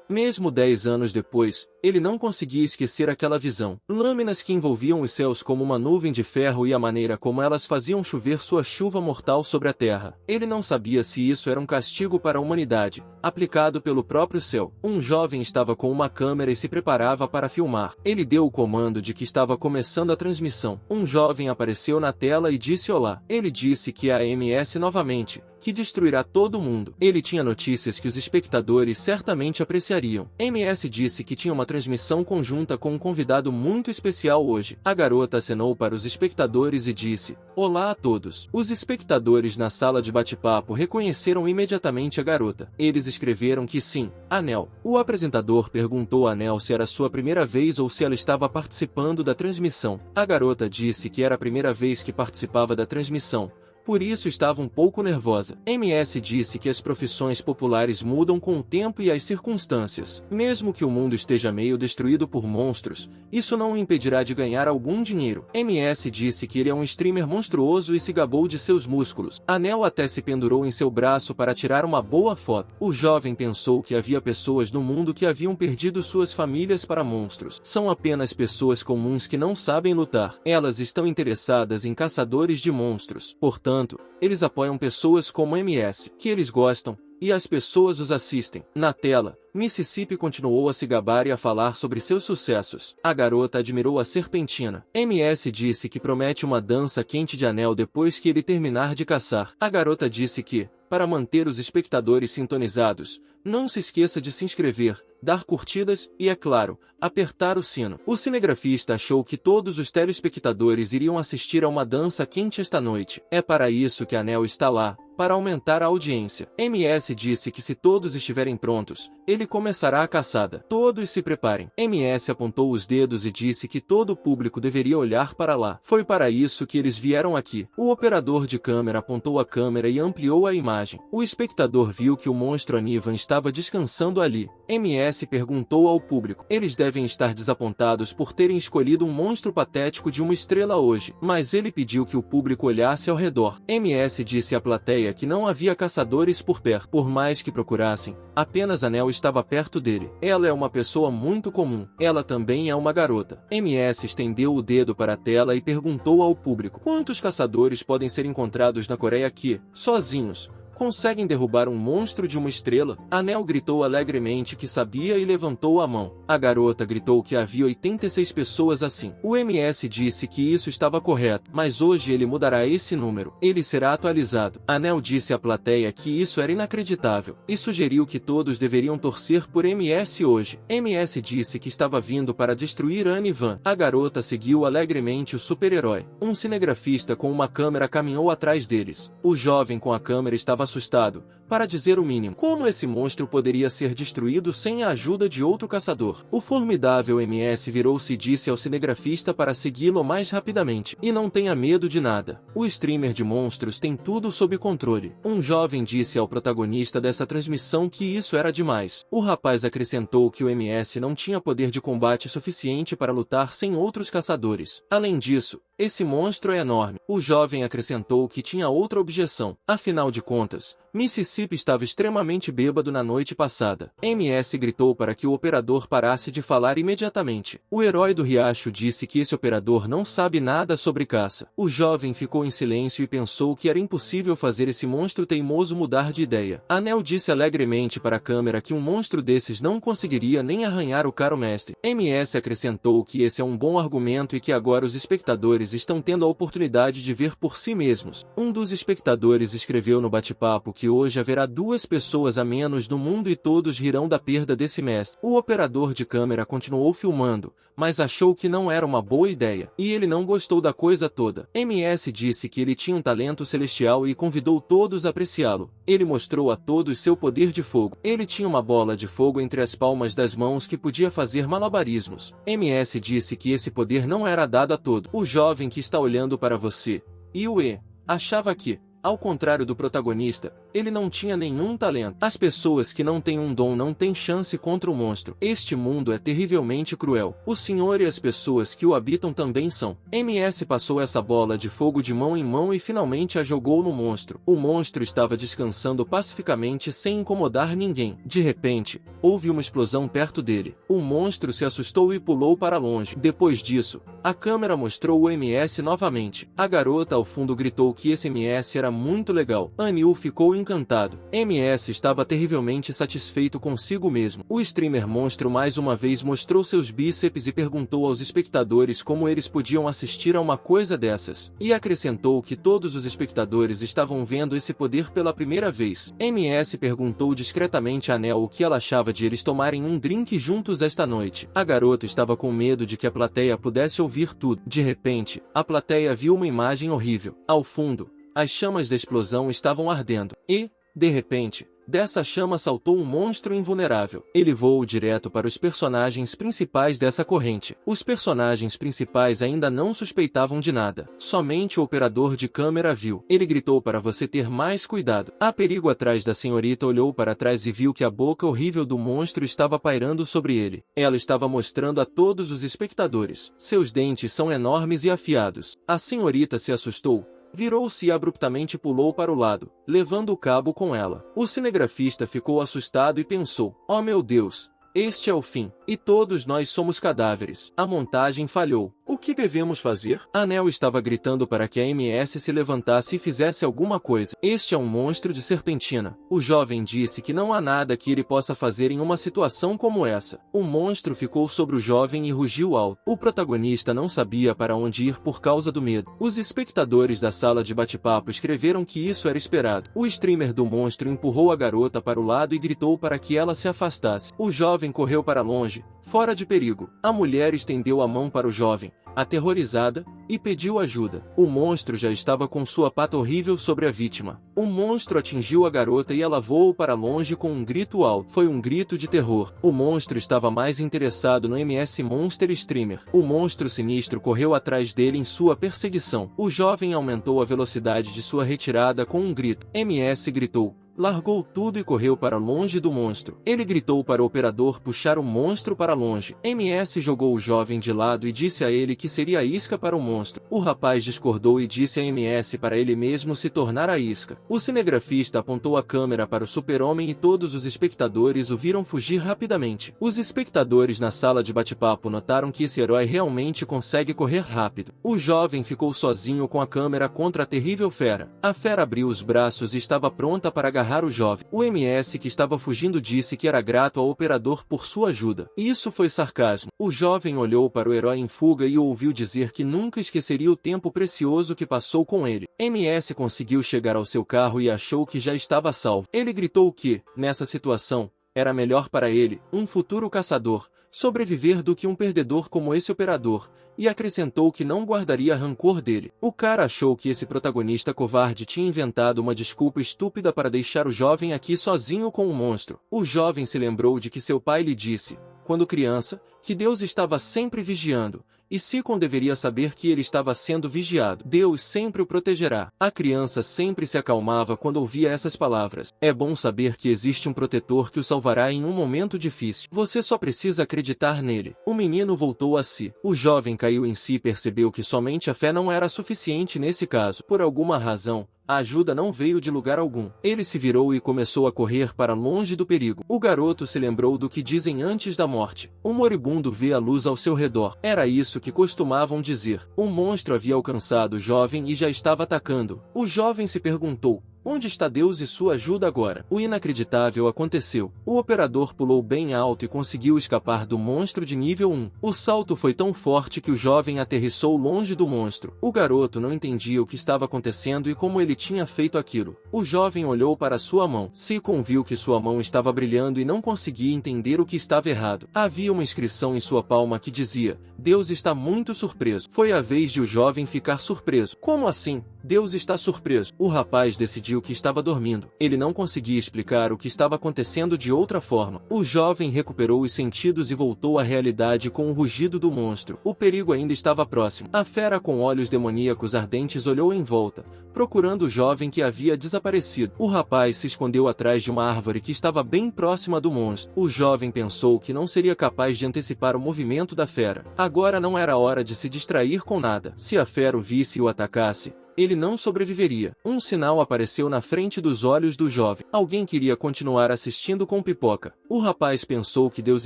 Mesmo 10 anos depois, ele não conseguia esquecer aquela visão. Lâminas que envolviam os céus como uma nuvem de ferro e a maneira como elas faziam chover sua chuva mortal sobre a terra. Ele não sabia se isso era um castigo para a humanidade, aplicado pelo próprio céu. Um jovem estava com uma câmera e se preparava para filmar. Ele deu o comando de que estava começando a transmissão. Um jovem apareceu na tela e disse olá. Ele disse que é a MS novamente, que destruirá todo mundo. Ele tinha notícias que os espectadores certamente apreciariam. MS disse que tinha uma transmissão conjunta com um convidado muito especial hoje. A garota acenou para os espectadores e disse: olá a todos. Os espectadores na sala de bate-papo reconheceram imediatamente a garota. Eles escreveram que sim, Anel. O apresentador perguntou a Anel se era sua primeira vez ou se ela estava participando da transmissão. A garota disse que era a primeira vez que participava da transmissão, por isso estava um pouco nervosa. MS disse que as profissões populares mudam com o tempo e as circunstâncias. Mesmo que o mundo esteja meio destruído por monstros, isso não o impedirá de ganhar algum dinheiro. MS disse que ele é um streamer monstruoso e se gabou de seus músculos. Anel até se pendurou em seu braço para tirar uma boa foto. O jovem pensou que havia pessoas no mundo que haviam perdido suas famílias para monstros. São apenas pessoas comuns que não sabem lutar. Elas estão interessadas em caçadores de monstros. Portanto, eles apoiam pessoas como MS, que eles gostam, e as pessoas os assistem. Na tela, Mississippi continuou a se gabar e a falar sobre seus sucessos. A garota admirou a serpentina. MS disse que promete uma dança quente de Anel depois que ele terminar de caçar. A garota disse que, para manter os espectadores sintonizados, não se esqueça de se inscrever, dar curtidas e, é claro, apertar o sino. O cinegrafista achou que todos os telespectadores iriam assistir a uma dança quente esta noite. É para isso que Anel está lá, para aumentar a audiência. MS disse que se todos estiverem prontos, ele começará a caçada. Todos se preparem. MS apontou os dedos e disse que todo o público deveria olhar para lá. Foi para isso que eles vieram aqui. O operador de câmera apontou a câmera e ampliou a imagem. O espectador viu que o monstro Anivan estava descansando ali. MS perguntou ao público. Eles devem estar desapontados por terem escolhido um monstro patético de uma estrela hoje, mas ele pediu que o público olhasse ao redor. MS disse à plateia que não havia caçadores por perto. Por mais que procurassem, apenas Anel estava perto dele. Ela é uma pessoa muito comum. Ela também é uma garota. MS estendeu o dedo para a tela e perguntou ao público: quantos caçadores podem ser encontrados na Coreia que, sozinhos, conseguem derrubar um monstro de uma estrela? Anel gritou alegremente que sabia e levantou a mão. A garota gritou que havia 86 pessoas assim. O MS disse que isso estava correto, mas hoje ele mudará esse número. Ele será atualizado. Anel disse à plateia que isso era inacreditável e sugeriu que todos deveriam torcer por MS hoje. MS disse que estava vindo para destruir Anivan. A garota seguiu alegremente o super-herói. Um cinegrafista com uma câmera caminhou atrás deles. O jovem com a câmera estava assustado, para dizer o mínimo. Como esse monstro poderia ser destruído sem a ajuda de outro caçador? O formidável MS virou-se e disse ao cinegrafista para segui-lo mais rapidamente. E não tenha medo de nada. O streamer de monstros tem tudo sob controle. Um jovem disse ao protagonista dessa transmissão que isso era demais. O rapaz acrescentou que o MS não tinha poder de combate suficiente para lutar sem outros caçadores. Além disso, esse monstro é enorme. O jovem acrescentou que tinha outra objeção. Afinal de contas, Mississippi estava extremamente bêbado na noite passada. MS gritou para que o operador parasse de falar imediatamente. O herói do riacho disse que esse operador não sabe nada sobre caça. O jovem ficou em silêncio e pensou que era impossível fazer esse monstro teimoso mudar de ideia. Anel disse alegremente para a câmera que um monstro desses não conseguiria nem arranhar o caro mestre. MS acrescentou que esse é um bom argumento e que agora os espectadores estão tendo a oportunidade de ver por si mesmos. Um dos espectadores escreveu no bate-papo que hoje haverá 2 pessoas a menos no mundo e todos rirão da perda desse mestre. O operador de câmera continuou filmando, mas achou que não era uma boa ideia, e ele não gostou da coisa toda. MS disse que ele tinha um talento celestial e convidou todos a apreciá-lo. Ele mostrou a todos seu poder de fogo. Ele tinha uma bola de fogo entre as palmas das mãos que podia fazer malabarismos. MS disse que esse poder não era dado a todo. O jovem que está olhando para você, Yue, achava que, ao contrário do protagonista, Ele não tinha nenhum talento. As pessoas que não têm um dom não têm chance contra o monstro. Este mundo é terrivelmente cruel. O Senhor e as pessoas que o habitam também são. MS passou essa bola de fogo de mão em mão e finalmente a jogou no monstro. O monstro estava descansando pacificamente sem incomodar ninguém. De repente, houve uma explosão perto dele. O monstro se assustou e pulou para longe. Depois disso, a câmera mostrou o MS novamente. A garota ao fundo gritou que esse MS era muito legal. Anil ficou encantado. MS estava terrivelmente satisfeito consigo mesmo. O streamer monstro mais uma vez mostrou seus bíceps e perguntou aos espectadores como eles podiam assistir a uma coisa dessas. E acrescentou que todos os espectadores estavam vendo esse poder pela primeira vez. MS perguntou discretamente a Nel o que ela achava de eles tomarem um drink juntos esta noite. A garota estava com medo de que a plateia pudesse ouvir tudo. De repente, a plateia viu uma imagem horrível. Ao fundo, as chamas da explosão estavam ardendo. E, de repente, dessa chama saltou um monstro invulnerável. Ele voou direto para os personagens principais dessa corrente. Os personagens principais ainda não suspeitavam de nada. Somente o operador de câmera viu. Ele gritou para você ter mais cuidado. Há perigo atrás da senhorita olhou para trás e viu que a boca horrível do monstro estava pairando sobre ele. Ela estava mostrando a todos os espectadores. Seus dentes são enormes e afiados. A senhorita se assustou. Virou-se e abruptamente pulou para o lado, levando o cabo com ela. O cinegrafista ficou assustado e pensou, oh meu Deus, este é o fim, e todos nós somos cadáveres. A montagem falhou. O que devemos fazer? A Nel estava gritando para que a MS se levantasse e fizesse alguma coisa. Este é um monstro de serpentina. O jovem disse que não há nada que ele possa fazer em uma situação como essa. O monstro ficou sobre o jovem e rugiu alto. O protagonista não sabia para onde ir por causa do medo. Os espectadores da sala de bate-papo escreveram que isso era esperado. O streamer do monstro empurrou a garota para o lado e gritou para que ela se afastasse. O jovem correu para longe, fora de perigo. A mulher estendeu a mão para o jovem, aterrorizada, e pediu ajuda. O monstro já estava com sua pata horrível sobre a vítima. O monstro atingiu a garota e ela voou para longe com um grito alto. Foi um grito de terror. O monstro estava mais interessado no MS Monster Streamer. O monstro sinistro correu atrás dele em sua perseguição. O jovem aumentou a velocidade de sua retirada com um grito. MS gritou. Largou tudo e correu para longe do monstro. Ele gritou para o operador puxar o monstro para longe. MS jogou o jovem de lado e disse a ele que seria a isca para o monstro. O rapaz discordou e disse a MS para ele mesmo se tornar a isca. O cinegrafista apontou a câmera para o super-homem e todos os espectadores o viram fugir rapidamente. Os espectadores na sala de bate-papo notaram que esse herói realmente consegue correr rápido. O jovem ficou sozinho com a câmera contra a terrível fera. A fera abriu os braços e estava pronta para agarrar o jovem. O MS que estava fugindo disse que era grato ao operador por sua ajuda. Isso foi sarcasmo. O jovem olhou para o herói em fuga e o ouviu dizer que nunca esqueceria o tempo precioso que passou com ele. MS conseguiu chegar ao seu carro e achou que já estava salvo. Ele gritou que, nessa situação, era melhor para ele, um futuro caçador, sobreviver do que um perdedor como esse operador, e acrescentou que não guardaria rancor dele. O cara achou que esse protagonista covarde tinha inventado uma desculpa estúpida para deixar o jovem aqui sozinho com o monstro. O jovem se lembrou de que seu pai lhe disse, quando criança, que Deus estava sempre vigiando, e Sikon deveria saber que ele estava sendo vigiado. Deus sempre o protegerá. A criança sempre se acalmava quando ouvia essas palavras. É bom saber que existe um protetor que o salvará em um momento difícil. Você só precisa acreditar nele. O menino voltou a si. O jovem caiu em si e percebeu que somente a fé não era suficiente nesse caso. Por alguma razão, a ajuda não veio de lugar algum. Ele se virou e começou a correr para longe do perigo. O garoto se lembrou do que dizem antes da morte. Um moribundo vê a luz ao seu redor. Era isso que costumavam dizer. Um monstro havia alcançado o jovem e já estava atacando. O jovem se perguntou, onde está Deus e sua ajuda agora? O inacreditável aconteceu. O operador pulou bem alto e conseguiu escapar do monstro de nível 1. O salto foi tão forte que o jovem aterrissou longe do monstro. O garoto não entendia o que estava acontecendo e como ele tinha feito aquilo. O jovem olhou para sua mão. Sikon viu que sua mão estava brilhando e não conseguia entender o que estava errado. Havia uma inscrição em sua palma que dizia, Deus está muito surpreso. Foi a vez de o jovem ficar surpreso. Como assim? Deus está surpreso. O rapaz decidiu que estava dormindo. Ele não conseguia explicar o que estava acontecendo de outra forma. O jovem recuperou os sentidos e voltou à realidade com o rugido do monstro. O perigo ainda estava próximo. A fera com olhos demoníacos ardentes olhou em volta, procurando o jovem que havia desaparecido. O rapaz se escondeu atrás de uma árvore que estava bem próxima do monstro. O jovem pensou que não seria capaz de antecipar o movimento da fera. Agora não era hora de se distrair com nada. Se a fera o visse e o atacasse, ele não sobreviveria. Um sinal apareceu na frente dos olhos do jovem. Alguém queria continuar assistindo com Pipoca. O rapaz pensou que Deus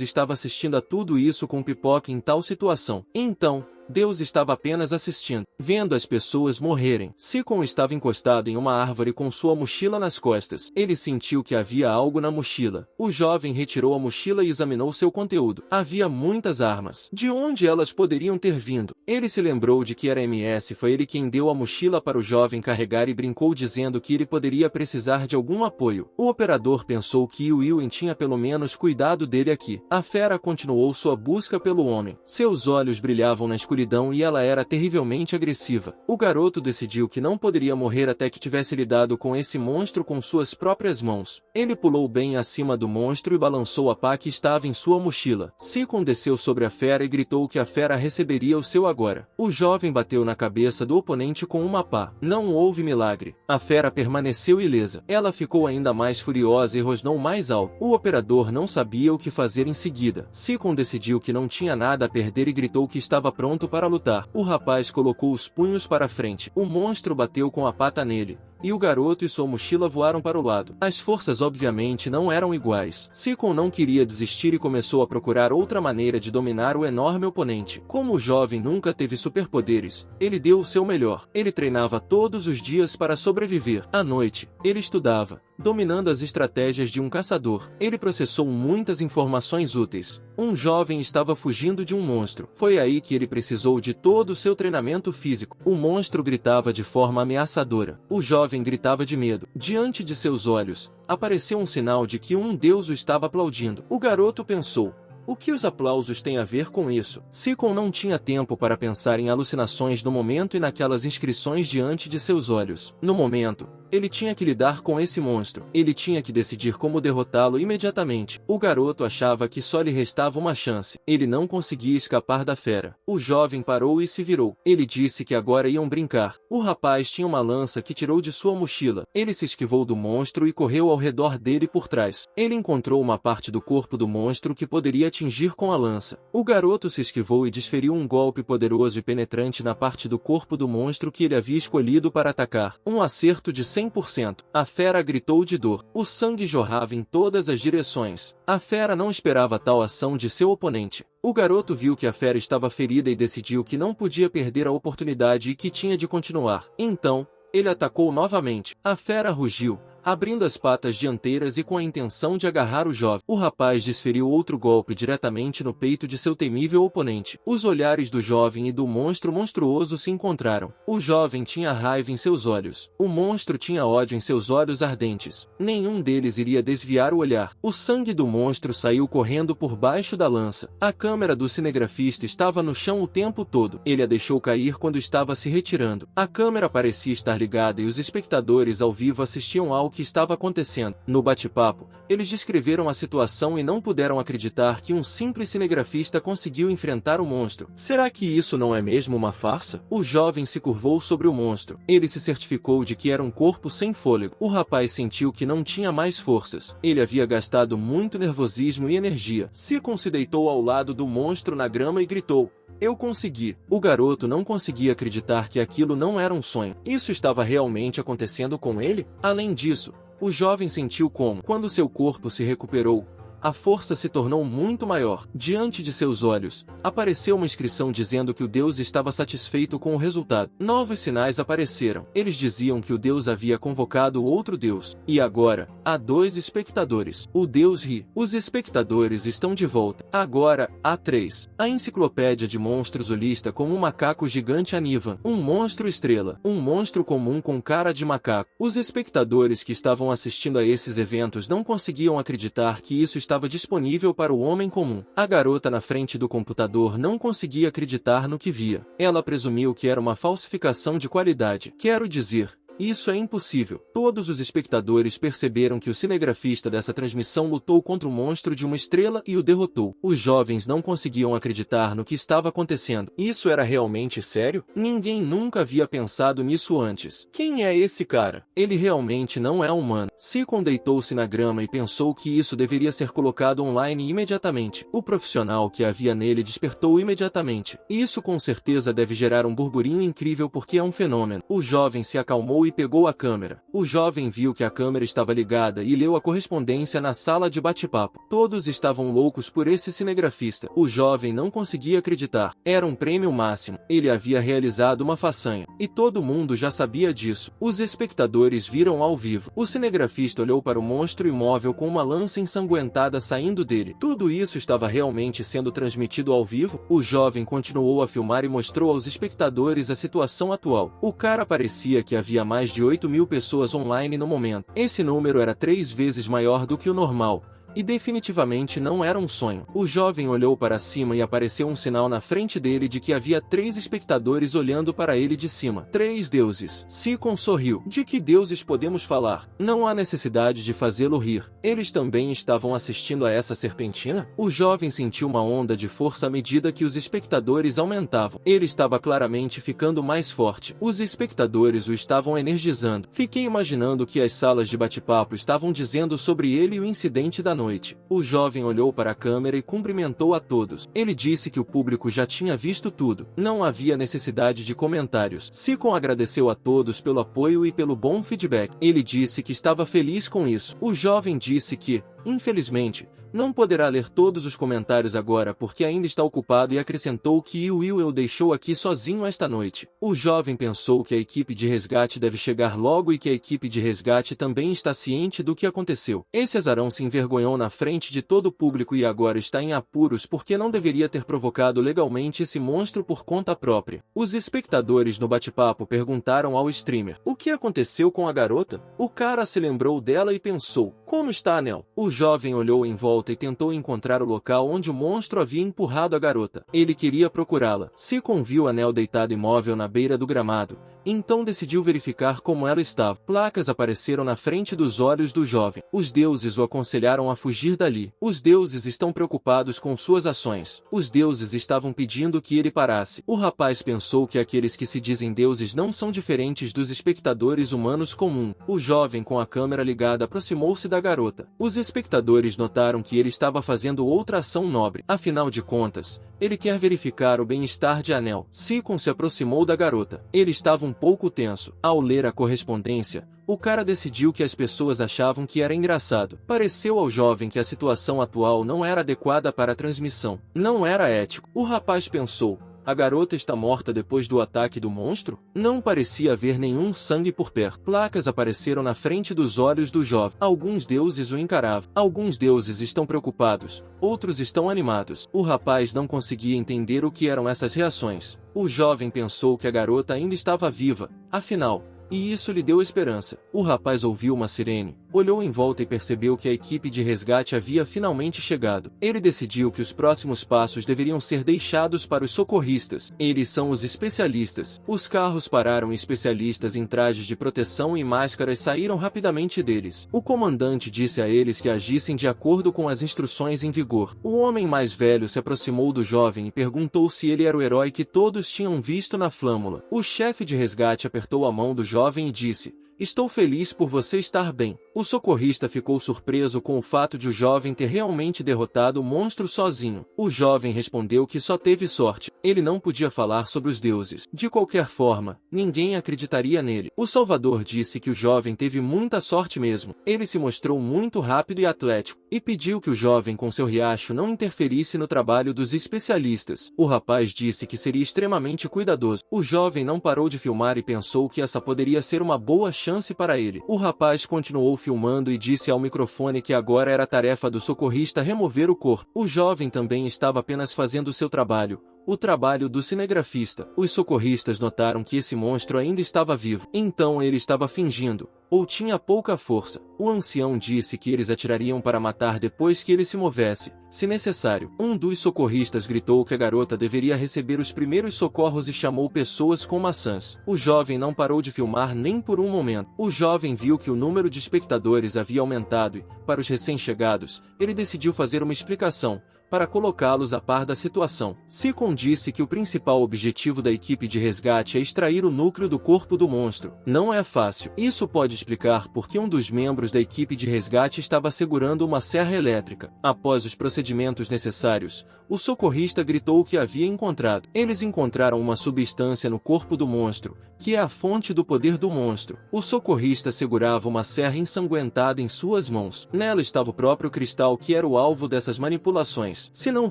estava assistindo a tudo isso com Pipoca em tal situação. Então, Deus estava apenas assistindo, vendo as pessoas morrerem. Seacon estava encostado em uma árvore com sua mochila nas costas. Ele sentiu que havia algo na mochila. O jovem retirou a mochila e examinou seu conteúdo. Havia muitas armas. De onde elas poderiam ter vindo? Ele se lembrou de que era MS. Foi ele quem deu a mochila para o jovem carregar e brincou dizendo que ele poderia precisar de algum apoio. O operador pensou que Ewan tinha pelo menos cuidado dele aqui. A fera continuou sua busca pelo homem. Seus olhos brilhavam na escuridão e ela era terrivelmente agressiva. O garoto decidiu que não poderia morrer até que tivesse lidado com esse monstro com suas próprias mãos. Ele pulou bem acima do monstro e balançou a pá que estava em sua mochila. Seacon desceu sobre a fera e gritou que a fera receberia o seu agora. O jovem bateu na cabeça do oponente com uma pá. Não houve milagre. A fera permaneceu ilesa. Ela ficou ainda mais furiosa e rosnou mais alto. O operador não sabia o que fazer em seguida. Seacon decidiu que não tinha nada a perder e gritou que estava pronto para lutar. O rapaz colocou os punhos para frente. O monstro bateu com a pata nele, e o garoto e sua mochila voaram para o lado. As forças obviamente não eram iguais. Seacon não queria desistir e começou a procurar outra maneira de dominar o enorme oponente. Como o jovem nunca teve superpoderes, ele deu o seu melhor. Ele treinava todos os dias para sobreviver. À noite, ele estudava, dominando as estratégias de um caçador. Ele processou muitas informações úteis. Um jovem estava fugindo de um monstro. Foi aí que ele precisou de todo o seu treinamento físico. O monstro gritava de forma ameaçadora. O jovem gritava de medo. Diante de seus olhos, apareceu um sinal de que um deus o estava aplaudindo. O garoto pensou: o que os aplausos têm a ver com isso? Seacon não tinha tempo para pensar em alucinações no momento e naquelas inscrições diante de seus olhos. No momento, ele tinha que lidar com esse monstro. Ele tinha que decidir como derrotá-lo imediatamente. O garoto achava que só lhe restava uma chance. Ele não conseguia escapar da fera. O jovem parou e se virou. Ele disse que agora iam brincar. O rapaz tinha uma lança que tirou de sua mochila. Ele se esquivou do monstro e correu ao redor dele por trás. Ele encontrou uma parte do corpo do monstro que poderia atingir com a lança. O garoto se esquivou e desferiu um golpe poderoso e penetrante na parte do corpo do monstro que ele havia escolhido para atacar. Um acerto de 100%. A fera gritou de dor. O sangue jorrava em todas as direções. A fera não esperava tal ação de seu oponente. O garoto viu que a fera estava ferida e decidiu que não podia perder a oportunidade e que tinha de continuar. Então, ele atacou novamente. A fera rugiu, abrindo as patas dianteiras e com a intenção de agarrar o jovem. O rapaz desferiu outro golpe diretamente no peito de seu temível oponente. Os olhares do jovem e do monstro monstruoso se encontraram. O jovem tinha raiva em seus olhos. O monstro tinha ódio em seus olhos ardentes. Nenhum deles iria desviar o olhar. O sangue do monstro saiu correndo por baixo da lança. A câmera do cinegrafista estava no chão o tempo todo. Ele a deixou cair quando estava se retirando. A câmera parecia estar ligada e os espectadores ao vivo assistiam ao que estava acontecendo. No bate-papo, eles descreveram a situação e não puderam acreditar que um simples cinegrafista conseguiu enfrentar o monstro. Será que isso não é mesmo uma farsa? O jovem se curvou sobre o monstro. Ele se certificou de que era um corpo sem fôlego. O rapaz sentiu que não tinha mais forças. Ele havia gastado muito nervosismo e energia. Seacon se deitou ao lado do monstro na grama e gritou: eu consegui. O garoto não conseguia acreditar que aquilo não era um sonho. Isso estava realmente acontecendo com ele? Além disso, o jovem sentiu como, quando seu corpo se recuperou, a força se tornou muito maior. Diante de seus olhos, apareceu uma inscrição dizendo que o Deus estava satisfeito com o resultado. Novos sinais apareceram. Eles diziam que o Deus havia convocado outro Deus. E agora, há 2 espectadores. O Deus ri. Os espectadores estão de volta. Agora, há 3. A enciclopédia de monstros o lista como um macaco gigante Anivan, um monstro estrela, um monstro comum com cara de macaco. Os espectadores que estavam assistindo a esses eventos não conseguiam acreditar que isso estava disponível para o homem comum. A garota na frente do computador não conseguia acreditar no que via. Ela presumiu que era uma falsificação de qualidade. Quero dizer, isso é impossível. Todos os espectadores perceberam que o cinegrafista dessa transmissão lutou contra o monstro de uma estrela e o derrotou. Os jovens não conseguiam acreditar no que estava acontecendo. Isso era realmente sério? Ninguém nunca havia pensado nisso antes. Quem é esse cara? Ele realmente não é humano. Seacon deitou-se na grama e pensou que isso deveria ser colocado online imediatamente. O profissional que havia nele despertou imediatamente. Isso com certeza deve gerar um burburinho incrível porque é um fenômeno. O jovem se acalmou e pegou a câmera. O jovem viu que a câmera estava ligada e leu a correspondência na sala de bate-papo. Todos estavam loucos por esse cinegrafista. O jovem não conseguia acreditar. Era um prêmio máximo. Ele havia realizado uma façanha. E todo mundo já sabia disso. Os espectadores viram ao vivo. O cinegrafista olhou para o monstro imóvel com uma lança ensanguentada saindo dele. Tudo isso estava realmente sendo transmitido ao vivo? O jovem continuou a filmar e mostrou aos espectadores a situação atual. O cara parecia que havia mais de 8.000 pessoas online no momento. Esse número era 3 vezes maior do que o normal. E definitivamente não era um sonho. O jovem olhou para cima e apareceu um sinal na frente dele de que havia 3 espectadores olhando para ele de cima. 3 deuses. Seacon sorriu. De que deuses podemos falar? Não há necessidade de fazê-lo rir. Eles também estavam assistindo a essa serpentina? O jovem sentiu uma onda de força à medida que os espectadores aumentavam. Ele estava claramente ficando mais forte. Os espectadores o estavam energizando. Fiquei imaginando o que as salas de bate-papo estavam dizendo sobre ele e o incidente da noite. O jovem olhou para a câmera e cumprimentou a todos. Ele disse que o público já tinha visto tudo. Não havia necessidade de comentários. Seacon agradeceu a todos pelo apoio e pelo bom feedback. Ele disse que estava feliz com isso. O jovem disse que, infelizmente, não poderá ler todos os comentários agora porque ainda está ocupado e acrescentou que Will o deixou aqui sozinho esta noite. O jovem pensou que a equipe de resgate deve chegar logo e que a equipe de resgate também está ciente do que aconteceu. Esse azarão se envergonhou na frente de todo o público e agora está em apuros porque não deveria ter provocado legalmente esse monstro por conta própria. Os espectadores no bate-papo perguntaram ao streamer: o que aconteceu com a garota? O cara se lembrou dela e pensou: como está Nell? O jovem olhou em volta e tentou encontrar o local onde o monstro havia empurrado a garota. Ele queria procurá-la. Seacon viu a Nell deitada imóvel na beira do gramado, então decidiu verificar como ela estava. Placas apareceram na frente dos olhos do jovem. Os deuses o aconselharam a fugir dali. Os deuses estão preocupados com suas ações. Os deuses estavam pedindo que ele parasse. O rapaz pensou que aqueles que se dizem deuses não são diferentes dos espectadores humanos comuns. O jovem com a câmera ligada aproximou-se da garota. Os espectadores notaram que ele estava fazendo outra ação nobre. Afinal de contas, ele quer verificar o bem-estar de Nell. Seacon se aproximou da garota. Ele estava um pouco tenso. Ao ler a correspondência, o cara decidiu que as pessoas achavam que era engraçado. Pareceu ao jovem que a situação atual não era adequada para a transmissão. Não era ético. O rapaz pensou: a garota está morta depois do ataque do monstro? Não parecia haver nenhum sangue por perto. Placas apareceram na frente dos olhos do jovem. Alguns deuses o encaravam. Alguns deuses estão preocupados, outros estão animados. O rapaz não conseguia entender o que eram essas reações. O jovem pensou que a garota ainda estava viva, afinal, e isso lhe deu esperança. O rapaz ouviu uma sirene, olhou em volta e percebeu que a equipe de resgate havia finalmente chegado. Ele decidiu que os próximos passos deveriam ser deixados para os socorristas. Eles são os especialistas. Os carros pararam e especialistas em trajes de proteção e máscaras saíram rapidamente deles. O comandante disse a eles que agissem de acordo com as instruções em vigor. O homem mais velho se aproximou do jovem e perguntou se ele era o herói que todos tinham visto na flâmula. O chefe de resgate apertou a mão do jovem e disse: estou feliz por você estar bem. O socorrista ficou surpreso com o fato de o jovem ter realmente derrotado o monstro sozinho. O jovem respondeu que só teve sorte. Ele não podia falar sobre os deuses. De qualquer forma, ninguém acreditaria nele. O Salvador disse que o jovem teve muita sorte mesmo. Ele se mostrou muito rápido e atlético, e pediu que o jovem com seu riacho não interferisse no trabalho dos especialistas. O rapaz disse que seria extremamente cuidadoso. O jovem não parou de filmar e pensou que essa poderia ser uma boa chance para ele. O rapaz continuou filmando e disse ao microfone que agora era tarefa do socorrista remover o corpo. O jovem também estava apenas fazendo seu trabalho. O trabalho do cinegrafista. Os socorristas notaram que esse monstro ainda estava vivo. Então ele estava fingindo, ou tinha pouca força. O ancião disse que eles atirariam para matar depois que ele se movesse, se necessário. Um dos socorristas gritou que a garota deveria receber os primeiros socorros e chamou pessoas com maçãs. O jovem não parou de filmar nem por um momento. O jovem viu que o número de espectadores havia aumentado e, para os recém-chegados, ele decidiu fazer uma explicação, para colocá-los a par da situação. Seacon disse que o principal objetivo da equipe de resgate é extrair o núcleo do corpo do monstro. Não é fácil. Isso pode explicar por que um dos membros da equipe de resgate estava segurando uma serra elétrica. Após os procedimentos necessários, o socorrista gritou o que havia encontrado. Eles encontraram uma substância no corpo do monstro, que é a fonte do poder do monstro. O socorrista segurava uma serra ensanguentada em suas mãos. Nela estava o próprio cristal que era o alvo dessas manipulações. Se não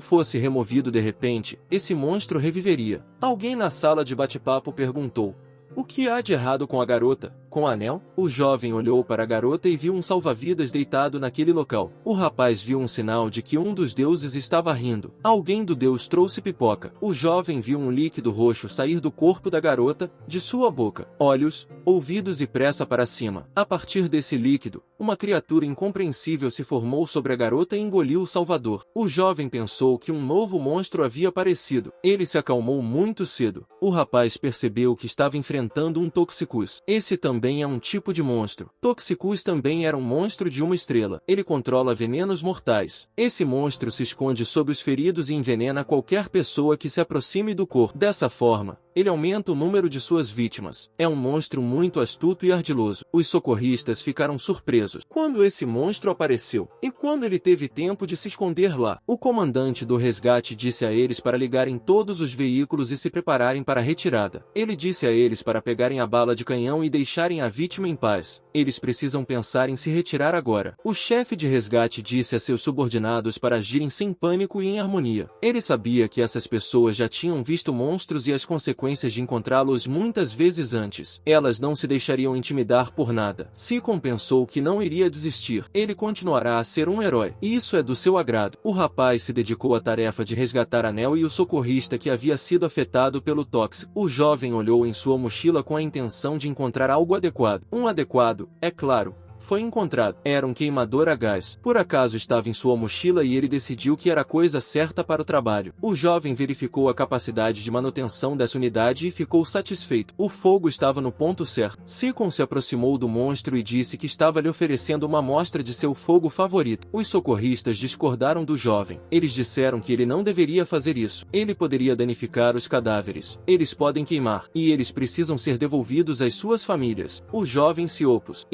fosse removido de repente, esse monstro reviveria. Alguém na sala de bate-papo perguntou: o que há de errado com a garota? Com o anel? O jovem olhou para a garota e viu um salva-vidas deitado naquele local. O rapaz viu um sinal de que um dos deuses estava rindo. Alguém do deus trouxe pipoca. O jovem viu um líquido roxo sair do corpo da garota, de sua boca, olhos, ouvidos e pressa para cima. A partir desse líquido, uma criatura incompreensível se formou sobre a garota e engoliu o Salvador. O jovem pensou que um novo monstro havia aparecido. Ele se acalmou muito cedo. O rapaz percebeu que estava enfrentando um Toxicus. Esse também é um tipo de monstro. Toxicus também era um monstro de uma estrela. Ele controla venenos mortais. Esse monstro se esconde sob os feridos e envenena qualquer pessoa que se aproxime do corpo. Dessa forma, ele aumenta o número de suas vítimas. É um monstro muito astuto e ardiloso. Os socorristas ficaram surpresos quando esse monstro apareceu, e quando ele teve tempo de se esconder lá. O comandante do resgate disse a eles para ligarem todos os veículos e se prepararem para a retirada. Ele disse a eles para pegarem a bala de canhão e deixarem a vítima em paz. Eles precisam pensar em se retirar agora. O chefe de resgate disse a seus subordinados para agirem sem pânico e em harmonia. Ele sabia que essas pessoas já tinham visto monstros e as consequências de encontrá-los muitas vezes antes. Elas não se deixariam intimidar por nada. Seacon pensou que não iria desistir. Ele continuará a ser um herói. E isso é do seu agrado. O rapaz se dedicou à tarefa de resgatar Anel e o socorrista que havia sido afetado pelo tóxico. O jovem olhou em sua mochila com a intenção de encontrar algo adequado. Um adequado, é claro, foi encontrado. Era um queimador a gás. Por acaso estava em sua mochila e ele decidiu que era a coisa certa para o trabalho. O jovem verificou a capacidade de manutenção dessa unidade e ficou satisfeito. O fogo estava no ponto certo. Seacon se aproximou do monstro e disse que estava lhe oferecendo uma amostra de seu fogo favorito. Os socorristas discordaram do jovem. Eles disseram que ele não deveria fazer isso. Ele poderia danificar os cadáveres. Eles podem queimar. E eles precisam ser devolvidos às suas famílias. O jovem se opôs.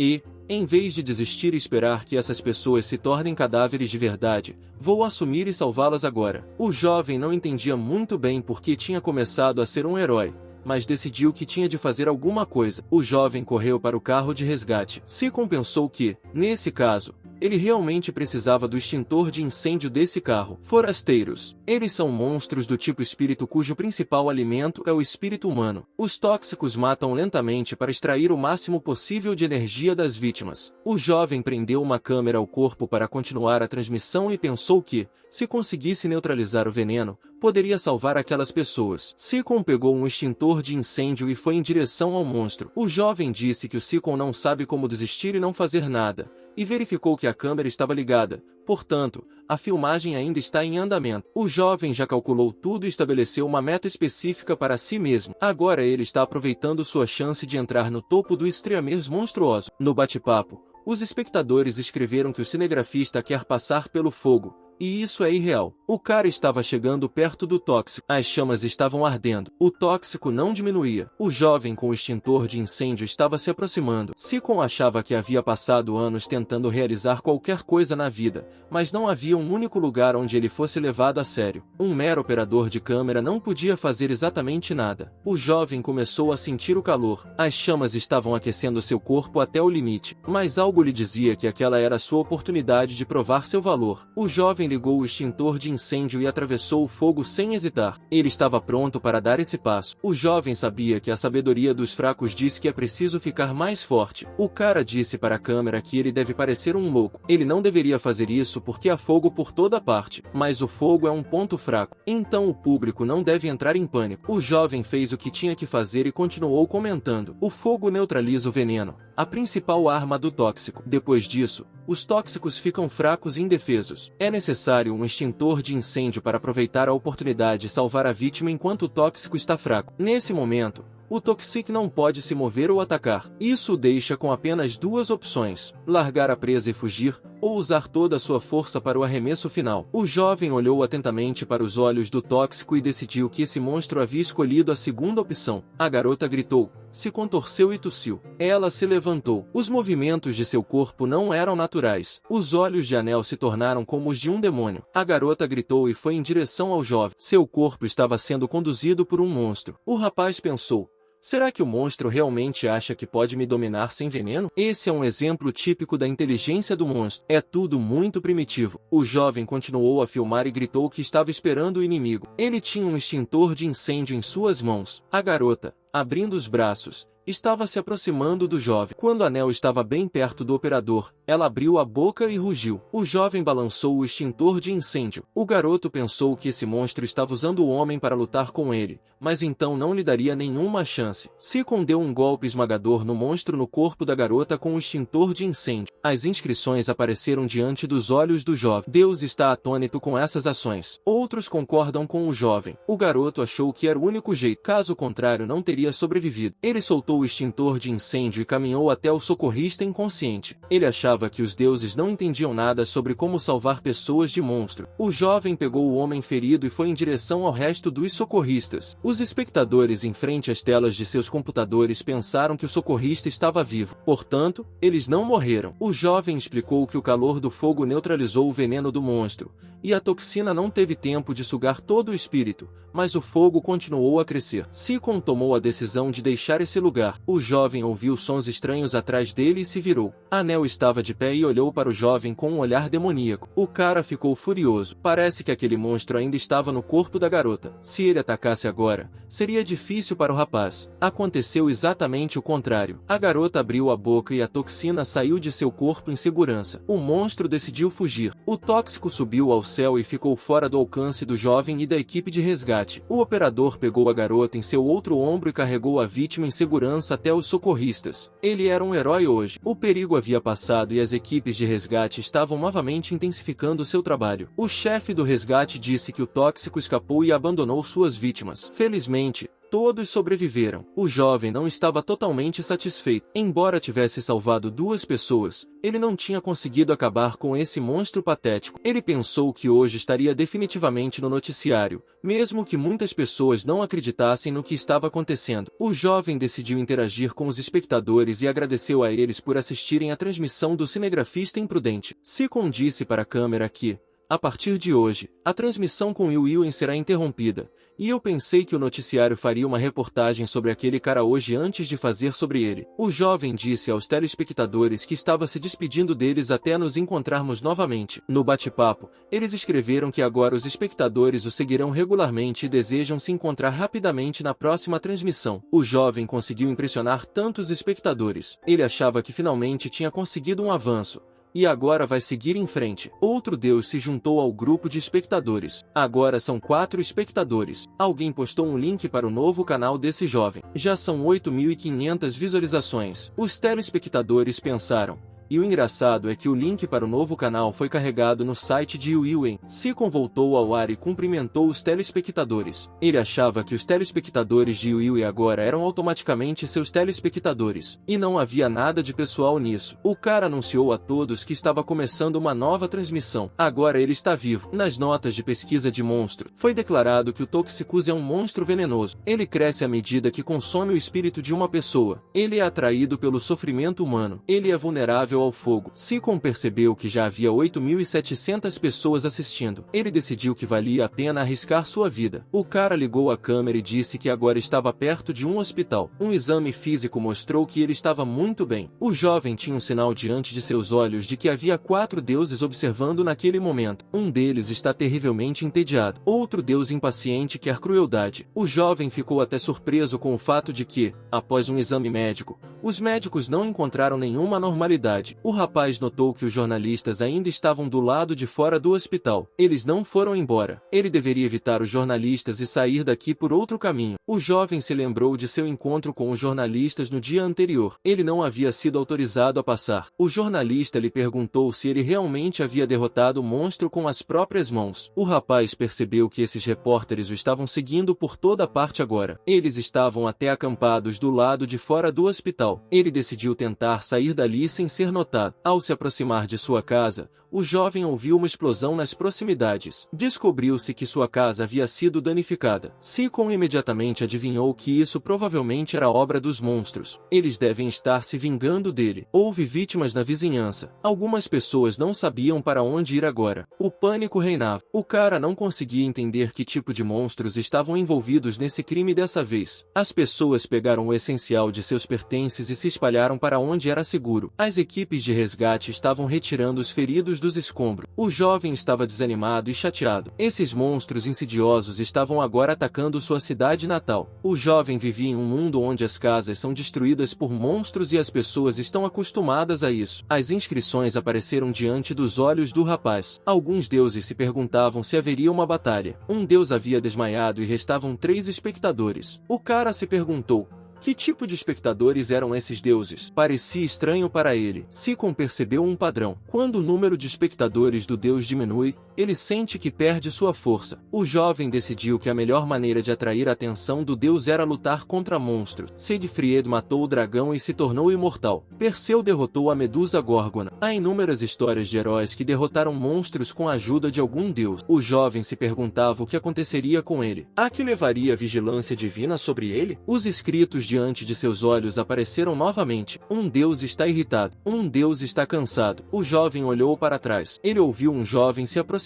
Em vez de desistir e esperar que essas pessoas se tornem cadáveres de verdade, vou assumir e salvá-las agora. O jovem não entendia muito bem por que tinha começado a ser um herói, mas decidiu que tinha de fazer alguma coisa. O jovem correu para o carro de resgate. Seacon pensou que, nesse caso, ele realmente precisava do extintor de incêndio desse carro. Forasteiros. Eles são monstros do tipo espírito cujo principal alimento é o espírito humano. Os tóxicos matam lentamente para extrair o máximo possível de energia das vítimas. O jovem prendeu uma câmera ao corpo para continuar a transmissão e pensou que, se conseguisse neutralizar o veneno, poderia salvar aquelas pessoas. Seacon pegou um extintor de incêndio e foi em direção ao monstro. O jovem disse que o Seacon não sabe como desistir e não fazer nada, e verificou que a câmera estava ligada. Portanto, a filmagem ainda está em andamento. O jovem já calculou tudo e estabeleceu uma meta específica para si mesmo. Agora ele está aproveitando sua chance de entrar no topo do Streamers monstruoso. No bate-papo, os espectadores escreveram que o cinegrafista quer passar pelo fogo, e isso é irreal. O cara estava chegando perto do tóxico. As chamas estavam ardendo. O tóxico não diminuía. O jovem com o extintor de incêndio estava se aproximando. Seacon achava que havia passado anos tentando realizar qualquer coisa na vida, mas não havia um único lugar onde ele fosse levado a sério. Um mero operador de câmera não podia fazer exatamente nada. O jovem começou a sentir o calor. As chamas estavam aquecendo seu corpo até o limite, mas algo lhe dizia que aquela era sua oportunidade de provar seu valor. O jovem ligou o extintor de incêndio e atravessou o fogo sem hesitar. Ele estava pronto para dar esse passo. O jovem sabia que a sabedoria dos fracos diz que é preciso ficar mais forte. O cara disse para a câmera que ele deve parecer um louco. Ele não deveria fazer isso porque há fogo por toda parte. Mas o fogo é um ponto fraco. Então o público não deve entrar em pânico. O jovem fez o que tinha que fazer e continuou comentando. O fogo neutraliza o veneno, a principal arma do tóxico. Depois disso, os tóxicos ficam fracos e indefesos. É necessário um extintor de incêndio para aproveitar a oportunidade e salvar a vítima enquanto o tóxico está fraco. Nesse momento, o Toxic não pode se mover ou atacar. Isso o deixa com apenas duas opções: largar a presa e fugir, ou usar toda a sua força para o arremesso final. O jovem olhou atentamente para os olhos do tóxico e decidiu que esse monstro havia escolhido a segunda opção. A garota gritou, se contorceu e tossiu. Ela se levantou. Os movimentos de seu corpo não eram naturais. Os olhos de Anel se tornaram como os de um demônio. A garota gritou e foi em direção ao jovem. Seu corpo estava sendo conduzido por um monstro. O rapaz pensou, será que o monstro realmente acha que pode me dominar sem veneno? Esse é um exemplo típico da inteligência do monstro. É tudo muito primitivo. O jovem continuou a filmar e gritou que estava esperando o inimigo. Ele tinha um extintor de incêndio em suas mãos. A garota, abrindo os braços, estava se aproximando do jovem. Quando Anel estava bem perto do operador, ela abriu a boca e rugiu. O jovem balançou o extintor de incêndio. O garoto pensou que esse monstro estava usando o homem para lutar com ele, mas então não lhe daria nenhuma chance. Seacon deu um golpe esmagador no monstro no corpo da garota com o extintor de incêndio. As inscrições apareceram diante dos olhos do jovem. Deus está atônito com essas ações. Outros concordam com o jovem. O garoto achou que era o único jeito. Caso contrário, não teria sobrevivido. Ele soltou o extintor de incêndio e caminhou até o socorrista inconsciente. Ele achava que os deuses não entendiam nada sobre como salvar pessoas de monstro. O jovem pegou o homem ferido e foi em direção ao resto dos socorristas. Os espectadores em frente às telas de seus computadores pensaram que o socorrista estava vivo. Portanto, eles não morreram. O jovem explicou que o calor do fogo neutralizou o veneno do monstro, e a toxina não teve tempo de sugar todo o espírito, mas o fogo continuou a crescer. Seacon tomou a decisão de deixar esse lugar. O jovem ouviu sons estranhos atrás dele e se virou. Anel estava de pé e olhou para o jovem com um olhar demoníaco. O cara ficou furioso. Parece que aquele monstro ainda estava no corpo da garota. Se ele atacasse agora, seria difícil para o rapaz. Aconteceu exatamente o contrário. A garota abriu a boca e a toxina saiu de seu corpo em segurança. O monstro decidiu fugir. O tóxico subiu ao céu e ficou fora do alcance do jovem e da equipe de resgate. O operador pegou a garota em seu outro ombro e carregou a vítima em segurança até os socorristas. Ele era um herói hoje. O perigo havia passado e as equipes de resgate estavam novamente intensificando seu trabalho. O chefe do resgate disse que o tóxico escapou e abandonou suas vítimas. Felizmente, todos sobreviveram. O jovem não estava totalmente satisfeito. Embora tivesse salvado duas pessoas, ele não tinha conseguido acabar com esse monstro patético. Ele pensou que hoje estaria definitivamente no noticiário, mesmo que muitas pessoas não acreditassem no que estava acontecendo. O jovem decidiu interagir com os espectadores e agradeceu a eles por assistirem à transmissão do cinegrafista imprudente. Seacon disse para a câmera que, a partir de hoje, a transmissão com Will Ewan será interrompida, e eu pensei que o noticiário faria uma reportagem sobre aquele cara hoje antes de fazer sobre ele. O jovem disse aos telespectadores que estava se despedindo deles até nos encontrarmos novamente. No bate-papo, eles escreveram que agora os espectadores o seguirão regularmente e desejam se encontrar rapidamente na próxima transmissão. O jovem conseguiu impressionar tantos espectadores. Ele achava que finalmente tinha conseguido um avanço. E agora vai seguir em frente. Outro deus se juntou ao grupo de espectadores. Agora são 4 espectadores. Alguém postou um link para o novo canal desse jovem. Já são 8.500 visualizações. Os telespectadores pensaram. E o engraçado é que o link para o novo canal foi carregado no site de Will Ewan. Seacon voltou ao ar e cumprimentou os telespectadores. Ele achava que os telespectadores de Will Ewan agora eram automaticamente seus telespectadores. E não havia nada de pessoal nisso. O cara anunciou a todos que estava começando uma nova transmissão. Agora ele está vivo. Nas notas de pesquisa de monstro, foi declarado que o Toxicus é um monstro venenoso. Ele cresce à medida que consome o espírito de uma pessoa. Ele é atraído pelo sofrimento humano. Ele é vulnerável ao fogo. Sikon percebeu que já havia 8.700 pessoas assistindo. Ele decidiu que valia a pena arriscar sua vida. O cara ligou a câmera e disse que agora estava perto de um hospital. Um exame físico mostrou que ele estava muito bem. O jovem tinha um sinal diante de seus olhos de que havia 4 deuses observando naquele momento. Um deles está terrivelmente entediado. Outro deus impaciente quer crueldade. O jovem ficou até surpreso com o fato de que, após um exame médico, os médicos não encontraram nenhuma anormalidade. O rapaz notou que os jornalistas ainda estavam do lado de fora do hospital. Eles não foram embora. Ele deveria evitar os jornalistas e sair daqui por outro caminho. O jovem se lembrou de seu encontro com os jornalistas no dia anterior. Ele não havia sido autorizado a passar. O jornalista lhe perguntou se ele realmente havia derrotado o monstro com as próprias mãos. O rapaz percebeu que esses repórteres o estavam seguindo por toda parte agora. Eles estavam até acampados do lado de fora do hospital. Ele decidiu tentar sair dali sem ser notado. Ao se aproximar de sua casa, o jovem ouviu uma explosão nas proximidades. Descobriu-se que sua casa havia sido danificada. Sikon imediatamente adivinhou que isso provavelmente era obra dos monstros. Eles devem estar se vingando dele. Houve vítimas na vizinhança. Algumas pessoas não sabiam para onde ir agora. O pânico reinava. O cara não conseguia entender que tipo de monstros estavam envolvidos nesse crime dessa vez. As pessoas pegaram o essencial de seus pertences e se espalharam para onde era seguro. As equipes de resgate estavam retirando os feridos dos escombros. O jovem estava desanimado e chateado. Esses monstros insidiosos estavam agora atacando sua cidade natal. O jovem vivia em um mundo onde as casas são destruídas por monstros e as pessoas estão acostumadas a isso. As inscrições apareceram diante dos olhos do rapaz. Alguns deuses se perguntavam se haveria uma batalha. Um deus havia desmaiado e restavam 3 espectadores. O cara se perguntou: que tipo de espectadores eram esses deuses? Parecia estranho para ele. Sikon percebeu um padrão. Quando o número de espectadores do deus diminui, ele sente que perde sua força. O jovem decidiu que a melhor maneira de atrair a atenção do deus era lutar contra monstros. Siegfried matou o dragão e se tornou imortal. Perseu derrotou a Medusa Górgona. Há inúmeras histórias de heróis que derrotaram monstros com a ajuda de algum deus. O jovem se perguntava o que aconteceria com ele. A que levaria vigilância divina sobre ele? Os escritos diante de seus olhos apareceram novamente. Um deus está irritado. Um deus está cansado. O jovem olhou para trás. Ele ouviu um jovem se aproximando.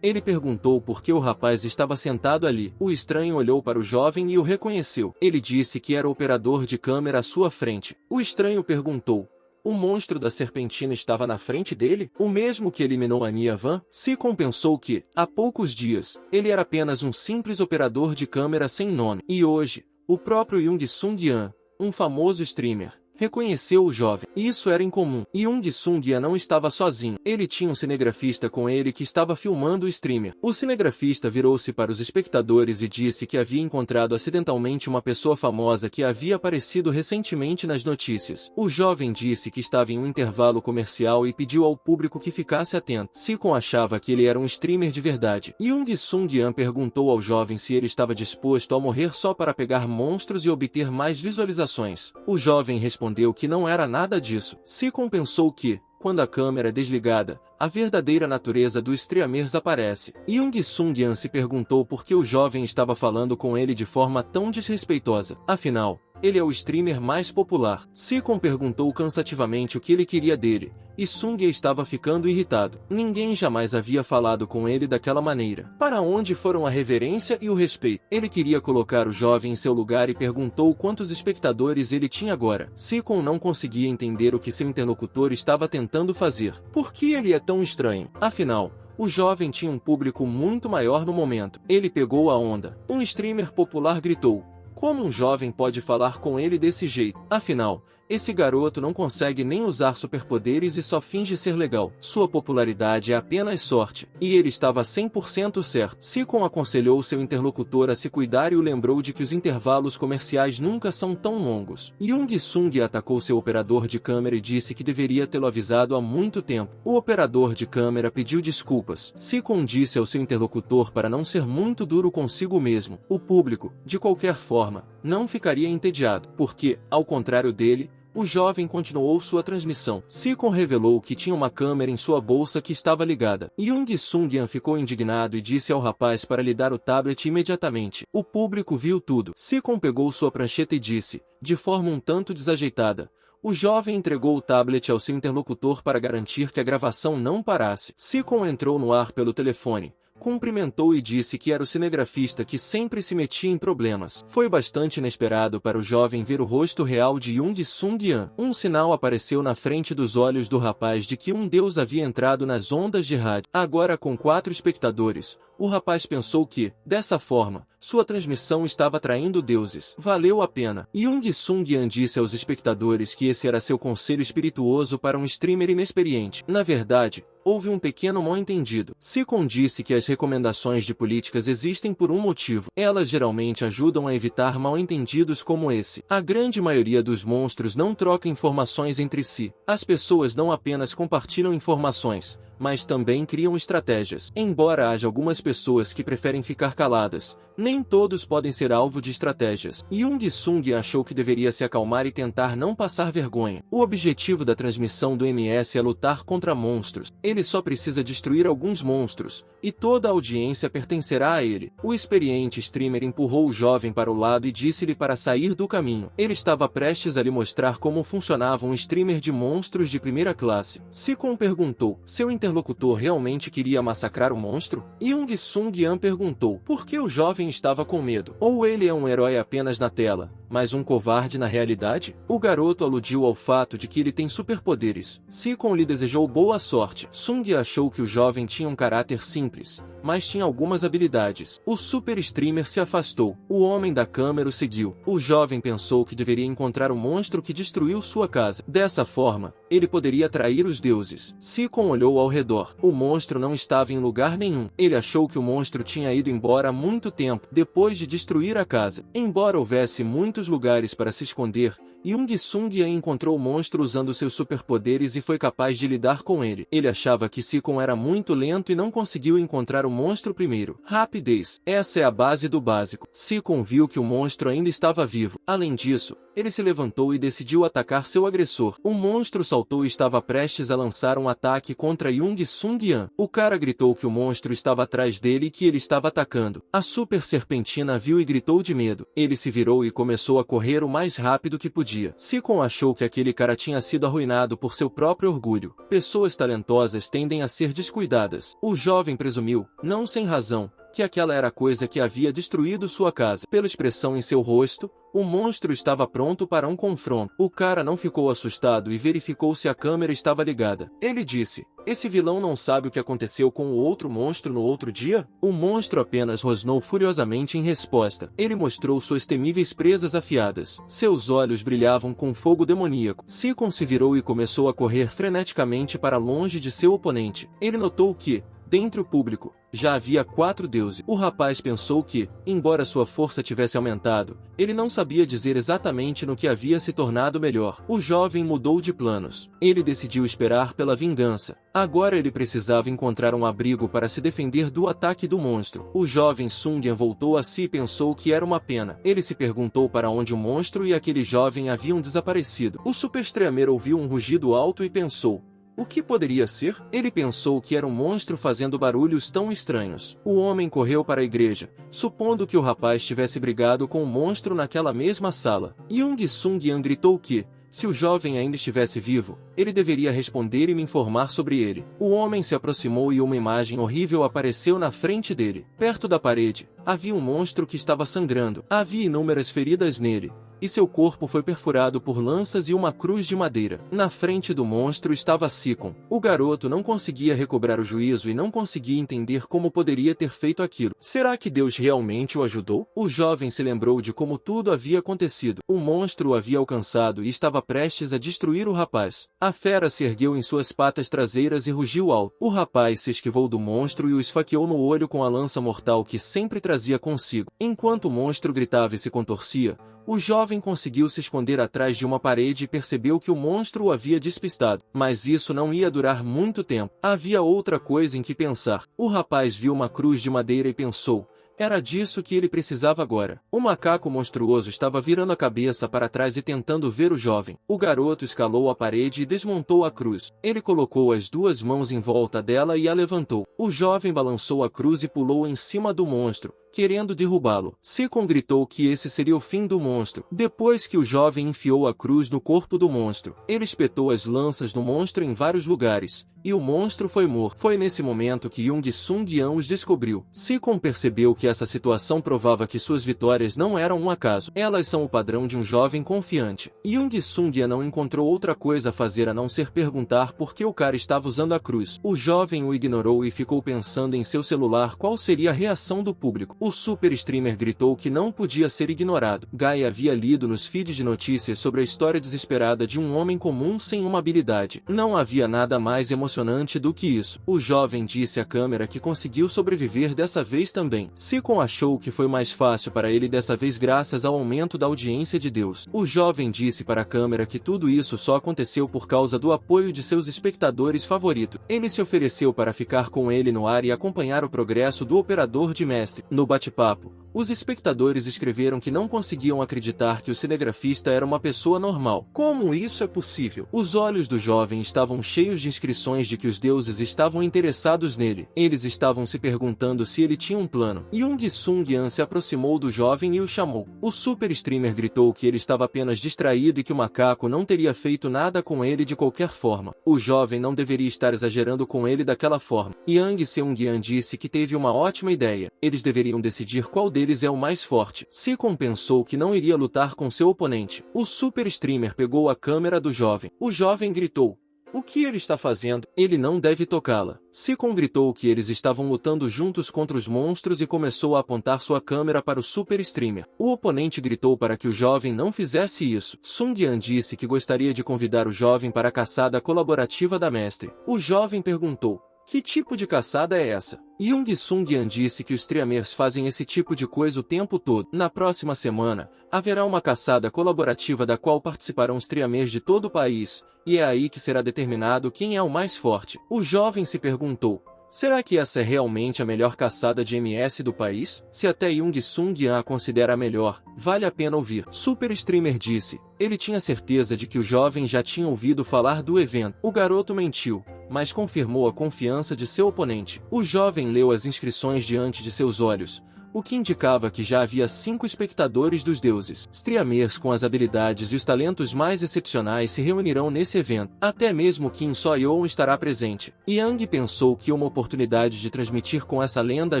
Ele perguntou por que o rapaz estava sentado ali. O estranho olhou para o jovem e o reconheceu. Ele disse que era o operador de câmera à sua frente. O estranho perguntou: o monstro da serpentina estava na frente dele? O mesmo que eliminou a Nia Van? Sikon pensou que, há poucos dias, ele era apenas um simples operador de câmera sem nome. E hoje, o próprio Jung Sung-Yan, um famoso streamer, reconheceu o jovem. Isso era incomum. Jung Sung-Yan não estava sozinho. Ele tinha um cinegrafista com ele que estava filmando o streamer. O cinegrafista virou-se para os espectadores e disse que havia encontrado acidentalmente uma pessoa famosa que havia aparecido recentemente nas notícias. O jovem disse que estava em um intervalo comercial e pediu ao público que ficasse atento. Sikon achava que ele era um streamer de verdade. Jung Sung-Yan perguntou ao jovem se ele estava disposto a morrer só para pegar monstros e obter mais visualizações. O jovem respondeu que não era nada disso. Sikon pensou que, quando a câmera é desligada, a verdadeira natureza do streamer aparece. Jung Sung-Yan se perguntou por que o jovem estava falando com ele de forma tão desrespeitosa. Afinal, ele é o streamer mais popular. Sikon perguntou cansativamente o que ele queria dele, e Sung-Yan estava ficando irritado. Ninguém jamais havia falado com ele daquela maneira. Para onde foram a reverência e o respeito? Ele queria colocar o jovem em seu lugar e perguntou quantos espectadores ele tinha agora. Sikon não conseguia entender o que seu interlocutor estava tentando fazer. Por que ele é tão estranho? Afinal, o jovem tinha um público muito maior no momento. Ele pegou a onda. Um streamer popular gritou: como um jovem pode falar com ele desse jeito? Afinal, esse garoto não consegue nem usar superpoderes e só finge ser legal. Sua popularidade é apenas sorte. E ele estava 100% certo. Sikon aconselhou seu interlocutor a se cuidar e o lembrou de que os intervalos comerciais nunca são tão longos. Jung Sung atacou seu operador de câmera e disse que deveria tê-lo avisado há muito tempo. O operador de câmera pediu desculpas. Sikon disse ao seu interlocutor para não ser muito duro consigo mesmo. O público, de qualquer forma, não ficaria entediado, porque, ao contrário dele, o jovem continuou sua transmissão. Sikon revelou que tinha uma câmera em sua bolsa que estava ligada. Jung Sung-Yan ficou indignado e disse ao rapaz para lhe dar o tablet imediatamente. O público viu tudo. Sikon pegou sua prancheta e disse, de forma um tanto desajeitada: O jovem entregou o tablet ao seu interlocutor para garantir que a gravação não parasse. Seacon entrou no ar pelo telefone, cumprimentou e disse que era o cinegrafista que sempre se metia em problemas. Foi bastante inesperado para o jovem ver o rosto real de Young Sung-yan. Um sinal apareceu na frente dos olhos do rapaz de que um deus havia entrado nas ondas de rádio. Agora com 4 espectadores, o rapaz pensou que, dessa forma, sua transmissão estava atraindo deuses. Valeu a pena. Young Sung-yan disse aos espectadores que esse era seu conselho espirituoso para um streamer inexperiente. Na verdade, houve um pequeno mal-entendido. Seacon disse que as recomendações de políticas existem por um motivo. Elas geralmente ajudam a evitar mal-entendidos como esse. A grande maioria dos monstros não troca informações entre si. As pessoas não apenas compartilham informações, mas também criam estratégias. Embora haja algumas pessoas que preferem ficar caladas, nem todos podem ser alvo de estratégias. Young Sung achou que deveria se acalmar e tentar não passar vergonha. O objetivo da transmissão do MS é lutar contra monstros. Ele só precisa destruir alguns monstros, e toda a audiência pertencerá a ele. O experiente streamer empurrou o jovem para o lado e disse-lhe para sair do caminho. Ele estava prestes a lhe mostrar como funcionava um streamer de monstros de primeira classe. Seacon perguntou: seu interlocutor realmente queria massacrar o monstro? Young Sung-yan perguntou: por que o jovem estava com medo? Ou ele é um herói apenas na tela, mas um covarde na realidade? O garoto aludiu ao fato de que ele tem superpoderes. Seacon lhe desejou boa sorte. Sung achou que o jovem tinha um caráter simples, mas tinha algumas habilidades. O super streamer se afastou. O homem da câmera o seguiu. O jovem pensou que deveria encontrar o monstro que destruiu sua casa. Dessa forma, ele poderia atrair os deuses. Seacon olhou ao redor. O monstro não estava em lugar nenhum. Ele achou que o monstro tinha ido embora há muito tempo, depois de destruir a casa. Embora houvesse muitos lugares para se esconder, Young Sung-yan encontrou o monstro usando seus superpoderes e foi capaz de lidar com ele. Ele achava que Seacon era muito lento e não conseguiu encontrar o monstro primeiro. Rapidez. Essa é a base do básico. Seacon viu que o monstro ainda estava vivo. Além disso, ele se levantou e decidiu atacar seu agressor. O monstro saltou e estava prestes a lançar um ataque contra Young Sung-yan. O cara gritou que o monstro estava atrás dele e que ele estava atacando. A super serpentina viu e gritou de medo. Ele se virou e começou a correr o mais rápido que podia. Seacon achou que aquele cara tinha sido arruinado por seu próprio orgulho. Pessoas talentosas tendem a ser descuidadas. O jovem presumiu, não sem razão, que aquela era a coisa que havia destruído sua casa. Pela expressão em seu rosto, o monstro estava pronto para um confronto. O cara não ficou assustado e verificou se a câmera estava ligada. Ele disse: esse vilão não sabe o que aconteceu com o outro monstro no outro dia? O monstro apenas rosnou furiosamente em resposta. Ele mostrou suas temíveis presas afiadas. Seus olhos brilhavam com fogo demoníaco. Seacon se virou e começou a correr freneticamente para longe de seu oponente. Ele notou que, dentre o público, já havia 4 deuses. O rapaz pensou que, embora sua força tivesse aumentado, ele não sabia dizer exatamente no que havia se tornado melhor. O jovem mudou de planos. Ele decidiu esperar pela vingança. Agora ele precisava encontrar um abrigo para se defender do ataque do monstro. O jovem Sung-yan voltou a si e pensou que era uma pena. Ele se perguntou para onde o monstro e aquele jovem haviam desaparecido. O super streamer ouviu um rugido alto e pensou: o que poderia ser? Ele pensou que era um monstro fazendo barulhos tão estranhos. O homem correu para a igreja, supondo que o rapaz tivesse brigado com o monstro naquela mesma sala. Young Sung-yan gritou que, se o jovem ainda estivesse vivo, ele deveria responder e me informar sobre ele. O homem se aproximou e uma imagem horrível apareceu na frente dele. Perto da parede, havia um monstro que estava sangrando. Havia inúmeras feridas nele, e seu corpo foi perfurado por lanças e uma cruz de madeira. Na frente do monstro estava Seacon. O garoto não conseguia recobrar o juízo e não conseguia entender como poderia ter feito aquilo. Será que Deus realmente o ajudou? O jovem se lembrou de como tudo havia acontecido. O monstro o havia alcançado e estava prestes a destruir o rapaz. A fera se ergueu em suas patas traseiras e rugiu alto. O rapaz se esquivou do monstro e o esfaqueou no olho com a lança mortal que sempre trazia consigo. Enquanto o monstro gritava e se contorcia, o jovem conseguiu se esconder atrás de uma parede e percebeu que o monstro o havia despistado. Mas isso não ia durar muito tempo. Havia outra coisa em que pensar. O rapaz viu uma cruz de madeira e pensou: era disso que ele precisava agora. O macaco monstruoso estava virando a cabeça para trás e tentando ver o jovem. O garoto escalou a parede e desmontou a cruz. Ele colocou as 2 mãos em volta dela e a levantou. O jovem balançou a cruz e pulou em cima do monstro, que querendo derrubá-lo. Sikon gritou que esse seria o fim do monstro. Depois que o jovem enfiou a cruz no corpo do monstro, ele espetou as lanças no monstro em vários lugares, e o monstro foi morto. Foi nesse momento que Jung Sung-yan os descobriu. Sikon percebeu que essa situação provava que suas vitórias não eram um acaso. Elas são o padrão de um jovem confiante. Jung Sung-yan não encontrou outra coisa a fazer a não ser perguntar por que o cara estava usando a cruz. O jovem o ignorou e ficou pensando em seu celular qual seria a reação do público. O super streamer gritou que não podia ser ignorado. Guy havia lido nos feeds de notícias sobre a história desesperada de um homem comum sem uma habilidade. Não havia nada mais emocionante do que isso. O jovem disse à câmera que conseguiu sobreviver dessa vez também. Sikon achou que foi mais fácil para ele dessa vez graças ao aumento da audiência de Deus. O jovem disse para a câmera que tudo isso só aconteceu por causa do apoio de seus espectadores favoritos. Ele se ofereceu para ficar com ele no ar e acompanhar o progresso do operador de mestre. No bate-papo, os espectadores escreveram que não conseguiam acreditar que o cinegrafista era uma pessoa normal. Como isso é possível? Os olhos do jovem estavam cheios de inscrições de que os deuses estavam interessados nele. Eles estavam se perguntando se ele tinha um plano. Jung Sung-yan se aproximou do jovem e o chamou. O super streamer gritou que ele estava apenas distraído e que o macaco não teria feito nada com ele de qualquer forma. O jovem não deveria estar exagerando com ele daquela forma. Jung Seung-yan disse que teve uma ótima ideia. Eles deveriam decidir qual deles é o mais forte. Sikon pensou que não iria lutar com seu oponente. O super streamer pegou a câmera do jovem. O jovem gritou: "O que ele está fazendo? Ele não deve tocá-la." Sikon gritou que eles estavam lutando juntos contra os monstros e começou a apontar sua câmera para o super streamer. O oponente gritou para que o jovem não fizesse isso. Sung-yan disse que gostaria de convidar o jovem para a caçada colaborativa da mestre. O jovem perguntou: "Que tipo de caçada é essa?" Jung Sung-yan disse que os streamers fazem esse tipo de coisa o tempo todo. Na próxima semana, haverá uma caçada colaborativa da qual participarão streamers de todo o país, e é aí que será determinado quem é o mais forte. O jovem se perguntou: será que essa é realmente a melhor caçada de MS do país? Se até Jung Sung-yan a considera a melhor, vale a pena ouvir. Super Streamer disse. Ele tinha certeza de que o jovem já tinha ouvido falar do evento. O garoto mentiu, mas confirmou a confiança de seu oponente. O jovem leu as inscrições diante de seus olhos, o que indicava que já havia 5 espectadores dos deuses. Streamers com as habilidades e os talentos mais excepcionais se reunirão nesse evento. Até mesmo Kim So-yeon estará presente. Yang pensou que uma oportunidade de transmitir com essa lenda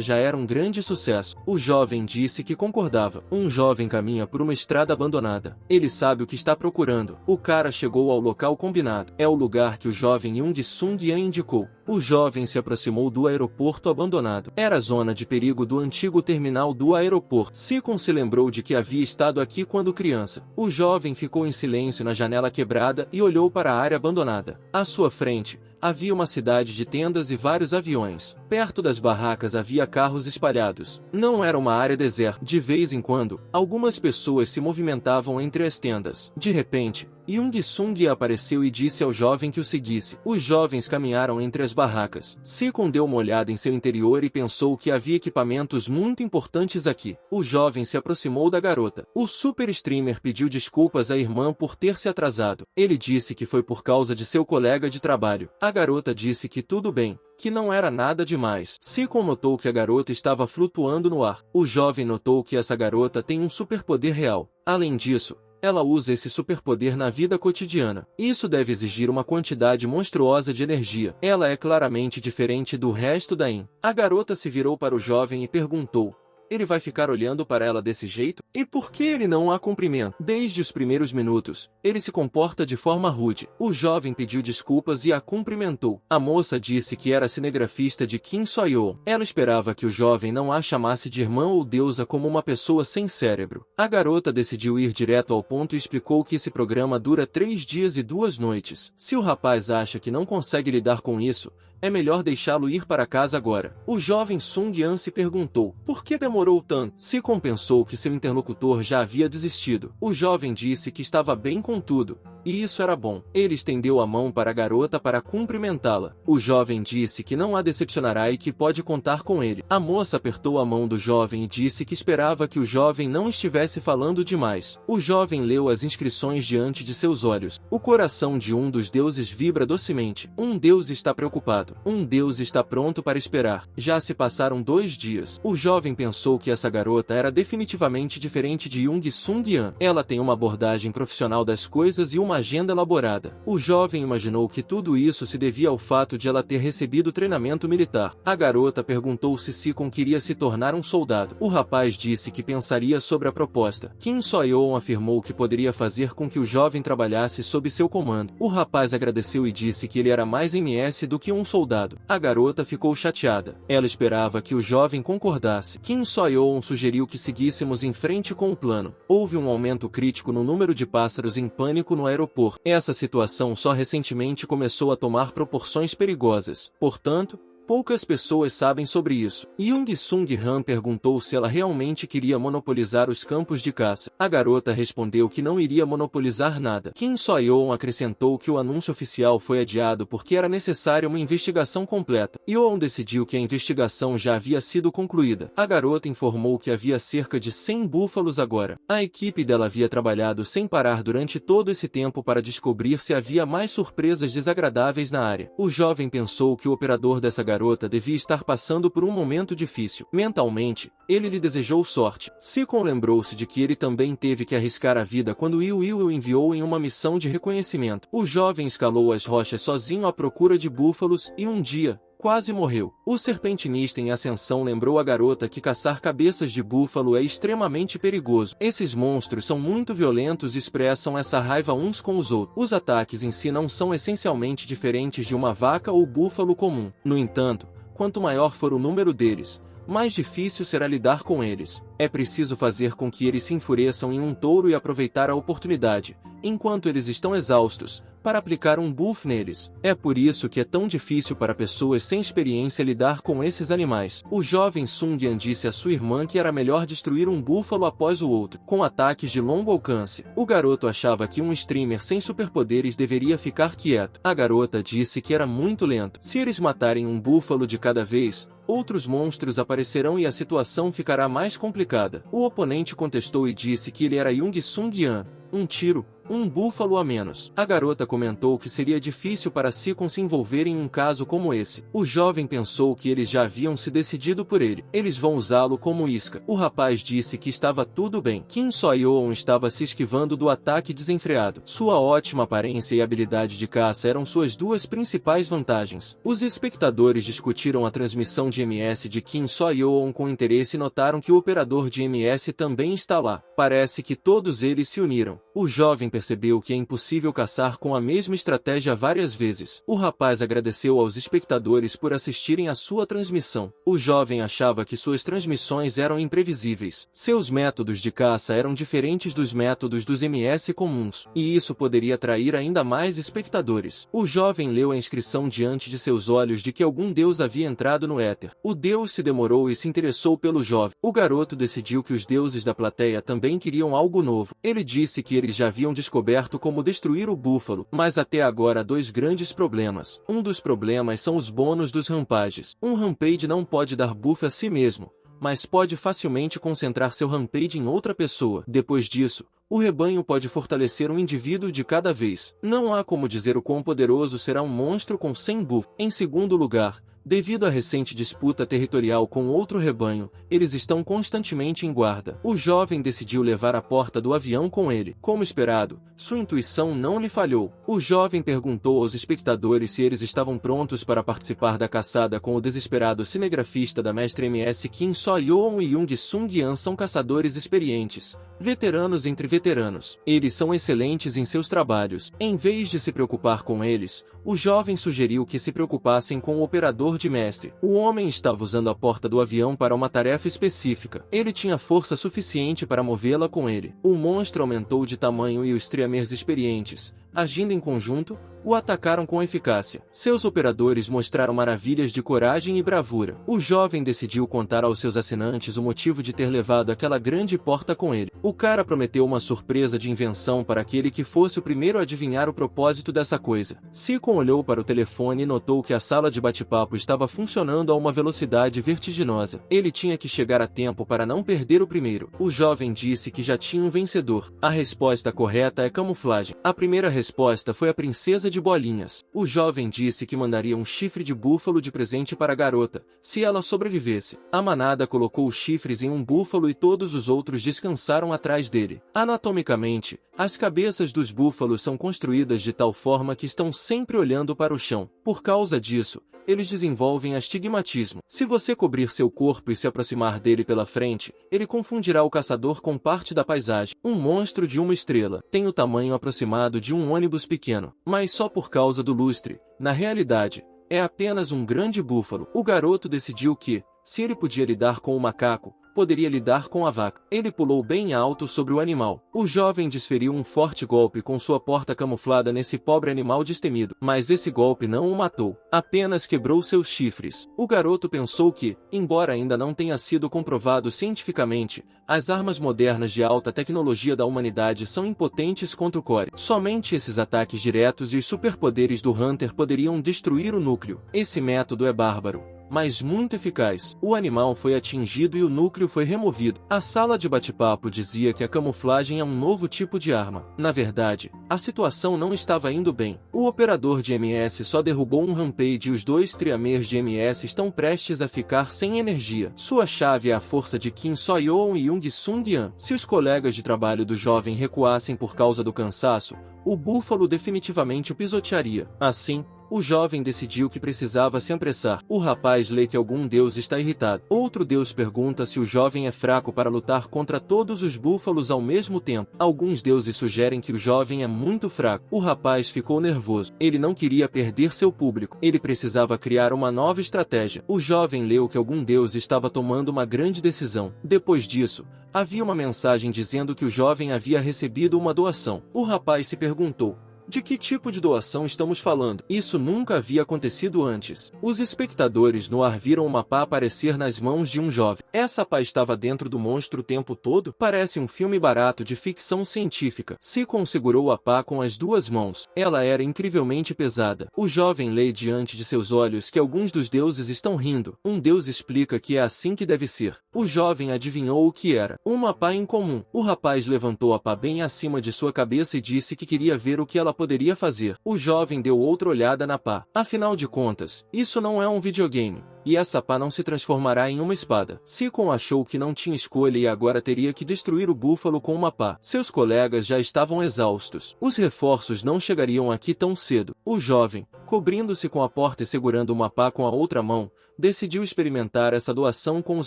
já era um grande sucesso. O jovem disse que concordava. Um jovem caminha por uma estrada abandonada. Ele sabe o que está procurando. O cara chegou ao local combinado. É o lugar que o jovem Jung Sung-yan indicou. O jovem se aproximou do aeroporto abandonado. Era a zona de perigo do antigo terminal do aeroporto. Sikon se lembrou de que havia estado aqui quando criança. O jovem ficou em silêncio na janela quebrada e olhou para a área abandonada. À sua frente, havia uma cidade de tendas e vários aviões. Perto das barracas havia carros espalhados. Não era uma área deserta. De vez em quando, algumas pessoas se movimentavam entre as tendas. De repente, Jung Sung apareceu e disse ao jovem que o seguisse. Os jovens caminharam entre as barracas. Sikon deu uma olhada em seu interior e pensou que havia equipamentos muito importantes aqui. O jovem se aproximou da garota. O super streamer pediu desculpas à irmã por ter se atrasado. Ele disse que foi por causa de seu colega de trabalho. A garota disse que tudo bem, que não era nada demais. Sikon notou que a garota estava flutuando no ar. O jovem notou que essa garota tem um superpoder real. Além disso, ela usa esse superpoder na vida cotidiana. Isso deve exigir uma quantidade monstruosa de energia. Ela é claramente diferente do resto da IN. A garota se virou para o jovem e perguntou: ele vai ficar olhando para ela desse jeito? E por que ele não a cumprimenta? Desde os primeiros minutos, ele se comporta de forma rude. O jovem pediu desculpas e a cumprimentou. A moça disse que era cinegrafista de Kim So-yeon. Ela esperava que o jovem não a chamasse de irmã ou deusa como uma pessoa sem cérebro. A garota decidiu ir direto ao ponto e explicou que esse programa dura 3 dias e 2 noites. Se o rapaz acha que não consegue lidar com isso, é melhor deixá-lo ir para casa agora. O jovem Sung-yan se perguntou: por que demorou tanto? Sikon pensou que seu interlocutor já havia desistido. O jovem disse que estava bem com tudo, e isso era bom. Ele estendeu a mão para a garota para cumprimentá-la. O jovem disse que não a decepcionará e que pode contar com ele. A moça apertou a mão do jovem e disse que esperava que o jovem não estivesse falando demais. O jovem leu as inscrições diante de seus olhos. O coração de um dos deuses vibra docemente. Um deus está preocupado. soldado. Um deus está pronto para esperar. Já se passaram 2 dias. O jovem pensou que essa garota era definitivamente diferente de Jung Sung-yeon. Ela tem uma abordagem profissional das coisas e uma agenda elaborada. O jovem imaginou que tudo isso se devia ao fato de ela ter recebido treinamento militar. A garota perguntou se Sikon queria se tornar um soldado. O rapaz disse que pensaria sobre a proposta. Kim So-yeon afirmou que poderia fazer com que o jovem trabalhasse sob seu comando. O rapaz agradeceu e disse que ele era mais MS do que um soldado. A garota ficou chateada. Ela esperava que o jovem concordasse. Kim So-yeon sugeriu que seguíssemos em frente com o plano. Houve um aumento crítico no número de pássaros em pânico no aeroporto. Essa situação só recentemente começou a tomar proporções perigosas. Portanto, poucas pessoas sabem sobre isso. Jung Sung-han perguntou se ela realmente queria monopolizar os campos de caça. A garota respondeu que não iria monopolizar nada. Kim So-yeon acrescentou que o anúncio oficial foi adiado porque era necessária uma investigação completa. Yeon decidiu que a investigação já havia sido concluída. A garota informou que havia cerca de 100 búfalos agora. A equipe dela havia trabalhado sem parar durante todo esse tempo para descobrir se havia mais surpresas desagradáveis na área. O jovem pensou que o operador dessa garota devia estar passando por um momento difícil. Mentalmente, ele lhe desejou sorte. Sikon lembrou-se de que ele também teve que arriscar a vida quando Will o enviou em uma missão de reconhecimento. O jovem escalou as rochas sozinho à procura de búfalos e um dia, quase morreu. O serpentinista em ascensão lembrou a garota que caçar cabeças de búfalo é extremamente perigoso. Esses monstros são muito violentos e expressam essa raiva uns com os outros. Os ataques em si não são essencialmente diferentes de uma vaca ou búfalo comum. No entanto, quanto maior for o número deles, mais difícil será lidar com eles. É preciso fazer com que eles se enfureçam em um touro e aproveitar a oportunidade, enquanto eles estão exaustos, para aplicar um buff neles. É por isso que é tão difícil para pessoas sem experiência lidar com esses animais. O jovem Sung-yeon disse à sua irmã que era melhor destruir um búfalo após o outro, com ataques de longo alcance. O garoto achava que um streamer sem superpoderes deveria ficar quieto. A garota disse que era muito lento. Se eles matarem um búfalo de cada vez, outros monstros aparecerão e a situação ficará mais complicada. O oponente contestou e disse que ele era Jung Sung-yeon. Um tiro, um búfalo a menos. A garota comentou que seria difícil para Sikon se envolver em um caso como esse. O jovem pensou que eles já haviam se decidido por ele. Eles vão usá-lo como isca. O rapaz disse que estava tudo bem. Kim So-yeon estava se esquivando do ataque desenfreado. Sua ótima aparência e habilidade de caça eram suas duas principais vantagens. Os espectadores discutiram a transmissão de MS de Kim So-yeon com interesse e notaram que o operador de MS também está lá. Parece que todos eles se uniram. O jovem percebeu que é impossível caçar com a mesma estratégia várias vezes. O rapaz agradeceu aos espectadores por assistirem à sua transmissão. O jovem achava que suas transmissões eram imprevisíveis. Seus métodos de caça eram diferentes dos métodos dos MS comuns, e isso poderia atrair ainda mais espectadores. O jovem leu a inscrição diante de seus olhos de que algum deus havia entrado no éter. O deus se demorou e se interessou pelo jovem. O garoto decidiu que os deuses da plateia também queriam algo novo. Ele disse que eles já haviam descoberto como destruir o búfalo, mas até agora há 2 grandes problemas. Um dos problemas são os bônus dos rampages. Um rampage não pode dar buff a si mesmo, mas pode facilmente concentrar seu rampage em outra pessoa. Depois disso, o rebanho pode fortalecer um indivíduo de cada vez. Não há como dizer o quão poderoso será um monstro com 100 buff. Em segundo lugar, devido à recente disputa territorial com outro rebanho, eles estão constantemente em guarda. O jovem decidiu levar a porta do avião com ele. Como esperado, sua intuição não lhe falhou. O jovem perguntou aos espectadores se eles estavam prontos para participar da caçada com o desesperado cinegrafista da mestre MS. Kim So-yeon e Jung Sung-yeon são caçadores experientes, veteranos entre veteranos. Eles são excelentes em seus trabalhos. Em vez de se preocupar com eles, o jovem sugeriu que se preocupassem com o operador de mestre. O homem estava usando a porta do avião para uma tarefa específica. Ele tinha força suficiente para movê-la com ele. O monstro aumentou de tamanho e os streamers experientes, agindo em conjunto, o atacaram com eficácia. Seus operadores mostraram maravilhas de coragem e bravura. O jovem decidiu contar aos seus assinantes o motivo de ter levado aquela grande porta com ele. O cara prometeu uma surpresa de invenção para aquele que fosse o primeiro a adivinhar o propósito dessa coisa. Sikon olhou para o telefone e notou que a sala de bate-papo estava funcionando a uma velocidade vertiginosa. Ele tinha que chegar a tempo para não perder o primeiro. O jovem disse que já tinha um vencedor. A resposta correta é camuflagem. A primeira resposta resposta foi a princesa de bolinhas. O jovem disse que mandaria um chifre de búfalo de presente para a garota, se ela sobrevivesse. A manada colocou os chifres em um búfalo e todos os outros descansaram atrás dele. Anatomicamente, as cabeças dos búfalos são construídas de tal forma que estão sempre olhando para o chão. Por causa disso, eles desenvolvem astigmatismo. Se você cobrir seu corpo e se aproximar dele pela frente, ele confundirá o caçador com parte da paisagem. Um monstro de uma estrela tem o tamanho aproximado de um ônibus pequeno, mas só por causa do lustre. Na realidade, é apenas um grande búfalo. O garoto decidiu que, se ele podia lidar com o macaco, poderia lidar com a vaca. Ele pulou bem alto sobre o animal. O jovem desferiu um forte golpe com sua porta camuflada nesse pobre animal destemido. Mas esse golpe não o matou, apenas quebrou seus chifres. O garoto pensou que, embora ainda não tenha sido comprovado cientificamente, as armas modernas de alta tecnologia da humanidade são impotentes contra o core. Somente esses ataques diretos e os superpoderes do Hunter poderiam destruir o núcleo. Esse método é bárbaro, mas muito eficaz. O animal foi atingido e o núcleo foi removido. A sala de bate-papo dizia que a camuflagem é um novo tipo de arma. Na verdade, a situação não estava indo bem. O operador de MS só derrubou um Rampage e os dois Triamers de MS estão prestes a ficar sem energia. Sua chave é a força de Kim So-yeon e Jung Sung-yeon. Se os colegas de trabalho do jovem recuassem por causa do cansaço, o búfalo definitivamente o pisotearia. Assim, o jovem decidiu que precisava se apressar. O rapaz lê que algum deus está irritado. Outro deus pergunta se o jovem é fraco para lutar contra todos os búfalos ao mesmo tempo. Alguns deuses sugerem que o jovem é muito fraco. O rapaz ficou nervoso. Ele não queria perder seu público. Ele precisava criar uma nova estratégia. O jovem leu que algum deus estava tomando uma grande decisão. Depois disso, havia uma mensagem dizendo que o jovem havia recebido uma doação. O rapaz se perguntou: de que tipo de doação estamos falando? Isso nunca havia acontecido antes. Os espectadores no ar viram uma pá aparecer nas mãos de um jovem. Essa pá estava dentro do monstro o tempo todo? Parece um filme barato de ficção científica. Sikon segurou a pá com as duas mãos. Ela era incrivelmente pesada. O jovem lê diante de seus olhos que alguns dos deuses estão rindo. Um deus explica que é assim que deve ser. O jovem adivinhou o que era. Uma pá incomum. O rapaz levantou a pá bem acima de sua cabeça e disse que queria ver o que ela poderia fazer. O jovem deu outra olhada na pá. Afinal de contas, isso não é um videogame, e essa pá não se transformará em uma espada. Sikon achou que não tinha escolha e agora teria que destruir o búfalo com uma pá. Seus colegas já estavam exaustos. Os reforços não chegariam aqui tão cedo. O jovem, cobrindo-se com a porta e segurando uma pá com a outra mão, decidiu experimentar essa doação com os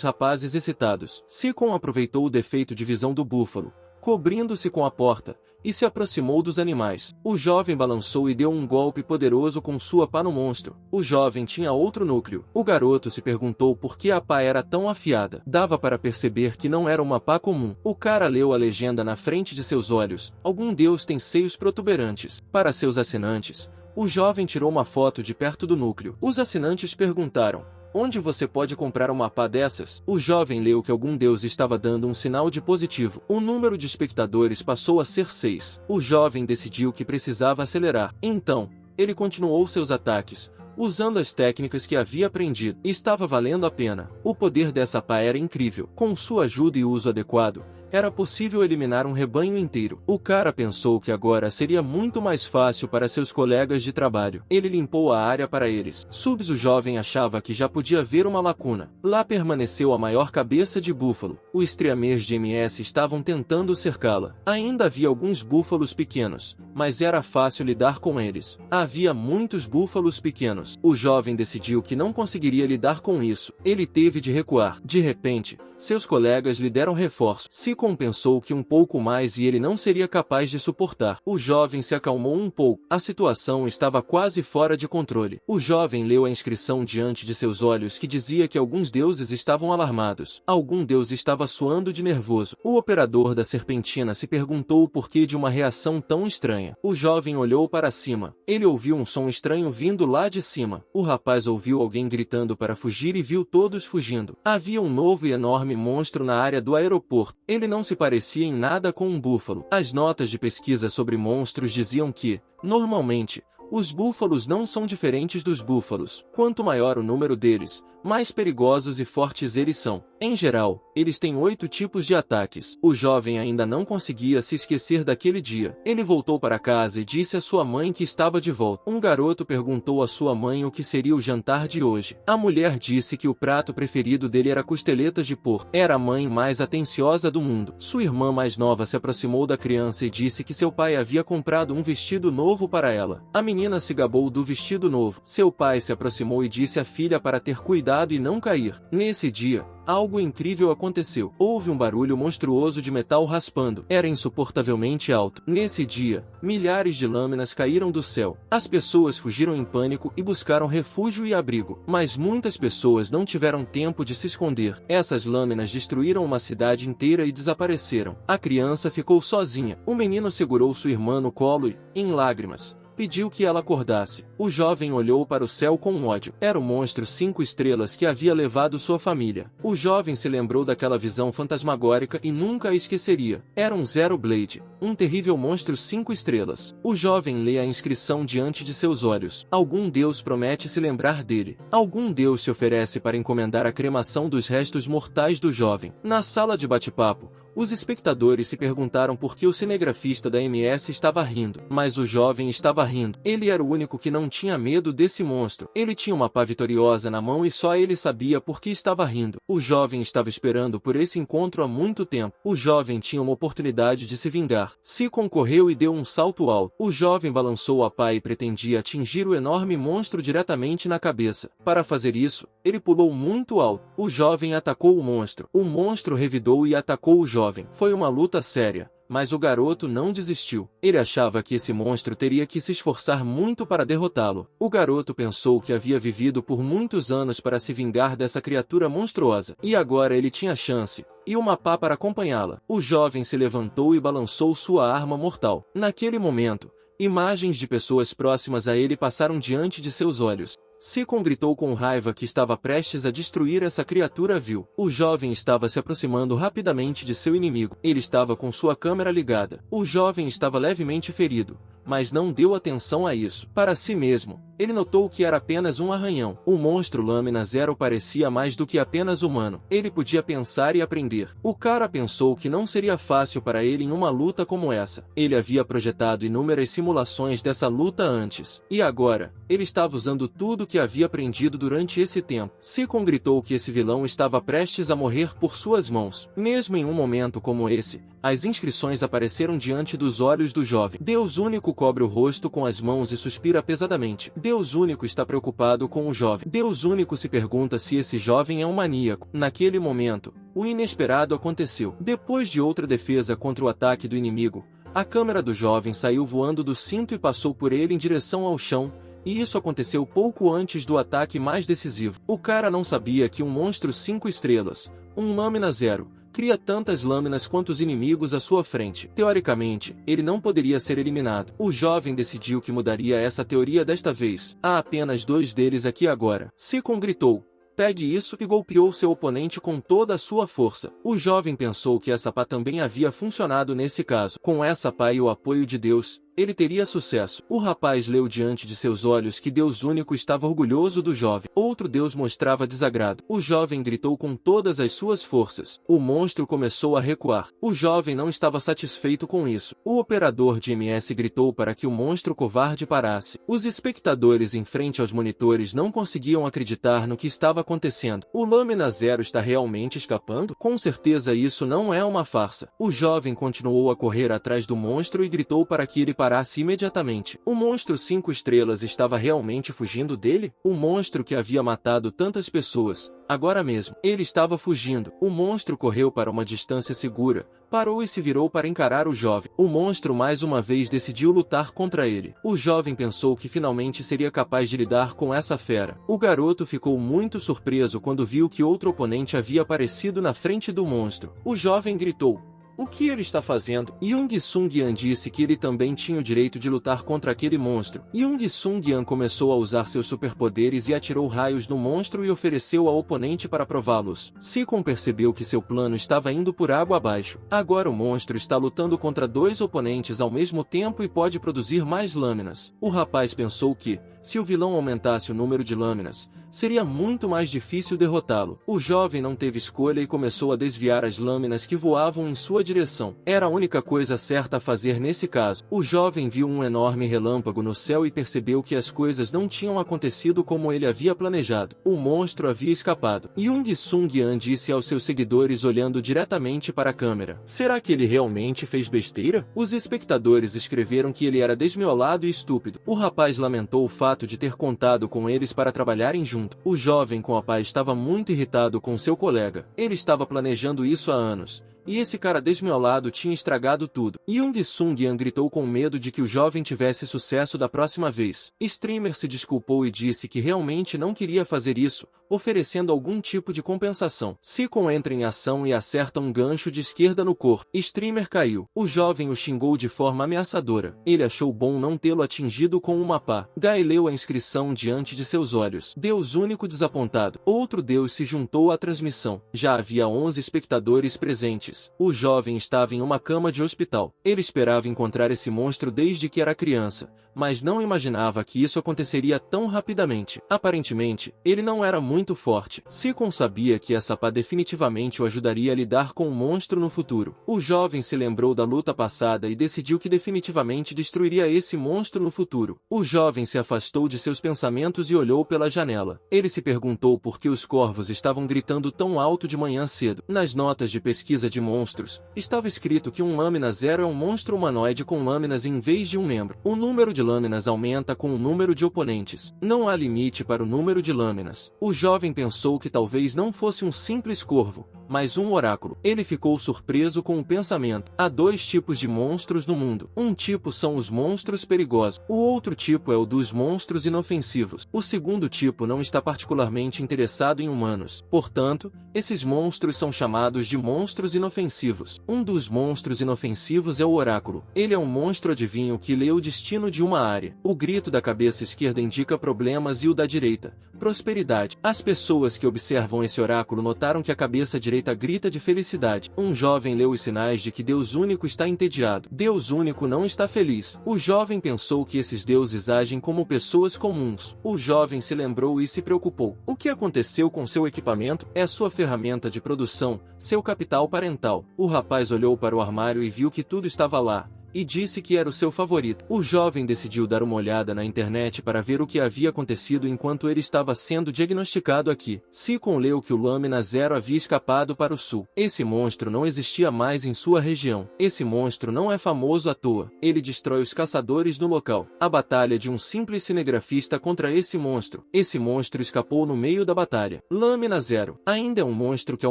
rapazes excitados. Sikon aproveitou o defeito de visão do búfalo, cobrindo-se com a porta, e se aproximou dos animais. O jovem balançou e deu um golpe poderoso com sua pá no monstro. O jovem tinha outro núcleo. O garoto se perguntou por que a pá era tão afiada. Dava para perceber que não era uma pá comum. O cara leu a legenda na frente de seus olhos: algum deus tem seios protuberantes. Para seus assinantes, o jovem tirou uma foto de perto do núcleo. Os assinantes perguntaram: onde você pode comprar uma pá dessas? O jovem leu que algum deus estava dando um sinal de positivo. O número de espectadores passou a ser 6. O jovem decidiu que precisava acelerar. Então, ele continuou seus ataques, usando as técnicas que havia aprendido. Estava valendo a pena. O poder dessa pá era incrível. Com sua ajuda e uso adequado, era possível eliminar um rebanho inteiro. O cara pensou que agora seria muito mais fácil para seus colegas de trabalho. Ele limpou a área para eles. Subs o jovem achava que já podia ver uma lacuna. Lá permaneceu a maior cabeça de búfalo. Os Triamers de MS estavam tentando cercá-la. Ainda havia alguns búfalos pequenos, mas era fácil lidar com eles. Havia muitos búfalos pequenos. O jovem decidiu que não conseguiria lidar com isso. Ele teve de recuar. De repente, seus colegas lhe deram reforço. Sikon pensou que um pouco mais e ele não seria capaz de suportar. O jovem se acalmou um pouco. A situação estava quase fora de controle. O jovem leu a inscrição diante de seus olhos que dizia que alguns deuses estavam alarmados. Algum deus estava suando de nervoso. O operador da serpentina se perguntou o porquê de uma reação tão estranha. O jovem olhou para cima. Ele ouviu um som estranho vindo lá de cima. O rapaz ouviu alguém gritando para fugir e viu todos fugindo. Havia um novo e enorme monstro na área do aeroporto. Ele não se parecia em nada com um búfalo. As notas de pesquisa sobre monstros diziam que, normalmente, os búfalos não são diferentes dos búfalos. Quanto maior o número deles, mais perigosos e fortes eles são. Em geral, eles têm 8 tipos de ataques. O jovem ainda não conseguia se esquecer daquele dia. Ele voltou para casa e disse à sua mãe que estava de volta. Um garoto perguntou à sua mãe o que seria o jantar de hoje. A mulher disse que o prato preferido dele era costeletas de porco. Era a mãe mais atenciosa do mundo. Sua irmã mais nova se aproximou da criança e disse que seu pai havia comprado um vestido novo para ela. A menina se gabou do vestido novo. Seu pai se aproximou e disse à filha para ter cuidado e não cair. Nesse dia, algo incrível aconteceu. Houve um barulho monstruoso de metal raspando. Era insuportavelmente alto. Nesse dia, milhares de lâminas caíram do céu. As pessoas fugiram em pânico e buscaram refúgio e abrigo. Mas muitas pessoas não tiveram tempo de se esconder. Essas lâminas destruíram uma cidade inteira e desapareceram. A criança ficou sozinha. O menino segurou sua irmã no colo e, em lágrimas, pediu que ela acordasse. O jovem olhou para o céu com ódio. Era o monstro 5 estrelas que havia levado sua família. O jovem se lembrou daquela visão fantasmagórica e nunca a esqueceria. Era um Zero Blade, um terrível monstro 5 estrelas. O jovem lê a inscrição diante de seus olhos. Algum deus promete se lembrar dele. Algum deus se oferece para encomendar a cremação dos restos mortais do jovem. Na sala de bate-papo, os espectadores se perguntaram por que o cinegrafista da MS estava rindo. Mas o jovem estava rindo. Ele era o único que não tinha medo desse monstro. Ele tinha uma pá vitoriosa na mão e só ele sabia por que estava rindo. O jovem estava esperando por esse encontro há muito tempo. O jovem tinha uma oportunidade de se vingar. Se concorreu e deu um salto alto. O jovem balançou a pá e pretendia atingir o enorme monstro diretamente na cabeça. Para fazer isso, ele pulou muito alto. O jovem atacou o monstro. O monstro revidou e atacou o jovem. Foi uma luta séria, mas o garoto não desistiu. Ele achava que esse monstro teria que se esforçar muito para derrotá-lo. O garoto pensou que havia vivido por muitos anos para se vingar dessa criatura monstruosa. E agora ele tinha chance, e uma pá para acompanhá-la. O jovem se levantou e balançou sua arma mortal. Naquele momento, imagens de pessoas próximas a ele passaram diante de seus olhos. Seacon gritou com raiva que estava prestes a destruir essa criatura vil. O jovem estava se aproximando rapidamente de seu inimigo. Ele estava com sua câmera ligada. O jovem estava levemente ferido, mas não deu atenção a isso. Para si mesmo, ele notou que era apenas um arranhão. O monstro Lâmina Zero parecia mais do que apenas humano. Ele podia pensar e aprender. O cara pensou que não seria fácil para ele em uma luta como essa. Ele havia projetado inúmeras simulações dessa luta antes. E agora, ele estava usando tudo que havia aprendido durante esse tempo. Seacon gritou que esse vilão estava prestes a morrer por suas mãos. Mesmo em um momento como esse, as inscrições apareceram diante dos olhos do jovem. Deus único cobre o rosto com as mãos e suspira pesadamente. Deus único está preocupado com o jovem. Deus único se pergunta se esse jovem é um maníaco. Naquele momento, o inesperado aconteceu. Depois de outra defesa contra o ataque do inimigo, a câmera do jovem saiu voando do cinto e passou por ele em direção ao chão, e isso aconteceu pouco antes do ataque mais decisivo. O cara não sabia que um monstro 5 estrelas, um Lâmina Zero, cria tantas lâminas quanto os inimigos à sua frente. Teoricamente, ele não poderia ser eliminado. O jovem decidiu que mudaria essa teoria desta vez. Há apenas 2 deles aqui agora. Seacon gritou: "Pegue isso", e golpeou seu oponente com toda a sua força. O jovem pensou que essa pá também havia funcionado nesse caso. Com essa pá e o apoio de Deus, ele teria sucesso. O rapaz leu diante de seus olhos que Deus único estava orgulhoso do jovem. Outro Deus mostrava desagrado. O jovem gritou com todas as suas forças. O monstro começou a recuar. O jovem não estava satisfeito com isso. O operador de MS gritou para que o monstro covarde parasse. Os espectadores em frente aos monitores não conseguiam acreditar no que estava acontecendo. O Lâmina Zero está realmente escapando? Com certeza isso não é uma farsa. O jovem continuou a correr atrás do monstro e gritou para que ele parasse imediatamente. O monstro 5 estrelas estava realmente fugindo dele? O monstro que havia matado tantas pessoas. Agora mesmo, ele estava fugindo. O monstro correu para uma distância segura, parou e se virou para encarar o jovem. O monstro mais uma vez decidiu lutar contra ele. O jovem pensou que finalmente seria capaz de lidar com essa fera. O garoto ficou muito surpreso quando viu que outro oponente havia aparecido na frente do monstro. O jovem gritou: "O que ele está fazendo?" Young Sung Yan disse que ele também tinha o direito de lutar contra aquele monstro. Young Sung Yan começou a usar seus superpoderes e atirou raios no monstro e ofereceu ao oponente para prová-los. Seacon percebeu que seu plano estava indo por água abaixo. Agora o monstro está lutando contra 2 oponentes ao mesmo tempo e pode produzir mais lâminas. O rapaz pensou que, Se o vilão aumentasse o número de lâminas, seria muito mais difícil derrotá-lo. O jovem não teve escolha e começou a desviar as lâminas que voavam em sua direção. Era a única coisa certa a fazer nesse caso. O jovem viu um enorme relâmpago no céu e percebeu que as coisas não tinham acontecido como ele havia planejado. O monstro havia escapado. Young Sung-yan disse aos seus seguidores olhando diretamente para a câmera. Será que ele realmente fez besteira? Os espectadores escreveram que ele era desmiolado e estúpido. O rapaz lamentou o fato de ter contado com eles para trabalharem juntos. O jovem com a pá estava muito irritado com seu colega. Ele estava planejando isso há anos. E esse cara desmiolado tinha estragado tudo. Young Sung-yan gritou com medo de que o jovem tivesse sucesso da próxima vez. Streamer se desculpou e disse que realmente não queria fazer isso, oferecendo algum tipo de compensação. Sikon entra em ação e acerta um gancho de esquerda no corpo. Streamer caiu. O jovem o xingou de forma ameaçadora. Ele achou bom não tê-lo atingido com uma pá. Guy leu a inscrição diante de seus olhos. Deus único desapontado. Outro Deus se juntou à transmissão. Já havia 11 espectadores presentes. O jovem estava em uma cama de hospital. Ele esperava encontrar esse monstro desde que era criança, mas não imaginava que isso aconteceria tão rapidamente. Aparentemente, ele não era muito forte. Sikon sabia que essa pá definitivamente o ajudaria a lidar com o monstro no futuro. O jovem se lembrou da luta passada e decidiu que definitivamente destruiria esse monstro no futuro. O jovem se afastou de seus pensamentos e olhou pela janela. Ele se perguntou por que os corvos estavam gritando tão alto de manhã cedo. Nas notas de pesquisa de monstros, estava escrito que um Lâmina Zero é um monstro humanoide com lâminas em vez de um membro. O número de lâminas aumenta com o número de oponentes. Não há limite para o número de lâminas. O jovem pensou que talvez não fosse um simples corvo, mas um oráculo. Ele ficou surpreso com o pensamento. Há 2 tipos de monstros no mundo. Um tipo são os monstros perigosos. O outro tipo é o dos monstros inofensivos. O segundo tipo não está particularmente interessado em humanos. Portanto, esses monstros são chamados de monstros inofensivos. Um dos monstros inofensivos é o oráculo. Ele é um monstro adivinho que lê o destino de uma área. O grito da cabeça esquerda indica problemas e o da direita, prosperidade. As pessoas que observam esse oráculo notaram que a cabeça direita grita de felicidade. Um jovem leu os sinais de que Deus único está entediado. Deus único não está feliz. O jovem pensou que esses deuses agem como pessoas comuns. O jovem se lembrou e se preocupou. O que aconteceu com seu equipamento? É sua ferramenta de produção, seu capital parental. O rapaz olhou para o armário e viu que tudo estava lá, e disse que era o seu favorito. O jovem decidiu dar uma olhada na internet para ver o que havia acontecido enquanto ele estava sendo diagnosticado aqui. Sikon leu que o Lâmina Zero havia escapado para o sul. Esse monstro não existia mais em sua região. Esse monstro não é famoso à toa. Ele destrói os caçadores no local. A batalha de um simples cinegrafista contra esse monstro. Esse monstro escapou no meio da batalha. Lâmina Zero ainda é um monstro que a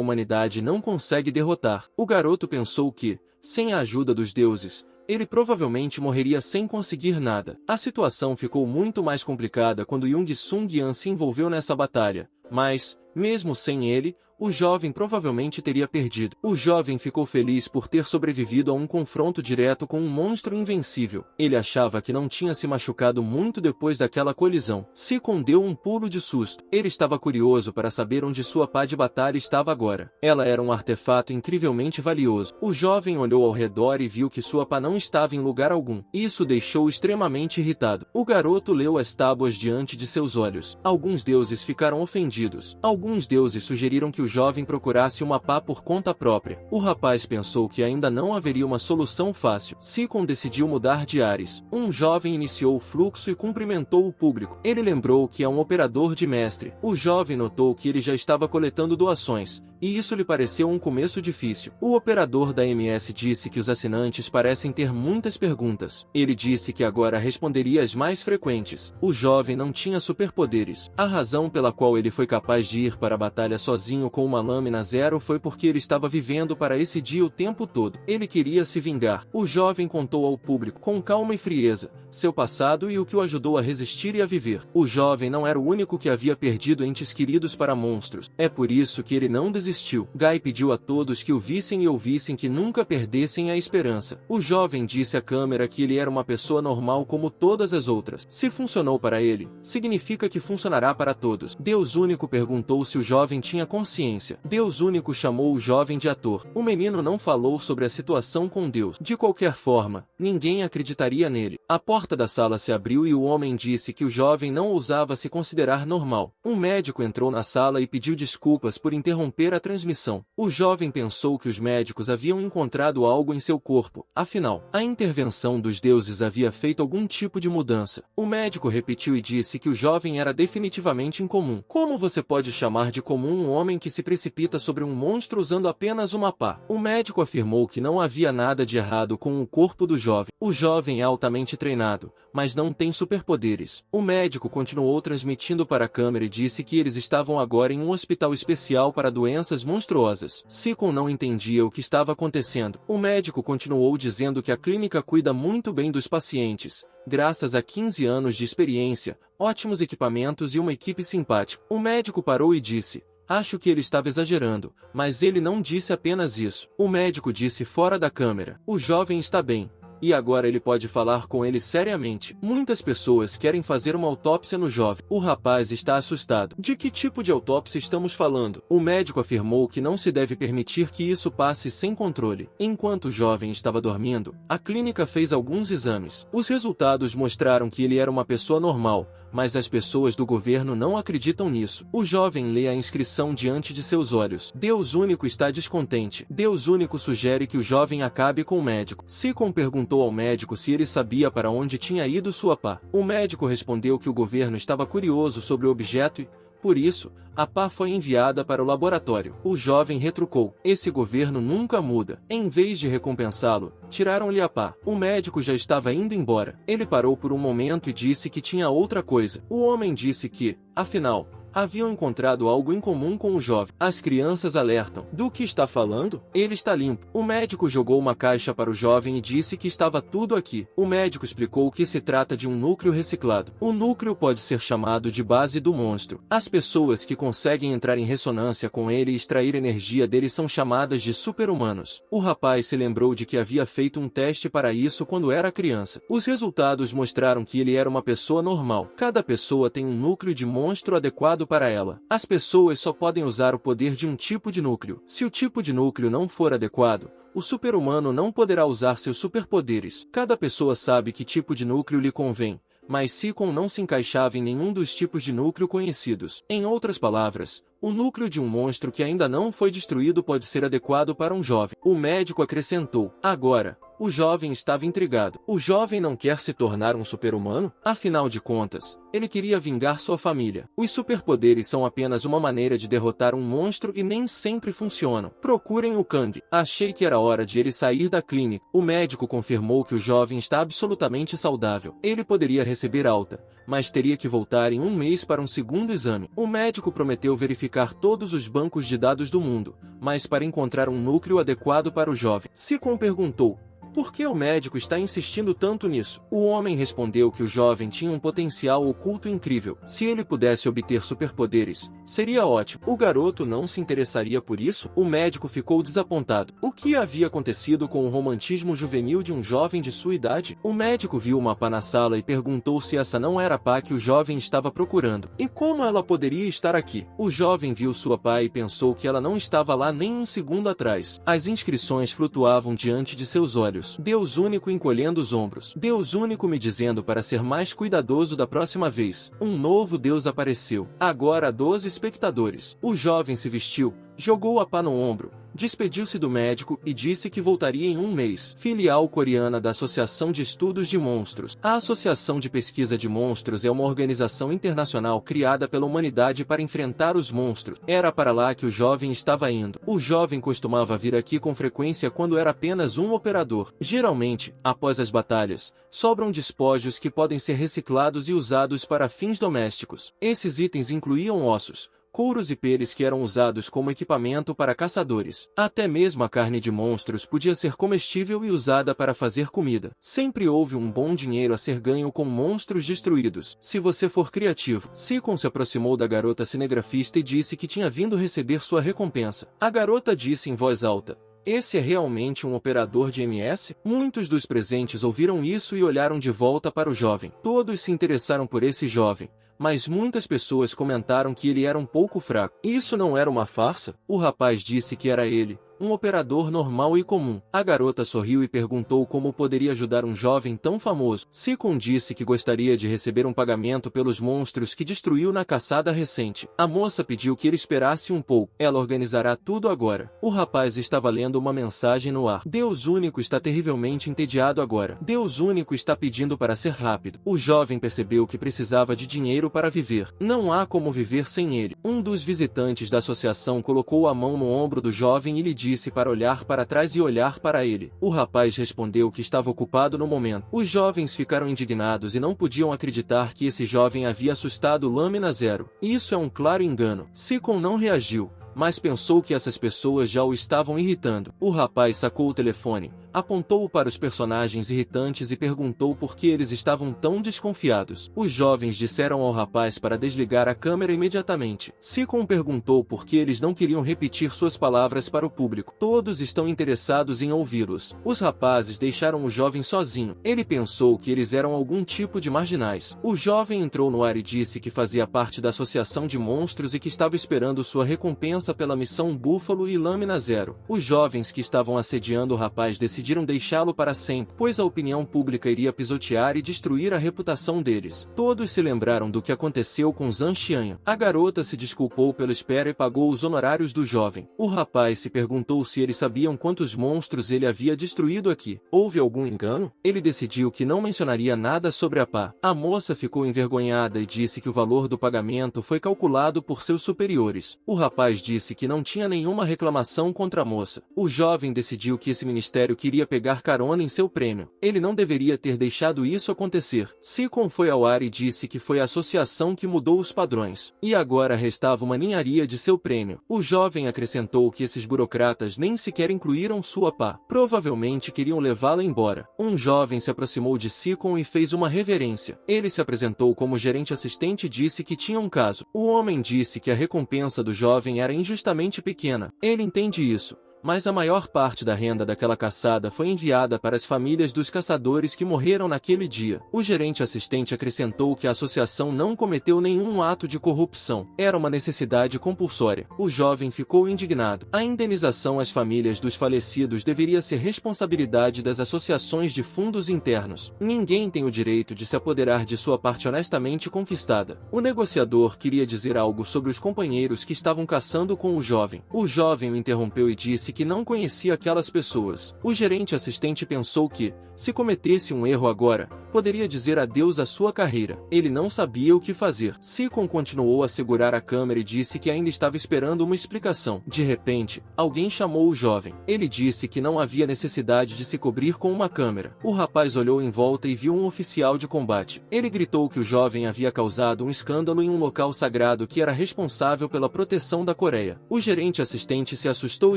humanidade não consegue derrotar. O garoto pensou que, sem a ajuda dos deuses, ele provavelmente morreria sem conseguir nada. A situação ficou muito mais complicada quando Young Sung-yan se envolveu nessa batalha, mas, mesmo sem ele, o jovem provavelmente teria perdido. O jovem ficou feliz por ter sobrevivido a um confronto direto com um monstro invencível. Ele achava que não tinha se machucado muito depois daquela colisão. Sikon deu um pulo de susto. Ele estava curioso para saber onde sua pá de batalha estava agora. Ela era um artefato incrivelmente valioso. O jovem olhou ao redor e viu que sua pá não estava em lugar algum. Isso deixou-o extremamente irritado. O garoto leu as tábuas diante de seus olhos. Alguns deuses ficaram ofendidos. Alguns deuses sugeriram que o jovem procurasse uma pá por conta própria. O rapaz pensou que ainda não haveria uma solução fácil. Sikon decidiu mudar de ares. Um jovem iniciou o fluxo e cumprimentou o público. Ele lembrou que é um operador de mestre. O jovem notou que ele já estava coletando doações, e isso lhe pareceu um começo difícil. O operador da MS disse que os assinantes parecem ter muitas perguntas. Ele disse que agora responderia as mais frequentes. O jovem não tinha superpoderes. A razão pela qual ele foi capaz de ir para a batalha sozinho com uma Lâmina Zero foi porque ele estava vivendo para esse dia o tempo todo. Ele queria se vingar. O jovem contou ao público, com calma e frieza, seu passado e o que o ajudou a resistir e a viver. O jovem não era o único que havia perdido entes queridos para monstros. É por isso que ele não desistiu. Guy pediu a todos que o vissem e ouvissem que nunca perdessem a esperança. O jovem disse à câmera que ele era uma pessoa normal como todas as outras. Se funcionou para ele, significa que funcionará para todos. Deus único perguntou se o jovem tinha consciência. Deus único chamou o jovem de ator. O menino não falou sobre a situação com Deus. De qualquer forma, ninguém acreditaria nele. A porta porta da sala se abriu e o homem disse que o jovem não ousava se considerar normal. Um médico entrou na sala e pediu desculpas por interromper a transmissão. O jovem pensou que os médicos haviam encontrado algo em seu corpo. Afinal, a intervenção dos deuses havia feito algum tipo de mudança. O médico repetiu e disse que o jovem era definitivamente incomum. Como você pode chamar de comum um homem que se precipita sobre um monstro usando apenas uma pá? O médico afirmou que não havia nada de errado com o corpo do jovem. O jovem é altamente treinado, mas não tem superpoderes. O médico continuou transmitindo para a câmera e disse que eles estavam agora em um hospital especial para doenças monstruosas. Seacon não entendia o que estava acontecendo. O médico continuou dizendo que a clínica cuida muito bem dos pacientes, graças a 15 anos de experiência, ótimos equipamentos e uma equipe simpática. O médico parou e disse: acho que ele estava exagerando, mas ele não disse apenas isso. O médico disse fora da câmera: o jovem está bem. E agora ele pode falar com ele seriamente. Muitas pessoas querem fazer uma autópsia no jovem. O rapaz está assustado. De que tipo de autópsia estamos falando? O médico afirmou que não se deve permitir que isso passe sem controle. Enquanto o jovem estava dormindo, a clínica fez alguns exames. Os resultados mostraram que ele era uma pessoa normal, mas as pessoas do governo não acreditam nisso. O jovem lê a inscrição diante de seus olhos. Deus Único está descontente. Deus Único sugere que o jovem acabe com o médico. Seacon perguntou ao médico se ele sabia para onde tinha ido sua pá. O médico respondeu que o governo estava curioso sobre o objeto e, por isso, a pá foi enviada para o laboratório. O jovem retrucou: esse governo nunca muda. Em vez de recompensá-lo, tiraram-lhe a pá. O médico já estava indo embora. Ele parou por um momento e disse que tinha outra coisa. O homem disse que, afinal, haviam encontrado algo em comum com o jovem. As crianças alertam: do que está falando? Ele está limpo. O médico jogou uma caixa para o jovem e disse que estava tudo aqui. O médico explicou que se trata de um núcleo reciclado. O núcleo pode ser chamado de base do monstro. As pessoas que conseguem entrar em ressonância com ele e extrair energia dele são chamadas de super-humanos. O rapaz se lembrou de que havia feito um teste para isso quando era criança. Os resultados mostraram que ele era uma pessoa normal. Cada pessoa tem um núcleo de monstro adequado para ela. As pessoas só podem usar o poder de um tipo de núcleo. Se o tipo de núcleo não for adequado, o super-humano não poderá usar seus superpoderes. Cada pessoa sabe que tipo de núcleo lhe convém, mas Seacon não se encaixava em nenhum dos tipos de núcleo conhecidos. Em outras palavras, o núcleo de um monstro que ainda não foi destruído pode ser adequado para um jovem. O médico acrescentou: agora, o jovem estava intrigado. O jovem não quer se tornar um super-humano? Afinal de contas, ele queria vingar sua família. Os superpoderes são apenas uma maneira de derrotar um monstro e nem sempre funcionam. Procurem o Kang. Achei que era hora de ele sair da clínica. O médico confirmou que o jovem está absolutamente saudável. Ele poderia receber alta, mas teria que voltar em um mês para um segundo exame. O médico prometeu verificar todos os bancos de dados do mundo, mas para encontrar um núcleo adequado para o jovem. Seacon perguntou: por que o médico está insistindo tanto nisso? O homem respondeu que o jovem tinha um potencial oculto incrível. Se ele pudesse obter superpoderes, seria ótimo. O garoto não se interessaria por isso? O médico ficou desapontado. O que havia acontecido com o romantismo juvenil de um jovem de sua idade? O médico viu uma pá na sala e perguntou se essa não era a pá que o jovem estava procurando. E como ela poderia estar aqui? O jovem viu sua pá e pensou que ela não estava lá nem um segundo atrás. As inscrições flutuavam diante de seus olhos. Deus Único encolhendo os ombros. Deus Único me dizendo para ser mais cuidadoso da próxima vez. Um novo Deus apareceu. Agora há 12 espectadores. O jovem se vestiu, jogou a pá no ombro, despediu-se do médico e disse que voltaria em um mês. Filial coreana da Associação de Estudos de Monstros. A Associação de Pesquisa de Monstros é uma organização internacional criada pela humanidade para enfrentar os monstros. Era para lá que o jovem estava indo. O jovem costumava vir aqui com frequência quando era apenas um operador. Geralmente, após as batalhas, sobram despojos que podem ser reciclados e usados para fins domésticos. Esses itens incluíam ossos, couros e peles que eram usados como equipamento para caçadores. Até mesmo a carne de monstros podia ser comestível e usada para fazer comida. Sempre houve um bom dinheiro a ser ganho com monstros destruídos, se você for criativo. Seacon se aproximou da garota cinegrafista e disse que tinha vindo receber sua recompensa. A garota disse em voz alta: esse é realmente um operador de MS? Muitos dos presentes ouviram isso e olharam de volta para o jovem. Todos se interessaram por esse jovem, mas muitas pessoas comentaram que ele era um pouco fraco. Isso não era uma farsa? O rapaz disse que era ele, um operador normal e comum. A garota sorriu e perguntou como poderia ajudar um jovem tão famoso. Seacon disse que gostaria de receber um pagamento pelos monstros que destruiu na caçada recente. A moça pediu que ele esperasse um pouco. Ela organizará tudo agora. O rapaz estava lendo uma mensagem no ar. Deus Único está terrivelmente entediado agora. Deus Único está pedindo para ser rápido. O jovem percebeu que precisava de dinheiro para viver. Não há como viver sem ele. Um dos visitantes da associação colocou a mão no ombro do jovem e lhe disse para olhar para trás e olhar para ele. O rapaz respondeu que estava ocupado no momento. Os jovens ficaram indignados e não podiam acreditar que esse jovem havia assustado Lâmina Zero. Isso é um claro engano. Seacon não reagiu, mas pensou que essas pessoas já o estavam irritando. O rapaz sacou o telefone, apontou-o para os personagens irritantes e perguntou por que eles estavam tão desconfiados. Os jovens disseram ao rapaz para desligar a câmera imediatamente. Seacon perguntou por que eles não queriam repetir suas palavras para o público. Todos estão interessados em ouvi-los. Os rapazes deixaram o jovem sozinho. Ele pensou que eles eram algum tipo de marginais. O jovem entrou no ar e disse que fazia parte da Associação de Monstros e que estava esperando sua recompensa pela missão Búfalo e Lâmina Zero. Os jovens que estavam assediando o rapaz decidiram deixá-lo para sempre, pois a opinião pública iria pisotear e destruir a reputação deles. Todos se lembraram do que aconteceu com Zhang Xian. A garota se desculpou pela espera e pagou os honorários do jovem. O rapaz se perguntou se eles sabiam quantos monstros ele havia destruído aqui. Houve algum engano? Ele decidiu que não mencionaria nada sobre a pá. A moça ficou envergonhada e disse que o valor do pagamento foi calculado por seus superiores. O rapaz disse que não tinha nenhuma reclamação contra a moça. O jovem decidiu que esse ministério queria pegar carona em seu prêmio. Ele não deveria ter deixado isso acontecer. Seacon foi ao ar e disse que foi a associação que mudou os padrões. E agora restava uma ninharia de seu prêmio. O jovem acrescentou que esses burocratas nem sequer incluíram sua pá. Provavelmente queriam levá-la embora. Um jovem se aproximou de Seacon e fez uma reverência. Ele se apresentou como gerente assistente e disse que tinha um caso. O homem disse que a recompensa do jovem era injustamente pequena. Ele entende isso, mas a maior parte da renda daquela caçada foi enviada para as famílias dos caçadores que morreram naquele dia. O gerente assistente acrescentou que a associação não cometeu nenhum ato de corrupção. Era uma necessidade compulsória. O jovem ficou indignado. A indenização às famílias dos falecidos deveria ser responsabilidade das associações de fundos internos. Ninguém tem o direito de se apoderar de sua parte honestamente conquistada. O negociador queria dizer algo sobre os companheiros que estavam caçando com o jovem. O jovem o interrompeu e disse que não conhecia aquelas pessoas. O gerente assistente pensou que, se cometesse um erro agora, poderia dizer adeus à sua carreira. Ele não sabia o que fazer. Seacon continuou a segurar a câmera e disse que ainda estava esperando uma explicação. De repente, alguém chamou o jovem. Ele disse que não havia necessidade de se cobrir com uma câmera. O rapaz olhou em volta e viu um oficial de combate. Ele gritou que o jovem havia causado um escândalo em um local sagrado que era responsável pela proteção da Coreia. O gerente assistente se assustou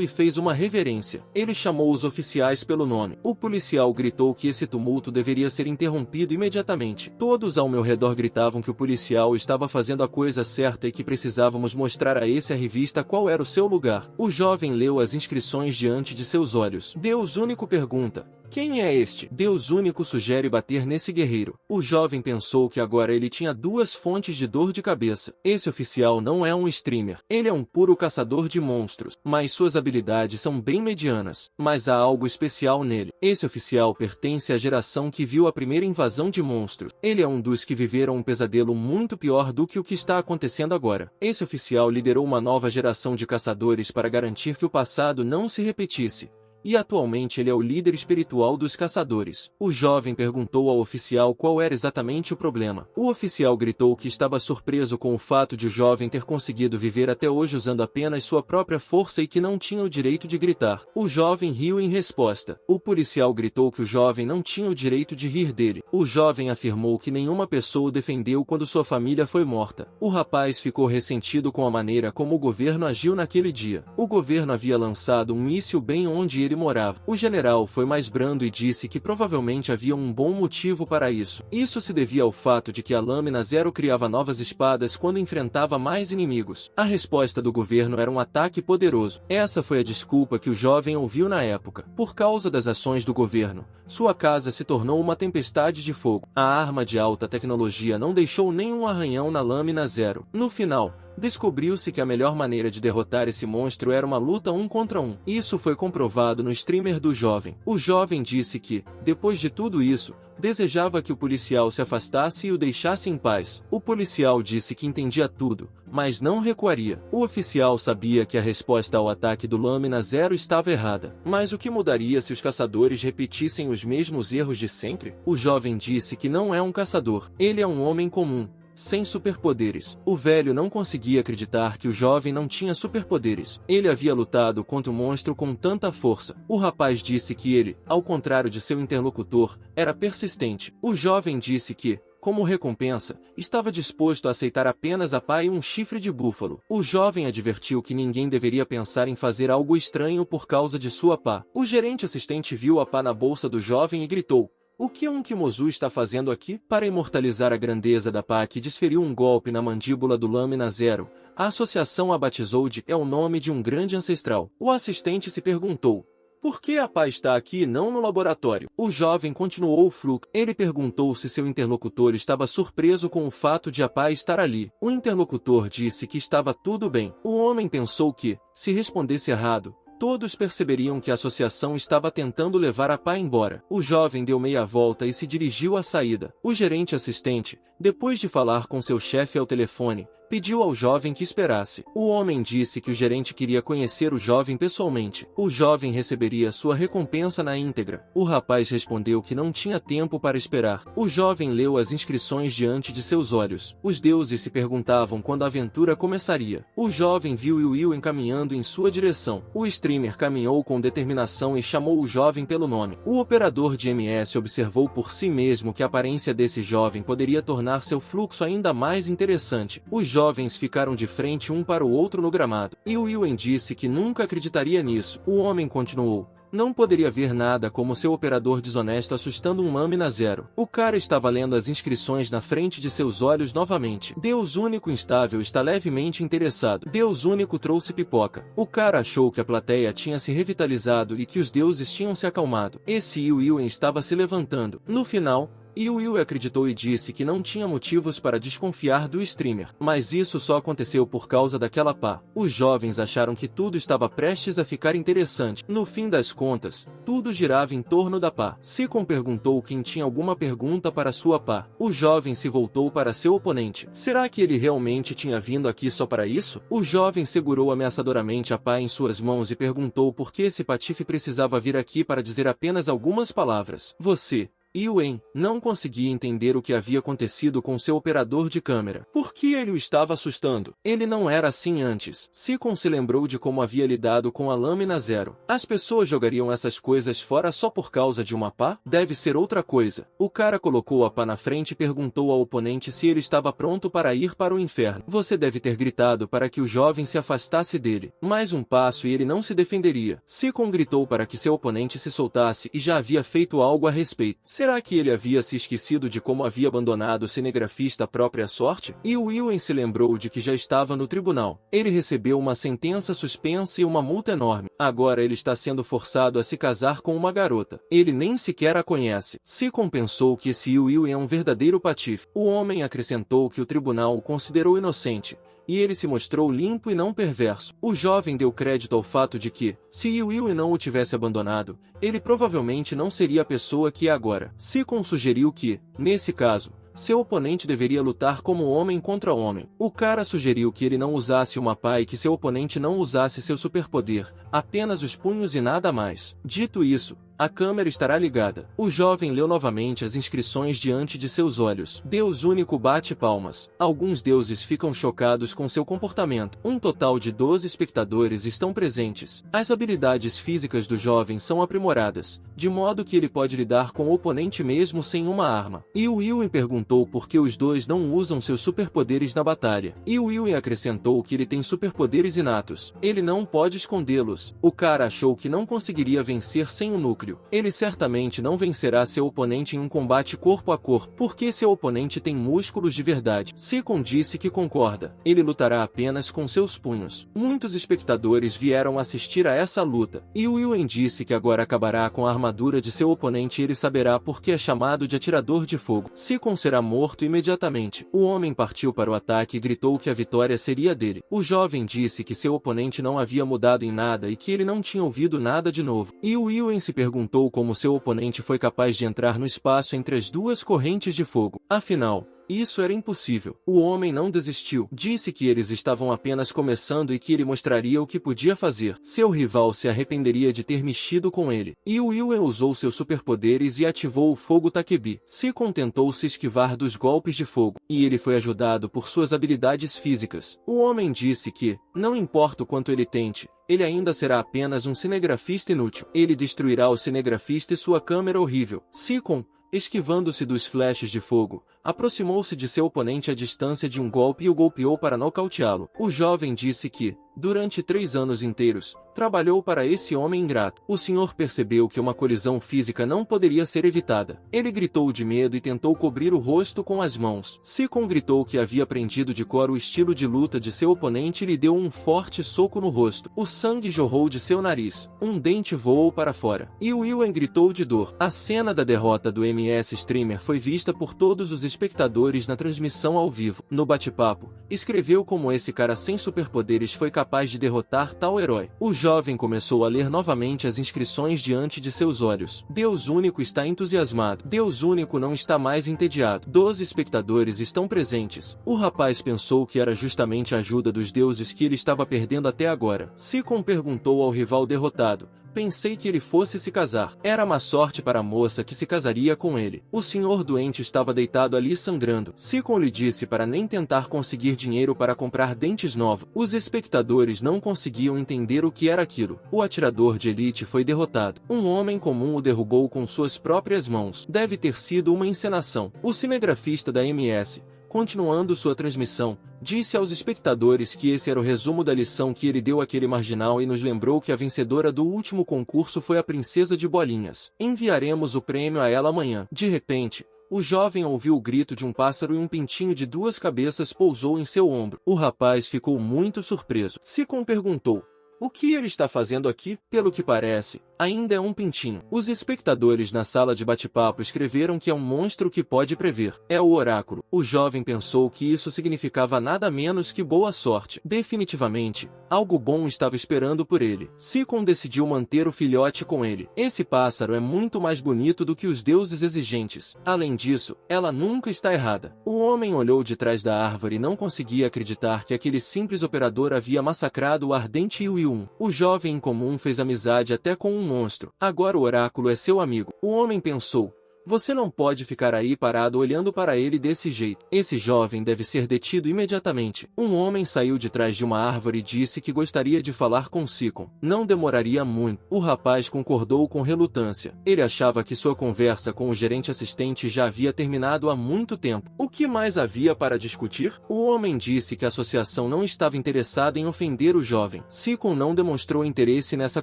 e fez uma reverência. Ele chamou os oficiais pelo nome. O policial gritou que esse tumulto deveria ser interrompido imediatamente. Todos ao meu redor gritavam que o policial estava fazendo a coisa certa e que precisávamos mostrar a esse a revista qual era o seu lugar. O jovem leu as inscrições diante de seus olhos. Deus Único pergunta: quem é este? Deus Único sugere bater nesse guerreiro. O jovem pensou que agora ele tinha duas fontes de dor de cabeça. Esse oficial não é um streamer. Ele é um puro caçador de monstros. Mas suas habilidades são bem medianas. Mas há algo especial nele. Esse oficial pertence à geração que viu a primeira invasão de monstros. Ele é um dos que viveram um pesadelo muito pior do que o que está acontecendo agora. Esse oficial liderou uma nova geração de caçadores para garantir que o passado não se repetisse. E atualmente ele é o líder espiritual dos caçadores. O jovem perguntou ao oficial qual era exatamente o problema. O oficial gritou que estava surpreso com o fato de o jovem ter conseguido viver até hoje usando apenas sua própria força e que não tinha o direito de gritar. O jovem riu em resposta. O policial gritou que o jovem não tinha o direito de rir dele. O jovem afirmou que nenhuma pessoa o defendeu quando sua família foi morta. O rapaz ficou ressentido com a maneira como o governo agiu naquele dia. O governo havia lançado um míssil bem onde ele morava. O general foi mais brando e disse que provavelmente havia um bom motivo para isso. Isso se devia ao fato de que a Lâmina Zero criava novas espadas quando enfrentava mais inimigos. A resposta do governo era um ataque poderoso. Essa foi a desculpa que o jovem ouviu na época. Por causa das ações do governo, sua casa se tornou uma tempestade de fogo. A arma de alta tecnologia não deixou nenhum arranhão na Lâmina Zero. No final, Descobriu-se que a melhor maneira de derrotar esse monstro era uma luta 1 contra 1. Isso foi comprovado no streamer do jovem. O jovem disse que, depois de tudo isso, desejava que o policial se afastasse e o deixasse em paz. O policial disse que entendia tudo, mas não recuaria. O oficial sabia que a resposta ao ataque do Lâmina Zero estava errada. Mas o que mudaria se os caçadores repetissem os mesmos erros de sempre? O jovem disse que não é um caçador, ele é um homem comum, sem superpoderes. O velho não conseguia acreditar que o jovem não tinha superpoderes. Ele havia lutado contra o monstro com tanta força. O rapaz disse que ele, ao contrário de seu interlocutor, era persistente. O jovem disse que, como recompensa, estava disposto a aceitar apenas a pá e um chifre de búfalo. O jovem advertiu que ninguém deveria pensar em fazer algo estranho por causa de sua pá. O gerente assistente viu a pá na bolsa do jovem e gritou: "O que um Kimozu está fazendo aqui?" Para imortalizar a grandeza da pá que desferiu um golpe na mandíbula do Lâmina Zero, a associação a batizou de "é o nome de um grande ancestral." O assistente se perguntou: por que a pá está aqui e não no laboratório? O jovem continuou o fluxo. Ele perguntou se seu interlocutor estava surpreso com o fato de a pá estar ali. O interlocutor disse que estava tudo bem. O homem pensou que, se respondesse errado, todos perceberiam que a associação estava tentando levar a pá embora. O jovem deu meia volta e se dirigiu à saída. O gerente assistente, depois de falar com seu chefe ao telefone, pediu ao jovem que esperasse. O homem disse que o gerente queria conhecer o jovem pessoalmente. O jovem receberia sua recompensa na íntegra. O rapaz respondeu que não tinha tempo para esperar. O jovem leu as inscrições diante de seus olhos. Os deuses se perguntavam quando a aventura começaria. O jovem viu Will encaminhando em sua direção. O streamer caminhou com determinação e chamou o jovem pelo nome. O operador de MS observou por si mesmo que a aparência desse jovem poderia tornar seu fluxo ainda mais interessante. Os jovens ficaram de frente um para o outro no gramado. E Will disse que nunca acreditaria nisso. O homem continuou: não poderia ver nada como seu operador desonesto assustando um Lâmina Zero. O cara estava lendo as inscrições na frente de seus olhos novamente. Deus único instável está levemente interessado. Deus único trouxe pipoca. O cara achou que a plateia tinha se revitalizado e que os deuses tinham se acalmado. Esse Will estava se levantando. No final, Will acreditou e disse que não tinha motivos para desconfiar do streamer. Mas isso só aconteceu por causa daquela pá. Os jovens acharam que tudo estava prestes a ficar interessante. No fim das contas, tudo girava em torno da pá. Sikon perguntou quem tinha alguma pergunta para sua pá. O jovem se voltou para seu oponente. Será que ele realmente tinha vindo aqui só para isso? O jovem segurou ameaçadoramente a pá em suas mãos e perguntou por que esse patife precisava vir aqui para dizer apenas algumas palavras. Você, Yuen, não conseguia entender o que havia acontecido com seu operador de câmera. Por que ele o estava assustando? Ele não era assim antes. Sikon se lembrou de como havia lidado com a Lâmina Zero. As pessoas jogariam essas coisas fora só por causa de uma pá? Deve ser outra coisa. O cara colocou a pá na frente e perguntou ao oponente se ele estava pronto para ir para o inferno. Você deve ter gritado para que o jovem se afastasse dele. Mais um passo e ele não se defenderia. Sikon gritou para que seu oponente se soltasse e já havia feito algo a respeito. Será que ele havia se esquecido de como havia abandonado o cinegrafista à própria sorte? E Will se lembrou de que já estava no tribunal. Ele recebeu uma sentença suspensa e uma multa enorme. Agora ele está sendo forçado a se casar com uma garota. Ele nem sequer a conhece. Sikon pensou que esse Will é um verdadeiro patife. O homem acrescentou que o tribunal o considerou inocente, e ele se mostrou limpo e não perverso. O jovem deu crédito ao fato de que, se Will não o tivesse abandonado, ele provavelmente não seria a pessoa que é agora. Sikon sugeriu que, nesse caso, seu oponente deveria lutar como homem contra homem. O cara sugeriu que ele não usasse uma pá e que seu oponente não usasse seu superpoder, apenas os punhos e nada mais. Dito isso, a câmera estará ligada. O jovem leu novamente as inscrições diante de seus olhos. Deus único bate palmas. Alguns deuses ficam chocados com seu comportamento. Um total de 12 espectadores estão presentes. As habilidades físicas do jovem são aprimoradas, de modo que ele pode lidar com o oponente mesmo sem uma arma. E Will perguntou por que os dois não usam seus superpoderes na batalha. E Will acrescentou que ele tem superpoderes inatos. Ele não pode escondê-los. O cara achou que não conseguiria vencer sem o núcleo. medíocre. Ele certamente não vencerá seu oponente em um combate corpo a corpo, porque seu oponente tem músculos de verdade. Sikon disse que concorda. Ele lutará apenas com seus punhos. Muitos espectadores vieram assistir a essa luta, e Willen disse que agora acabará com a armadura de seu oponente e ele saberá por que é chamado de atirador de fogo. Sikon será morto imediatamente. O homem partiu para o ataque e gritou que a vitória seria dele. O jovem disse que seu oponente não havia mudado em nada e que ele não tinha ouvido nada de novo. E Willen se perguntou como seu oponente foi capaz de entrar no espaço entre as duas correntes de fogo. Afinal, isso era impossível. O homem não desistiu. Disse que eles estavam apenas começando e que ele mostraria o que podia fazer. Seu rival se arrependeria de ter mexido com ele. E Willen usou seus superpoderes e ativou o fogo Takebi. Sikon tentou se esquivar dos golpes de fogo, e ele foi ajudado por suas habilidades físicas. O homem disse que, não importa o quanto ele tente, ele ainda será apenas um cinegrafista inútil. Ele destruirá o cinegrafista e sua câmera horrível. Sikon, esquivando-se dos flashes de fogo, aproximou-se de seu oponente à distância de um golpe e o golpeou para nocauteá-lo. O jovem disse que, durante 3 anos inteiros, trabalhou para esse homem ingrato. O senhor percebeu que uma colisão física não poderia ser evitada. Ele gritou de medo e tentou cobrir o rosto com as mãos. Sikon gritou que havia aprendido de cor o estilo de luta de seu oponente e lhe deu um forte soco no rosto. O sangue jorrou de seu nariz. Um dente voou para fora. E Willen gritou de dor. A cena da derrota do MS Streamer foi vista por todos os espectadores na transmissão ao vivo. No bate-papo, escreveu como esse cara sem superpoderes foi capaz de derrotar tal herói. O jovem começou a ler novamente as inscrições diante de seus olhos. Deus único está entusiasmado. Deus único não está mais entediado. 12 espectadores estão presentes. O rapaz pensou que era justamente a ajuda dos deuses que ele estava perdendo até agora. Sikon perguntou ao rival derrotado: pensei que ele fosse se casar. Era má sorte para a moça que se casaria com ele. O senhor doente estava deitado ali sangrando. Sikon lhe disse para nem tentar conseguir dinheiro para comprar dentes novos. Os espectadores não conseguiam entender o que era aquilo. O atirador de elite foi derrotado. Um homem comum o derrubou com suas próprias mãos. Deve ter sido uma encenação. O cinegrafista da MS, continuando sua transmissão, disse aos espectadores que esse era o resumo da lição que ele deu àquele marginal e nos lembrou que a vencedora do último concurso foi a princesa de bolinhas. Enviaremos o prêmio a ela amanhã. De repente, o jovem ouviu o grito de um pássaro e um pintinho de 2 cabeças pousou em seu ombro. O rapaz ficou muito surpreso. Sikon perguntou: o que ele está fazendo aqui? Pelo que parece, ainda é um pintinho. Os espectadores na sala de bate-papo escreveram que é um monstro que pode prever. É o oráculo. O jovem pensou que isso significava nada menos que boa sorte. Definitivamente, algo bom estava esperando por ele. Sikon decidiu manter o filhote com ele. Esse pássaro é muito mais bonito do que os deuses exigentes. Além disso, ela nunca está errada. O homem olhou de trás da árvore e não conseguia acreditar que aquele simples operador havia massacrado o ardente Yui. O jovem incomum fez amizade até com um monstro. Agora o oráculo é seu amigo. O homem pensou: você não pode ficar aí parado olhando para ele desse jeito. Esse jovem deve ser detido imediatamente. Um homem saiu de trás de uma árvore e disse que gostaria de falar com Sikon. Não demoraria muito. O rapaz concordou com relutância. Ele achava que sua conversa com o gerente assistente já havia terminado há muito tempo. O que mais havia para discutir? O homem disse que a associação não estava interessada em ofender o jovem. Sikon não demonstrou interesse nessa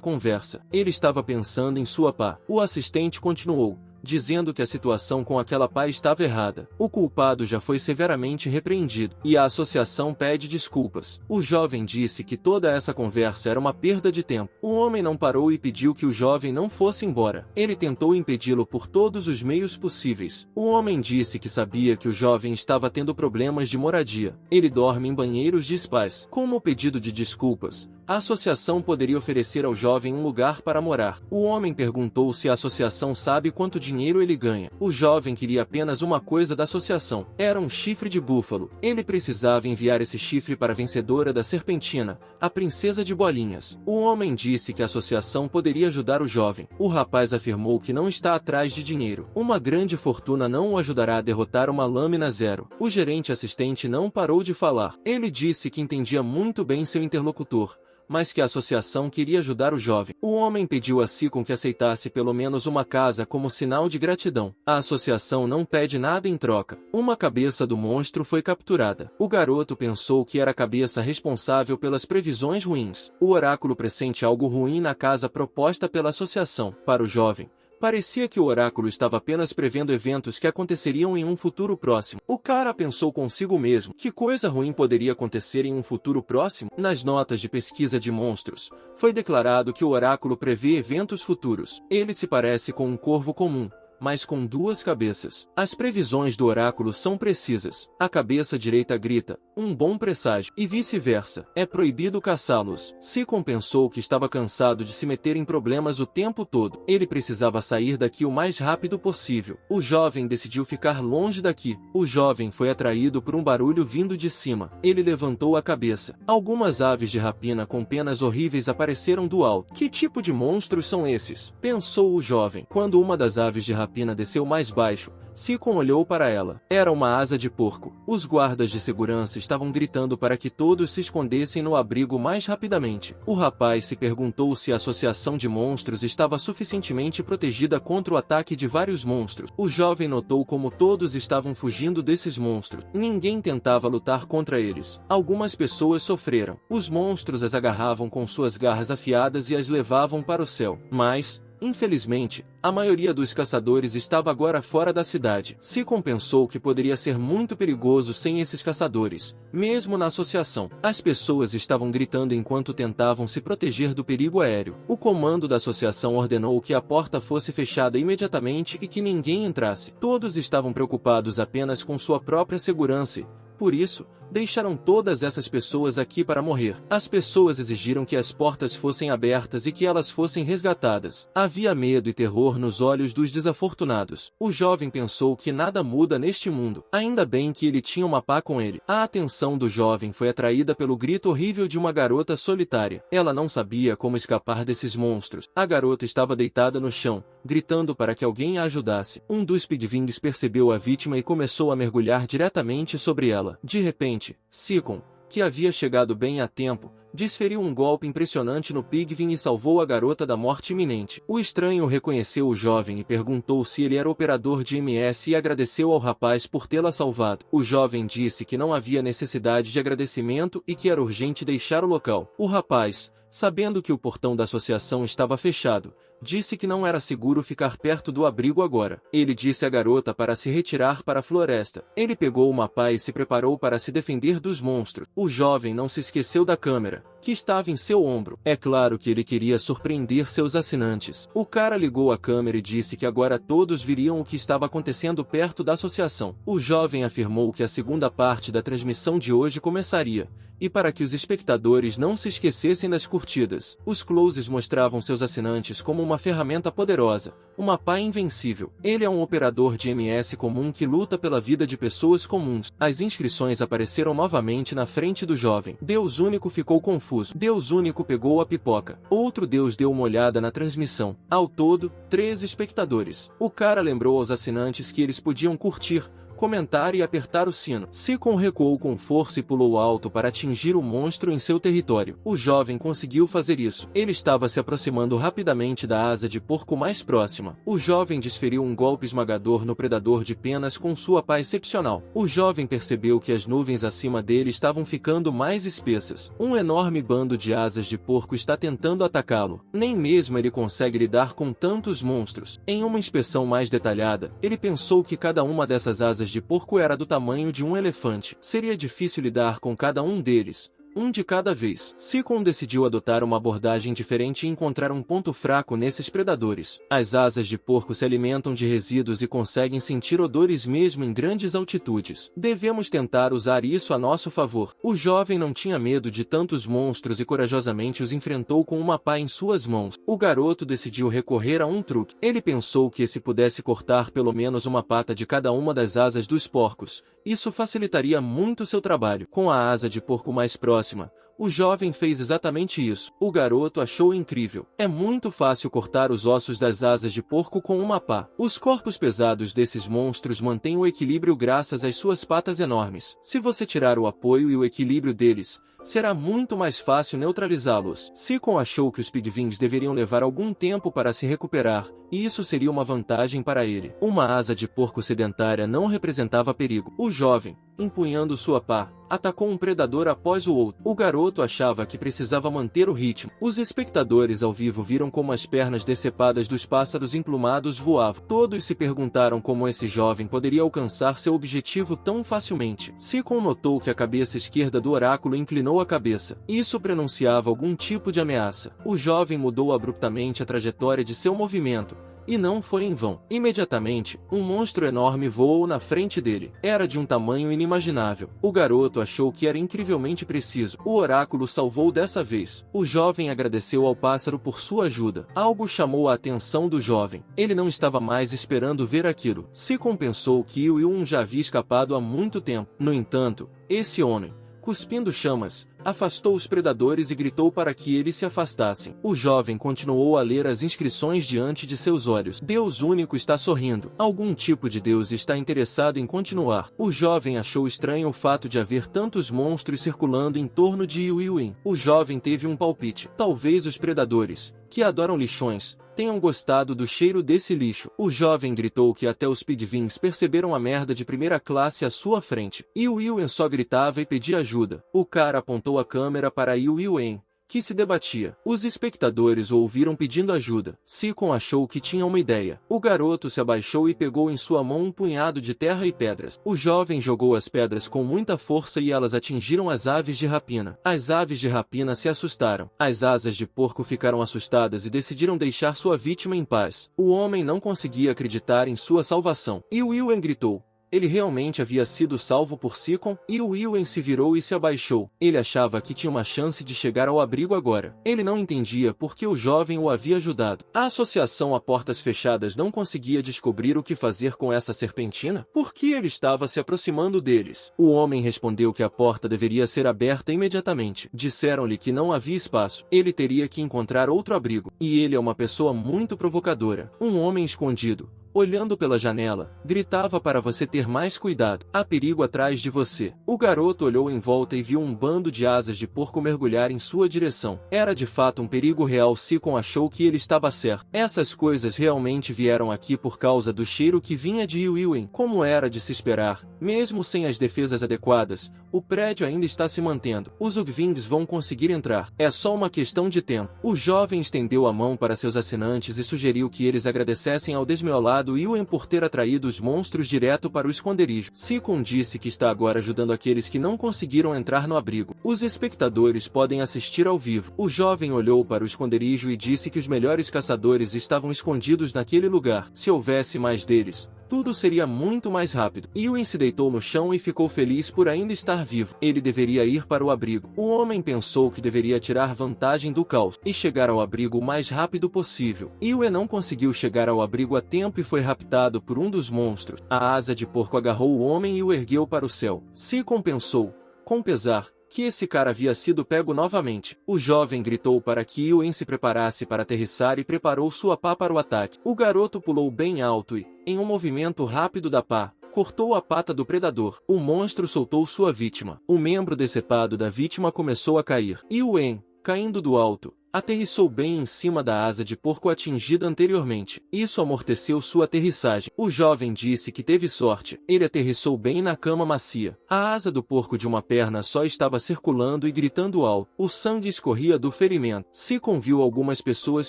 conversa. Ele estava pensando em sua pá. O assistente continuou, dizendo que a situação com aquela pá estava errada. O culpado já foi severamente repreendido, e a associação pede desculpas. O jovem disse que toda essa conversa era uma perda de tempo. O homem não parou e pediu que o jovem não fosse embora. Ele tentou impedi-lo por todos os meios possíveis. O homem disse que sabia que o jovem estava tendo problemas de moradia. Ele dorme em banheiros de spas. Como pedido de desculpas, a associação poderia oferecer ao jovem um lugar para morar. O homem perguntou se a associação sabe quanto dinheiro ele ganha. O jovem queria apenas uma coisa da associação. Era um chifre de búfalo. Ele precisava enviar esse chifre para a vencedora da serpentina, a princesa de bolinhas. O homem disse que a associação poderia ajudar o jovem. O rapaz afirmou que não está atrás de dinheiro. Uma grande fortuna não o ajudará a derrotar uma lâmina zero. O gerente assistente não parou de falar. Ele disse que entendia muito bem seu interlocutor, mas que a associação queria ajudar o jovem. O homem pediu a Seacon que aceitasse pelo menos uma casa como sinal de gratidão. A associação não pede nada em troca. Uma cabeça do monstro foi capturada. O garoto pensou que era a cabeça responsável pelas previsões ruins. O oráculo pressente algo ruim na casa proposta pela associação. Para o jovem, parecia que o oráculo estava apenas prevendo eventos que aconteceriam em um futuro próximo. O cara pensou consigo mesmo, que coisa ruim poderia acontecer em um futuro próximo? Nas notas de pesquisa de monstros, foi declarado que o oráculo prevê eventos futuros. Ele se parece com um corvo comum, mas com duas cabeças. As previsões do oráculo são precisas. A cabeça direita grita, um bom presságio, e vice-versa. É proibido caçá-los. Seacon pensou que estava cansado de se meter em problemas o tempo todo. Ele precisava sair daqui o mais rápido possível. O jovem decidiu ficar longe daqui. O jovem foi atraído por um barulho vindo de cima. Ele levantou a cabeça. Algumas aves de rapina com penas horríveis apareceram do alto. Que tipo de monstros são esses? Pensou o jovem. Quando uma das aves de rapina desceu mais baixo, Seacon olhou para ela. Era uma asa de porco. Os guardas de segurança estavam gritando para que todos se escondessem no abrigo mais rapidamente. O rapaz se perguntou se a associação de monstros estava suficientemente protegida contra o ataque de vários monstros. O jovem notou como todos estavam fugindo desses monstros. Ninguém tentava lutar contra eles. Algumas pessoas sofreram. Os monstros as agarravam com suas garras afiadas e as levavam para o céu. Mas, infelizmente, a maioria dos caçadores estava agora fora da cidade. Seacon pensou que poderia ser muito perigoso sem esses caçadores, mesmo na associação. As pessoas estavam gritando enquanto tentavam se proteger do perigo aéreo. O comando da associação ordenou que a porta fosse fechada imediatamente e que ninguém entrasse. Todos estavam preocupados apenas com sua própria segurança e, por isso, deixaram todas essas pessoas aqui para morrer. As pessoas exigiram que as portas fossem abertas e que elas fossem resgatadas. Havia medo e terror nos olhos dos desafortunados. O jovem pensou que nada muda neste mundo. Ainda bem que ele tinha uma pá com ele. A atenção do jovem foi atraída pelo grito horrível de uma garota solitária. Ela não sabia como escapar desses monstros. A garota estava deitada no chão, gritando para que alguém a ajudasse. Um dos Pigwings percebeu a vítima e começou a mergulhar diretamente sobre ela. De repente, Seacon, que havia chegado bem a tempo, desferiu um golpe impressionante no Pigwing e salvou a garota da morte iminente. O estranho reconheceu o jovem e perguntou se ele era operador de MS e agradeceu ao rapaz por tê-la salvado. O jovem disse que não havia necessidade de agradecimento e que era urgente deixar o local. O rapaz, sabendo que o portão da associação estava fechado, disse que não era seguro ficar perto do abrigo agora. Ele disse à garota para se retirar para a floresta. Ele pegou uma pá e se preparou para se defender dos monstros. O jovem não se esqueceu da câmera, que estava em seu ombro. É claro que ele queria surpreender seus assinantes. O cara ligou a câmera e disse que agora todos viriam o que estava acontecendo perto da associação. O jovem afirmou que a segunda parte da transmissão de hoje começaria, e para que os espectadores não se esquecessem das curtidas. Os closes mostravam seus assinantes como uma ferramenta poderosa, uma pá invencível. Ele é um operador de MS comum que luta pela vida de pessoas comuns. As inscrições apareceram novamente na frente do jovem. Deus Único ficou confuso. Deus Único pegou a pipoca. Outro Deus deu uma olhada na transmissão. Ao todo, 13 espectadores. O cara lembrou aos assinantes que eles podiam curtir, comentar e apertar o sino. Seacon recuou com força e pulou alto para atingir o monstro em seu território. O jovem conseguiu fazer isso. Ele estava se aproximando rapidamente da asa de porco mais próxima. O jovem desferiu um golpe esmagador no predador de penas com sua pá excepcional. O jovem percebeu que as nuvens acima dele estavam ficando mais espessas. Um enorme bando de asas de porco está tentando atacá-lo. Nem mesmo ele consegue lidar com tantos monstros. Em uma inspeção mais detalhada, ele pensou que cada uma dessas asas de porco era do tamanho de um elefante. Seria difícil lidar com cada um deles, um de cada vez. Seacon decidiu adotar uma abordagem diferente e encontrar um ponto fraco nesses predadores. As asas de porco se alimentam de resíduos e conseguem sentir odores mesmo em grandes altitudes. Devemos tentar usar isso a nosso favor. O jovem não tinha medo de tantos monstros e corajosamente os enfrentou com uma pá em suas mãos. O garoto decidiu recorrer a um truque. Ele pensou que se pudesse cortar pelo menos uma pata de cada uma das asas dos porcos, isso facilitaria muito seu trabalho. Com a asa de porco mais próxima, o jovem fez exatamente isso. O garoto achou incrível. É muito fácil cortar os ossos das asas de porco com uma pá. Os corpos pesados desses monstros mantêm o equilíbrio graças às suas patas enormes. Se você tirar o apoio e o equilíbrio deles, será muito mais fácil neutralizá-los. Seacon achou que os Pigwings deveriam levar algum tempo para se recuperar, e isso seria uma vantagem para ele. Uma asa de porco sedentária não representava perigo. O jovem, empunhando sua pá, atacou um predador após o outro. O garoto achava que precisava manter o ritmo. Os espectadores ao vivo viram como as pernas decepadas dos pássaros emplumados voavam. Todos se perguntaram como esse jovem poderia alcançar seu objetivo tão facilmente. Seacon notou que a cabeça esquerda do oráculo inclinou a cabeça. Isso prenunciava algum tipo de ameaça. O jovem mudou abruptamente a trajetória de seu movimento. E não foi em vão. Imediatamente, um monstro enorme voou na frente dele. Era de um tamanho inimaginável. O garoto achou que era incrivelmente preciso. O oráculo salvou dessa vez. O jovem agradeceu ao pássaro por sua ajuda. Algo chamou a atenção do jovem. Ele não estava mais esperando ver aquilo. Seacon pensou que Will já havia escapado há muito tempo. No entanto, esse homem, cuspindo chamas, afastou os predadores e gritou para que eles se afastassem. O jovem continuou a ler as inscrições diante de seus olhos. Deus único está sorrindo. Algum tipo de Deus está interessado em continuar. O jovem achou estranho o fato de haver tantos monstros circulando em torno de Will. O jovem teve um palpite. Talvez os predadores, que adoram lixões, tenham gostado do cheiro desse lixo. O jovem gritou que até os Pigwings perceberam a merda de primeira classe à sua frente. E Will só gritava e pedia ajuda. O cara apontou a câmera para Will, que se debatia. Os espectadores o ouviram pedindo ajuda. Seacon achou que tinha uma ideia. O garoto se abaixou e pegou em sua mão um punhado de terra e pedras. O jovem jogou as pedras com muita força e elas atingiram as aves de rapina. As aves de rapina se assustaram. As asas de porco ficaram assustadas e decidiram deixar sua vítima em paz. O homem não conseguia acreditar em sua salvação. E Will gritou. Ele realmente havia sido salvo por Seacon, e Will se virou e se abaixou. Ele achava que tinha uma chance de chegar ao abrigo agora. Ele não entendia por que o jovem o havia ajudado. A associação a portas fechadas não conseguia descobrir o que fazer com essa serpentina? Por que ele estava se aproximando deles? O homem respondeu que a porta deveria ser aberta imediatamente. Disseram-lhe que não havia espaço. Ele teria que encontrar outro abrigo. E ele é uma pessoa muito provocadora. Um homem escondido, olhando pela janela, gritava para você ter mais cuidado. Há perigo atrás de você. O garoto olhou em volta e viu um bando de asas de porco mergulhar em sua direção. Era de fato um perigo real. Seacon achou que ele estava certo. Essas coisas realmente vieram aqui por causa do cheiro que vinha de Will. Como era de se esperar, mesmo sem as defesas adequadas, o prédio ainda está se mantendo. Os Pigwings vão conseguir entrar. É só uma questão de tempo. O jovem estendeu a mão para seus assinantes e sugeriu que eles agradecessem ao desmiolado Will por ter atraído os monstros direto para o esconderijo. Seacon disse que está agora ajudando aqueles que não conseguiram entrar no abrigo. Os espectadores podem assistir ao vivo. O jovem olhou para o esconderijo e disse que os melhores caçadores estavam escondidos naquele lugar. Se houvesse mais deles, tudo seria muito mais rápido. Will se deitou no chão e ficou feliz por ainda estar vivo. Ele deveria ir para o abrigo. O homem pensou que deveria tirar vantagem do caos e chegar ao abrigo o mais rápido possível. Will não conseguiu chegar ao abrigo a tempo e foi raptado por um dos monstros. A asa de porco agarrou o homem e o ergueu para o céu. Seacon pensou, com pesar, que esse cara havia sido pego novamente. O jovem gritou para que Will se preparasse para aterrissar e preparou sua pá para o ataque. O garoto pulou bem alto e, em um movimento rápido da pá, cortou a pata do predador. O monstro soltou sua vítima. O membro decepado da vítima começou a cair. E Will, caindo do alto, aterrissou bem em cima da asa de porco atingida anteriormente. Isso amorteceu sua aterrissagem. O jovem disse que teve sorte. Ele aterrissou bem na cama macia. A asa do porco de uma perna só estava circulando e gritando alto. O sangue escorria do ferimento. Seacon viu algumas pessoas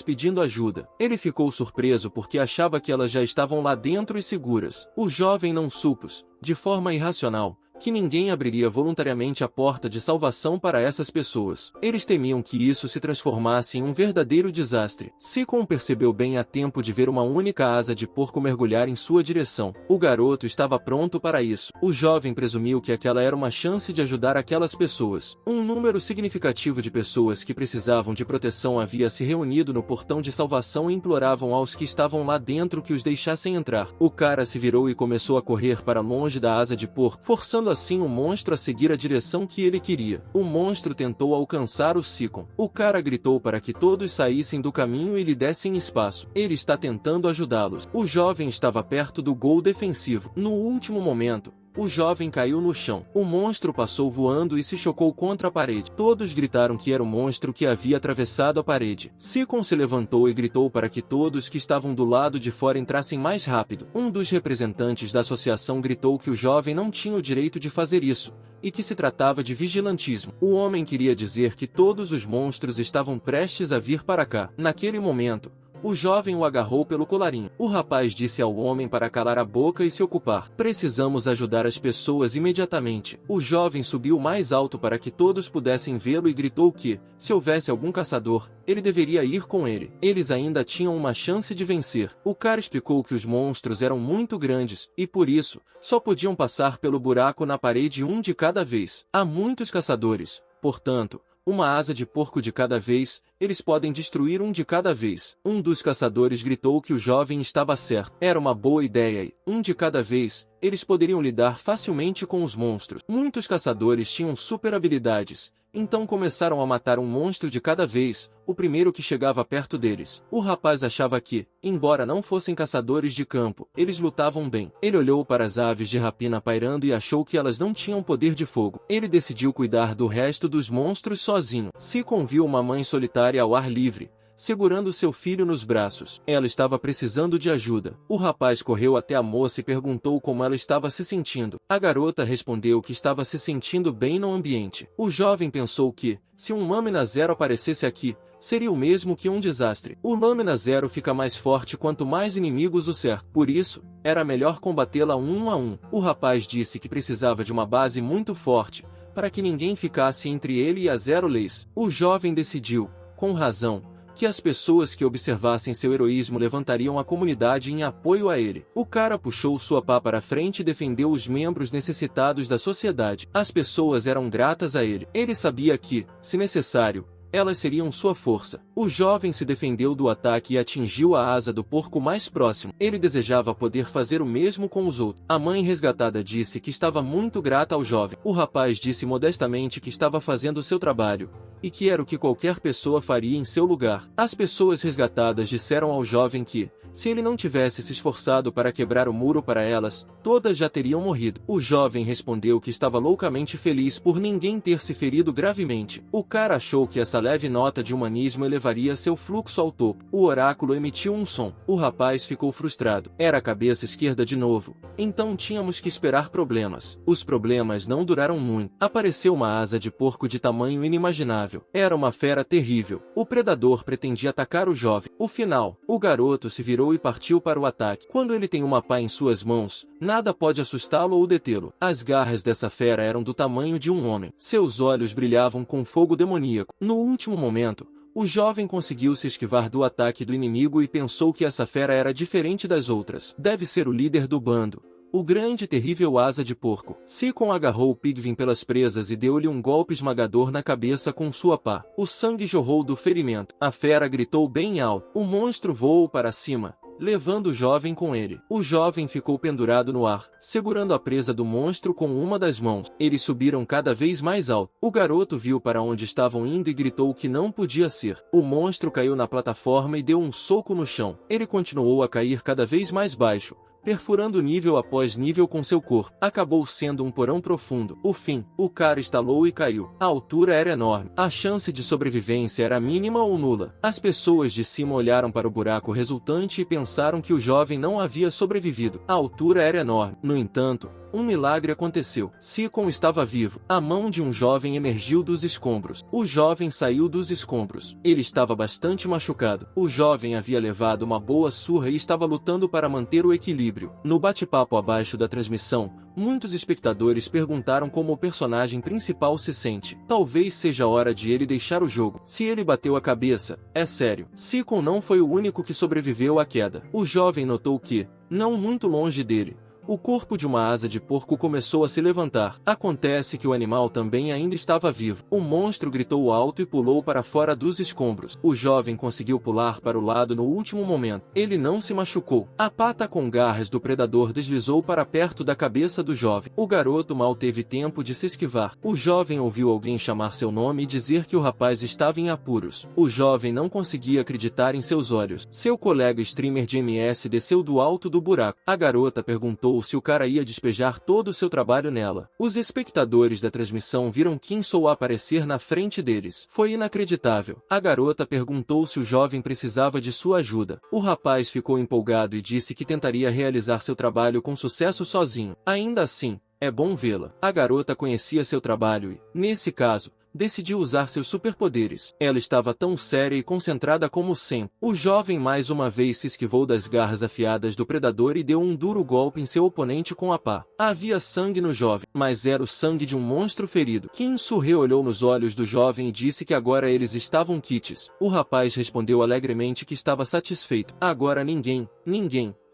pedindo ajuda. Ele ficou surpreso porque achava que elas já estavam lá dentro e seguras. O jovem não supôs, de forma irracional, que ninguém abriria voluntariamente a porta de salvação para essas pessoas. Eles temiam que isso se transformasse em um verdadeiro desastre. Seacon percebeu bem a tempo de ver uma única asa de porco mergulhar em sua direção. O garoto estava pronto para isso. O jovem presumiu que aquela era uma chance de ajudar aquelas pessoas. Um número significativo de pessoas que precisavam de proteção havia se reunido no portão de salvação e imploravam aos que estavam lá dentro que os deixassem entrar. O cara se virou e começou a correr para longe da asa de porco, forçando assim o monstro a seguir a direção que ele queria. O monstro tentou alcançar o Seacon. O cara gritou para que todos saíssem do caminho e lhe dessem espaço. Ele está tentando ajudá-los. O jovem estava perto do gol defensivo. No último momento, O jovem caiu no chão. O monstro passou voando e se chocou contra a parede. Todos gritaram que era o monstro que havia atravessado a parede. Seacon se levantou e gritou para que todos que estavam do lado de fora entrassem mais rápido. Um dos representantes da associação gritou que o jovem não tinha o direito de fazer isso, e que se tratava de vigilantismo. O homem queria dizer que todos os monstros estavam prestes a vir para cá. Naquele momento, o jovem o agarrou pelo colarinho. O rapaz disse ao homem para calar a boca e se ocupar. Precisamos ajudar as pessoas imediatamente. O jovem subiu mais alto para que todos pudessem vê-lo e gritou que, se houvesse algum caçador, ele deveria ir com ele. Eles ainda tinham uma chance de vencer. O cara explicou que os monstros eram muito grandes, e por isso, só podiam passar pelo buraco na parede um de cada vez. Há muitos caçadores, portanto, uma asa de porco de cada vez, eles podem destruir um de cada vez. Um dos caçadores gritou que o jovem estava certo. Era uma boa ideia e, um de cada vez, eles poderiam lidar facilmente com os monstros. Muitos caçadores tinham super habilidades, então começaram a matar um monstro de cada vez, o primeiro que chegava perto deles. O rapaz achava que, embora não fossem caçadores de campo, eles lutavam bem. Ele olhou para as aves de rapina pairando e achou que elas não tinham poder de fogo. Ele decidiu cuidar do resto dos monstros sozinho. Seacon viu uma mãe solitária ao ar livre, segurando seu filho nos braços. Ela estava precisando de ajuda. O rapaz correu até a moça e perguntou como ela estava se sentindo. A garota respondeu que estava se sentindo bem no ambiente. O jovem pensou que, se um Lâmina Zero aparecesse aqui, seria o mesmo que um desastre. O Lâmina Zero fica mais forte quanto mais inimigos o cercam. Por isso, era melhor combatê-la um a um. O rapaz disse que precisava de uma base muito forte, para que ninguém ficasse entre ele e as Zero Leis. O jovem decidiu, com razão, que as pessoas que observassem seu heroísmo levantariam a comunidade em apoio a ele. O cara puxou sua pá para frente e defendeu os membros necessitados da sociedade. As pessoas eram gratas a ele. Ele sabia que, se necessário, elas seriam sua força. O jovem se defendeu do ataque e atingiu a asa do porco mais próximo. Ele desejava poder fazer o mesmo com os outros. A mãe resgatada disse que estava muito grata ao jovem. O rapaz disse modestamente que estava fazendo seu trabalho, e que era o que qualquer pessoa faria em seu lugar. As pessoas resgatadas disseram ao jovem que, se ele não tivesse se esforçado para quebrar o muro para elas, todas já teriam morrido. O jovem respondeu que estava loucamente feliz por ninguém ter se ferido gravemente. O cara achou que essa leve nota de humanismo elevaria seu fluxo ao topo. O oráculo emitiu um som. O rapaz ficou frustrado. Era a cabeça esquerda de novo. Então tínhamos que esperar problemas. Os problemas não duraram muito. Apareceu uma asa de porco de tamanho inimaginável. Era uma fera terrível. O predador pretendia atacar o jovem. O final, o garoto se virou e partiu para o ataque. Quando ele tem uma pá em suas mãos, nada pode assustá-lo ou detê-lo. As garras dessa fera eram do tamanho de um homem. Seus olhos brilhavam com fogo demoníaco. No último momento, o jovem conseguiu se esquivar do ataque do inimigo e pensou que essa fera era diferente das outras. Deve ser o líder do bando, o grande e terrível asa de porco. Seacon agarrou Pigvin pelas presas e deu-lhe um golpe esmagador na cabeça com sua pá. O sangue jorrou do ferimento. A fera gritou bem alto. O monstro voou para cima, levando o jovem com ele. O jovem ficou pendurado no ar, segurando a presa do monstro com uma das mãos. Eles subiram cada vez mais alto. O garoto viu para onde estavam indo e gritou que não podia ser. O monstro caiu na plataforma e deu um soco no chão. Ele continuou a cair cada vez mais baixo, perfurando nível após nível com seu corpo. Acabou sendo um porão profundo. O fim, o cara estalou e caiu. A altura era enorme. A chance de sobrevivência era mínima ou nula. As pessoas de cima olharam para o buraco resultante e pensaram que o jovem não havia sobrevivido. A altura era enorme. No entanto, um milagre aconteceu. Seacon estava vivo. A mão de um jovem emergiu dos escombros. O jovem saiu dos escombros. Ele estava bastante machucado. O jovem havia levado uma boa surra e estava lutando para manter o equilíbrio. No bate-papo abaixo da transmissão, muitos espectadores perguntaram como o personagem principal se sente. Talvez seja a hora de ele deixar o jogo. Se ele bateu a cabeça, é sério. Seacon não foi o único que sobreviveu à queda. O jovem notou que, não muito longe dele, o corpo de uma asa de porco começou a se levantar. Acontece que o animal também ainda estava vivo. O monstro gritou alto e pulou para fora dos escombros. O jovem conseguiu pular para o lado no último momento. Ele não se machucou. A pata com garras do predador deslizou para perto da cabeça do jovem. O garoto mal teve tempo de se esquivar. O jovem ouviu alguém chamar seu nome e dizer que o rapaz estava em apuros. O jovem não conseguia acreditar em seus olhos. Seu colega streamer de MS desceu do alto do buraco. A garota perguntou perguntou se o cara ia despejar todo o seu trabalho nela. Os espectadores da transmissão viram Kim Soo aparecer na frente deles. Foi inacreditável. A garota perguntou se o jovem precisava de sua ajuda. O rapaz ficou empolgado e disse que tentaria realizar seu trabalho com sucesso sozinho. Ainda assim, é bom vê-la. A garota conhecia seu trabalho e, nesse caso, decidiu usar seus superpoderes. Ela estava tão séria e concentrada como sempre. O jovem mais uma vez se esquivou das garras afiadas do predador e deu um duro golpe em seu oponente com a pá. Havia sangue no jovem, mas era o sangue de um monstro ferido. Kim Soo-hee olhou nos olhos do jovem e disse que agora eles estavam quites. O rapaz respondeu alegremente que estava satisfeito. Agora ninguém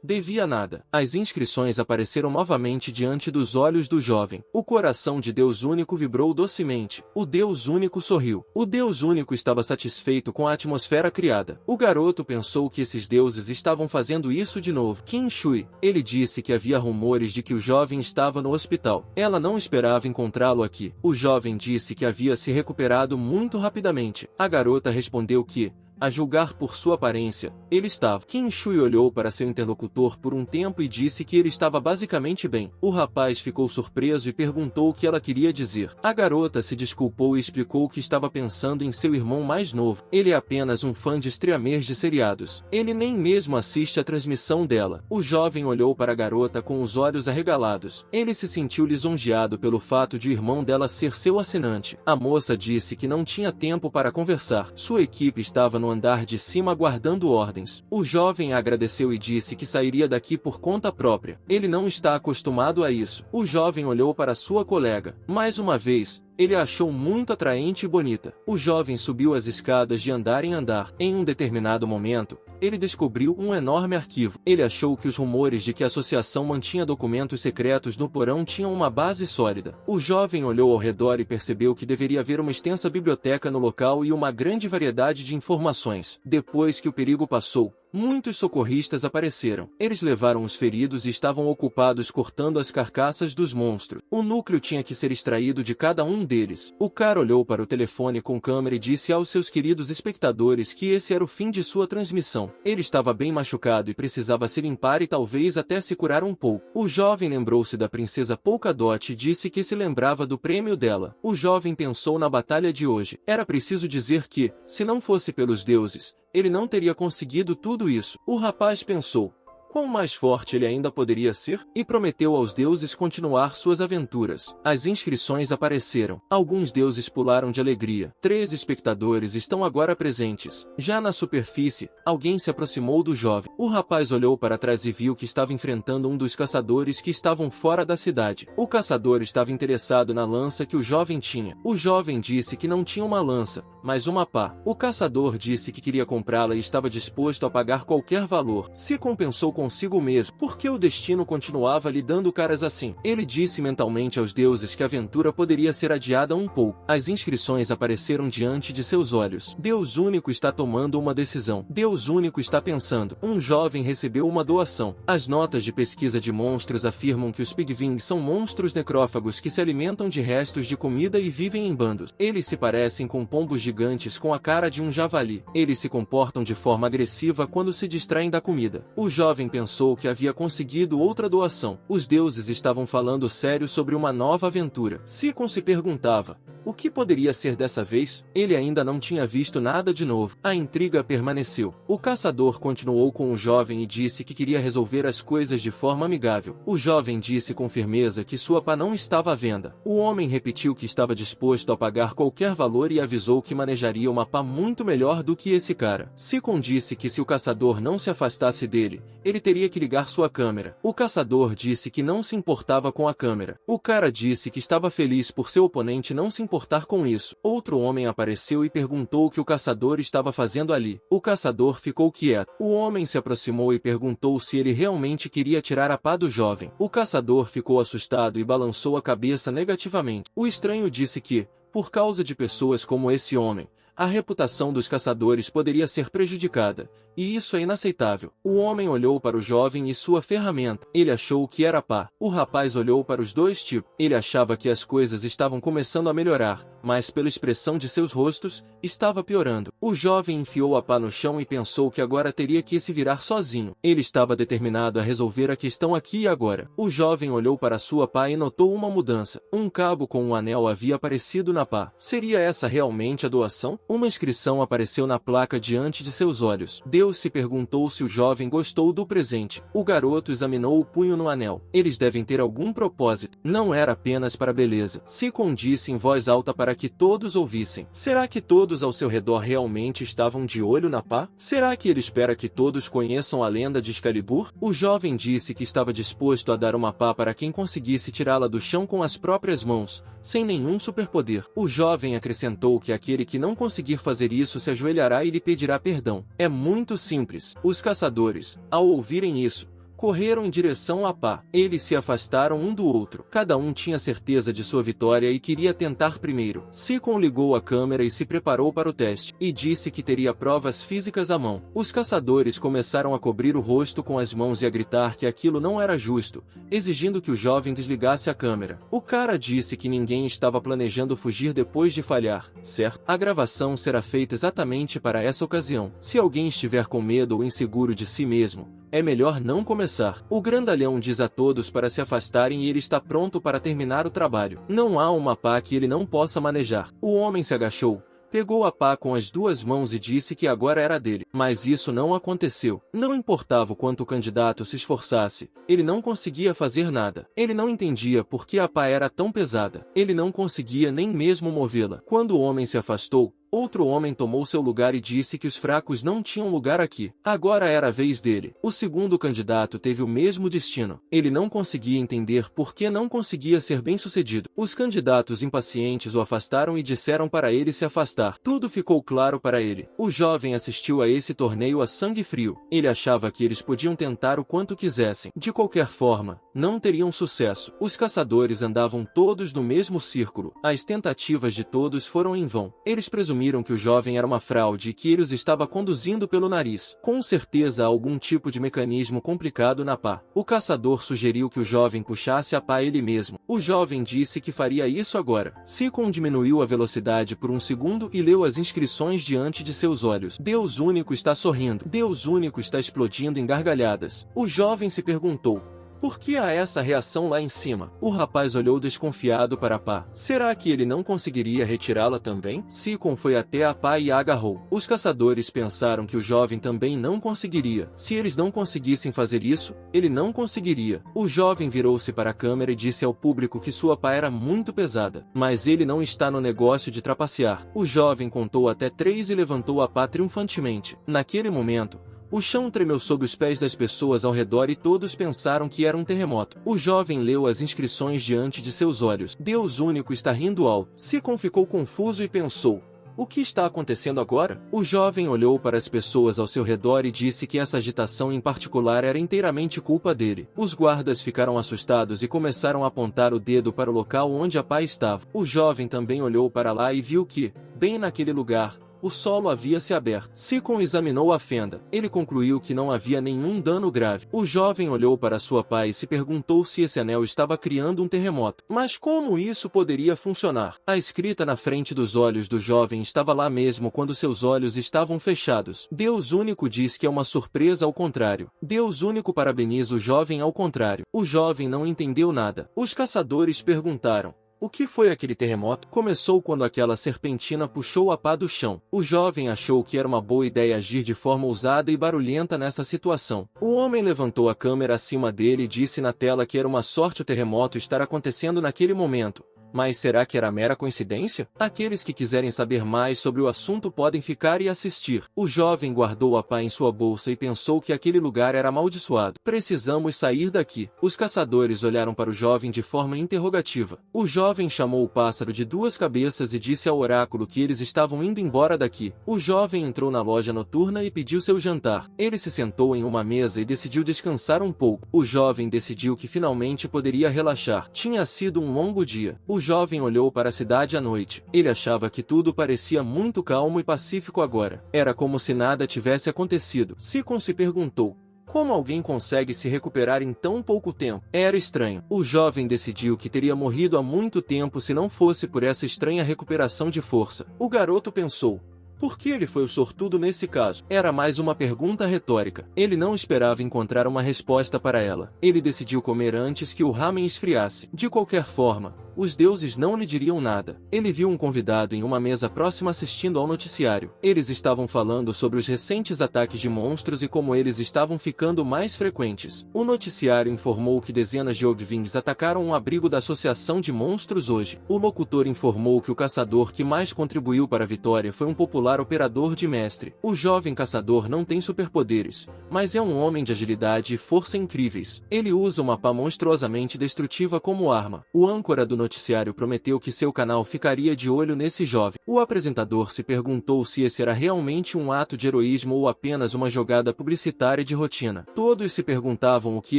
devia nada. As inscrições apareceram novamente diante dos olhos do jovem. O coração de Deus Único vibrou docemente. O Deus Único sorriu. O Deus Único estava satisfeito com a atmosfera criada. O garoto pensou que esses deuses estavam fazendo isso de novo. Kim Shui. Ele disse que havia rumores de que o jovem estava no hospital. Ela não esperava encontrá-lo aqui. O jovem disse que havia se recuperado muito rapidamente. A garota respondeu que, a julgar por sua aparência, ele estava. Kim Shui olhou para seu interlocutor por um tempo e disse que ele estava basicamente bem. O rapaz ficou surpreso e perguntou o que ela queria dizer. A garota se desculpou e explicou que estava pensando em seu irmão mais novo. Ele é apenas um fã de streamers de seriados. Ele nem mesmo assiste a transmissão dela. O jovem olhou para a garota com os olhos arregalados. Ele se sentiu lisonjeado pelo fato de o irmão dela ser seu assinante. A moça disse que não tinha tempo para conversar. Sua equipe estava no andar de cima aguardando ordens. O jovem agradeceu e disse que sairia daqui por conta própria. Ele não está acostumado a isso. O jovem olhou para sua colega. Mais uma vez, ele a achou muito atraente e bonita. O jovem subiu as escadas de andar em andar. Em um determinado momento, ele descobriu um enorme arquivo. Ele achou que os rumores de que a associação mantinha documentos secretos no porão tinham uma base sólida. O jovem olhou ao redor e percebeu que deveria haver uma extensa biblioteca no local e uma grande variedade de informações. Depois que o perigo passou, muitos socorristas apareceram. Eles levaram os feridos e estavam ocupados cortando as carcaças dos monstros. O núcleo tinha que ser extraído de cada um deles. O cara olhou para o telefone com câmera e disse aos seus queridos espectadores que esse era o fim de sua transmissão. Ele estava bem machucado e precisava se limpar e talvez até se curar um pouco. O jovem lembrou-se da princesa Polkadot e disse que se lembrava do prêmio dela. O jovem pensou na batalha de hoje. Era preciso dizer que, se não fosse pelos deuses, ele não teria conseguido tudo isso. O rapaz pensou, quão mais forte ele ainda poderia ser? E prometeu aos deuses continuar suas aventuras. As inscrições apareceram. Alguns deuses pularam de alegria. 3 espectadores estão agora presentes. Já na superfície, alguém se aproximou do jovem. O rapaz olhou para trás e viu que estava enfrentando um dos caçadores que estavam fora da cidade. O caçador estava interessado na lança que o jovem tinha. O jovem disse que não tinha uma lança, mas uma pá. O caçador disse que queria comprá-la e estava disposto a pagar qualquer valor. Se compensou consigo mesmo, porque o destino continuava lhe dando caras assim. Ele disse mentalmente aos deuses que a aventura poderia ser adiada um pouco. As inscrições apareceram diante de seus olhos. Deus Único está tomando uma decisão. Deus Único está pensando. Um jovem recebeu uma doação. As notas de pesquisa de monstros afirmam que os Pigvins são monstros necrófagos que se alimentam de restos de comida e vivem em bandos. Eles se parecem com pombos gigantes com a cara de um javali. Eles se comportam de forma agressiva quando se distraem da comida. O jovem pensou que havia conseguido outra doação. Os deuses estavam falando sério sobre uma nova aventura. Sikon se perguntava, o que poderia ser dessa vez? Ele ainda não tinha visto nada de novo. A intriga permaneceu. O caçador continuou com o jovem e disse que queria resolver as coisas de forma amigável. O jovem disse com firmeza que sua pá não estava à venda. O homem repetiu que estava disposto a pagar qualquer valor e avisou que manejaria uma pá muito melhor do que esse cara. Sikon disse que se o caçador não se afastasse dele, ele teria que ligar sua câmera. O caçador disse que não se importava com a câmera. O cara disse que estava feliz por seu oponente não se importar com isso. Outro homem apareceu e perguntou o que o caçador estava fazendo ali. O caçador ficou quieto. O homem se aproximou e perguntou se ele realmente queria tirar a pá do jovem. O caçador ficou assustado e balançou a cabeça negativamente. O estranho disse que, por causa de pessoas como esse homem, a reputação dos caçadores poderia ser prejudicada, e isso é inaceitável. O homem olhou para o jovem e sua ferramenta. Ele achou que era pá. O rapaz olhou para os dois tipos. Ele achava que as coisas estavam começando a melhorar, mas pela expressão de seus rostos, estava piorando. O jovem enfiou a pá no chão e pensou que agora teria que se virar sozinho. Ele estava determinado a resolver a questão aqui e agora. O jovem olhou para sua pá e notou uma mudança. Um cabo com um anel havia aparecido na pá. Seria essa realmente a doação? Uma inscrição apareceu na placa diante de seus olhos. Deus se perguntou se o jovem gostou do presente. O garoto examinou o punho no anel. Eles devem ter algum propósito. Não era apenas para beleza. Sikon disse em voz alta para que todos ouvissem. Será que todos ao seu redor realmente estavam de olho na pá? Será que ele espera que todos conheçam a lenda de Excalibur? O jovem disse que estava disposto a dar uma pá para quem conseguisse tirá-la do chão com as próprias mãos, sem nenhum superpoder. O jovem acrescentou que aquele que não conseguir fazer isso se ajoelhará e lhe pedirá perdão. É muito simples. Os caçadores, ao ouvirem isso, correram em direção à pá. Eles se afastaram um do outro. Cada um tinha certeza de sua vitória e queria tentar primeiro. Sikon ligou a câmera e se preparou para o teste, e disse que teria provas físicas à mão. Os caçadores começaram a cobrir o rosto com as mãos e a gritar que aquilo não era justo, exigindo que o jovem desligasse a câmera. O cara disse que ninguém estava planejando fugir depois de falhar, certo? A gravação será feita exatamente para essa ocasião. Se alguém estiver com medo ou inseguro de si mesmo, é melhor não começar. O grandalhão diz a todos para se afastarem e ele está pronto para terminar o trabalho. Não há uma pá que ele não possa manejar. O homem se agachou, pegou a pá com as duas mãos e disse que agora era dele. Mas isso não aconteceu. Não importava o quanto o candidato se esforçasse, ele não conseguia fazer nada. Ele não entendia por que a pá era tão pesada. Ele não conseguia nem mesmo movê-la. Quando o homem se afastou, outro homem tomou seu lugar e disse que os fracos não tinham lugar aqui. Agora era a vez dele. O segundo candidato teve o mesmo destino. Ele não conseguia entender por que não conseguia ser bem-sucedido. Os candidatos impacientes o afastaram e disseram para ele se afastar. Tudo ficou claro para ele. O jovem assistiu a esse torneio a sangue frio. Ele achava que eles podiam tentar o quanto quisessem. De qualquer forma, não teriam sucesso. Os caçadores andavam todos no mesmo círculo. As tentativas de todos foram em vão. Eles presumiram que o jovem era uma fraude e que ele os estava conduzindo pelo nariz. Com certeza há algum tipo de mecanismo complicado na pá. O caçador sugeriu que o jovem puxasse a pá ele mesmo. O jovem disse que faria isso agora. Sikon diminuiu a velocidade por um segundo e leu as inscrições diante de seus olhos. Deus único está sorrindo. Deus único está explodindo em gargalhadas. O jovem se perguntou: por que há essa reação lá em cima? O rapaz olhou desconfiado para a pá. Será que ele não conseguiria retirá-la também? Sikon foi até a pá e a agarrou. Os caçadores pensaram que o jovem também não conseguiria. Se eles não conseguissem fazer isso, ele não conseguiria. O jovem virou-se para a câmera e disse ao público que sua pá era muito pesada. Mas ele não está no negócio de trapacear. O jovem contou até 3 e levantou a pá triunfantemente. Naquele momento, o chão tremeu sob os pés das pessoas ao redor e todos pensaram que era um terremoto. O jovem leu as inscrições diante de seus olhos. Deus único está rindo alto. Sikon ficou confuso e pensou: o que está acontecendo agora? O jovem olhou para as pessoas ao seu redor e disse que essa agitação em particular era inteiramente culpa dele. Os guardas ficaram assustados e começaram a apontar o dedo para o local onde a pá estava. O jovem também olhou para lá e viu que, bem naquele lugar, o solo havia se aberto. Sikon examinou a fenda. Ele concluiu que não havia nenhum dano grave. O jovem olhou para sua pá e se perguntou se esse anel estava criando um terremoto. Mas como isso poderia funcionar? A escrita na frente dos olhos do jovem estava lá mesmo quando seus olhos estavam fechados. Deus único diz que é uma surpresa ao contrário. Deus único parabeniza o jovem ao contrário. O jovem não entendeu nada. Os caçadores perguntaram: o que foi aquele terremoto? Começou quando aquela serpentina puxou a pá do chão. O jovem achou que era uma boa ideia agir de forma ousada e barulhenta nessa situação. O homem levantou a câmera acima dele e disse na tela que era uma sorte o terremoto estar acontecendo naquele momento. Mas será que era mera coincidência? Aqueles que quiserem saber mais sobre o assunto podem ficar e assistir. O jovem guardou a pá em sua bolsa e pensou que aquele lugar era amaldiçoado. Precisamos sair daqui. Os caçadores olharam para o jovem de forma interrogativa. O jovem chamou o pássaro de 2 cabeças e disse ao oráculo que eles estavam indo embora daqui. O jovem entrou na loja noturna e pediu seu jantar. Ele se sentou em uma mesa e decidiu descansar um pouco. O jovem decidiu que finalmente poderia relaxar. Tinha sido um longo dia. O jovem olhou para a cidade à noite. Ele achava que tudo parecia muito calmo e pacífico agora. Era como se nada tivesse acontecido. Sikon se perguntou: Como alguém consegue se recuperar em tão pouco tempo? Era estranho. O jovem decidiu que teria morrido há muito tempo se não fosse por essa estranha recuperação de força. O garoto pensou: por que ele foi o sortudo nesse caso? Era mais uma pergunta retórica. Ele não esperava encontrar uma resposta para ela. Ele decidiu comer antes que o ramen esfriasse. De qualquer forma, os deuses não lhe diriam nada. Ele viu um convidado em uma mesa próxima assistindo ao noticiário. Eles estavam falando sobre os recentes ataques de monstros e como eles estavam ficando mais frequentes. O noticiário informou que dezenas de Ogvins atacaram um abrigo da Associação de Monstros hoje. O locutor informou que o caçador que mais contribuiu para a vitória foi um popular operador de mestre. O jovem caçador não tem superpoderes, mas é um homem de agilidade e força incríveis. Ele usa uma pá monstruosamente destrutiva como arma. O âncora do noticiário prometeu que seu canal ficaria de olho nesse jovem. O apresentador se perguntou se esse era realmente um ato de heroísmo ou apenas uma jogada publicitária de rotina. Todos se perguntavam o que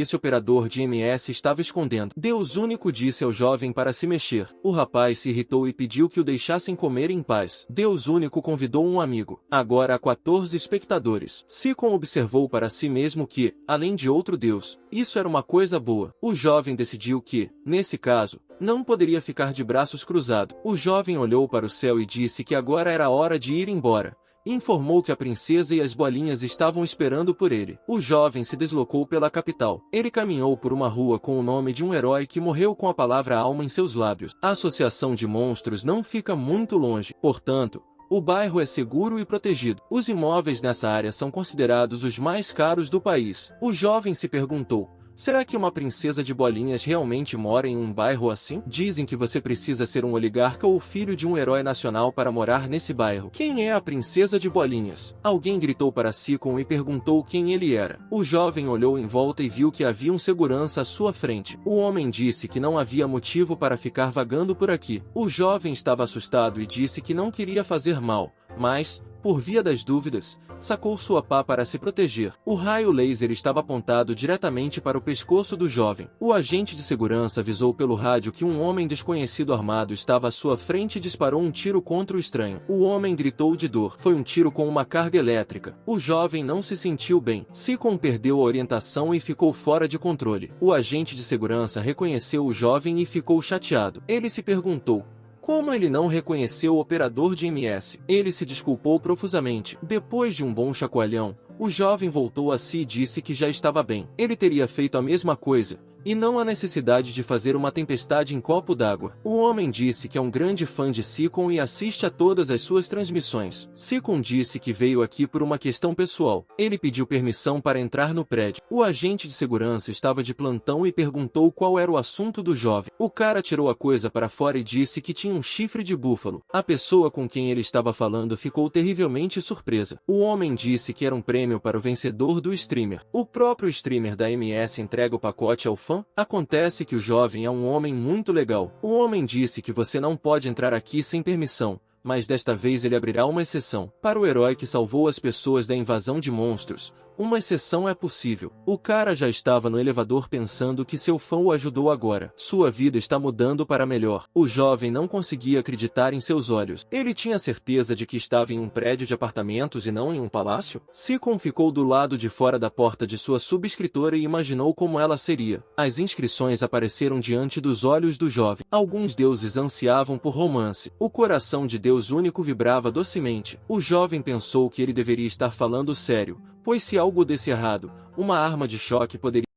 esse operador de MS estava escondendo. Deus Único disse ao jovem para se mexer. O rapaz se irritou e pediu que o deixassem comer em paz. Deus Único convidou um amigo. Agora há 14 espectadores. Sikon observou para si mesmo que, além de outro Deus, isso era uma coisa boa. O jovem decidiu que, nesse caso, não poderia ficar de braços cruzados. O jovem olhou para o céu e disse que agora era hora de ir embora. Informou que a princesa e as bolinhas estavam esperando por ele. O jovem se deslocou pela capital. Ele caminhou por uma rua com o nome de um herói que morreu com a palavra alma em seus lábios. A associação de monstros não fica muito longe. Portanto, o bairro é seguro e protegido. Os imóveis nessa área são considerados os mais caros do país. O jovem se perguntou: será que uma princesa de bolinhas realmente mora em um bairro assim? Dizem que você precisa ser um oligarca ou filho de um herói nacional para morar nesse bairro. Quem é a princesa de bolinhas? Alguém gritou para Sikon e perguntou quem ele era. O jovem olhou em volta e viu que havia um segurança à sua frente. O homem disse que não havia motivo para ficar vagando por aqui. O jovem estava assustado e disse que não queria fazer mal, mas, por via das dúvidas, sacou sua pá para se proteger. O raio laser estava apontado diretamente para o pescoço do jovem. O agente de segurança avisou pelo rádio que um homem desconhecido armado estava à sua frente e disparou um tiro contra o estranho. O homem gritou de dor. Foi um tiro com uma carga elétrica. O jovem não se sentiu bem. Sikon perdeu a orientação e ficou fora de controle. O agente de segurança reconheceu o jovem e ficou chateado. Ele se perguntou: como ele não reconheceu o operador de MS? Ele se desculpou profusamente. Depois de um bom chacoalhão, o jovem voltou a si e disse que já estava bem. Ele teria feito a mesma coisa, e não há necessidade de fazer uma tempestade em copo d'água. O homem disse que é um grande fã de Sikon e assiste a todas as suas transmissões. Sikon disse que veio aqui por uma questão pessoal. Ele pediu permissão para entrar no prédio. O agente de segurança estava de plantão e perguntou qual era o assunto do jovem. O cara tirou a coisa para fora e disse que tinha um chifre de búfalo. A pessoa com quem ele estava falando ficou terrivelmente surpresa. O homem disse que era um prêmio para o vencedor do streamer. O próprio streamer da MS entrega o pacote ao fã. Acontece que o jovem é um homem muito legal. O homem disse que você não pode entrar aqui sem permissão, mas desta vez ele abrirá uma exceção. Para o herói que salvou as pessoas da invasão de monstros, uma exceção é possível. O cara já estava no elevador pensando que seu fã o ajudou agora. Sua vida está mudando para melhor. O jovem não conseguia acreditar em seus olhos. Ele tinha certeza de que estava em um prédio de apartamentos e não em um palácio? Sikon ficou do lado de fora da porta de sua subscritora e imaginou como ela seria. As inscrições apareceram diante dos olhos do jovem. Alguns deuses ansiavam por romance. O coração de Deus Único vibrava docemente. O jovem pensou que ele deveria estar falando sério, pois se algo desse errado, uma arma de choque poderia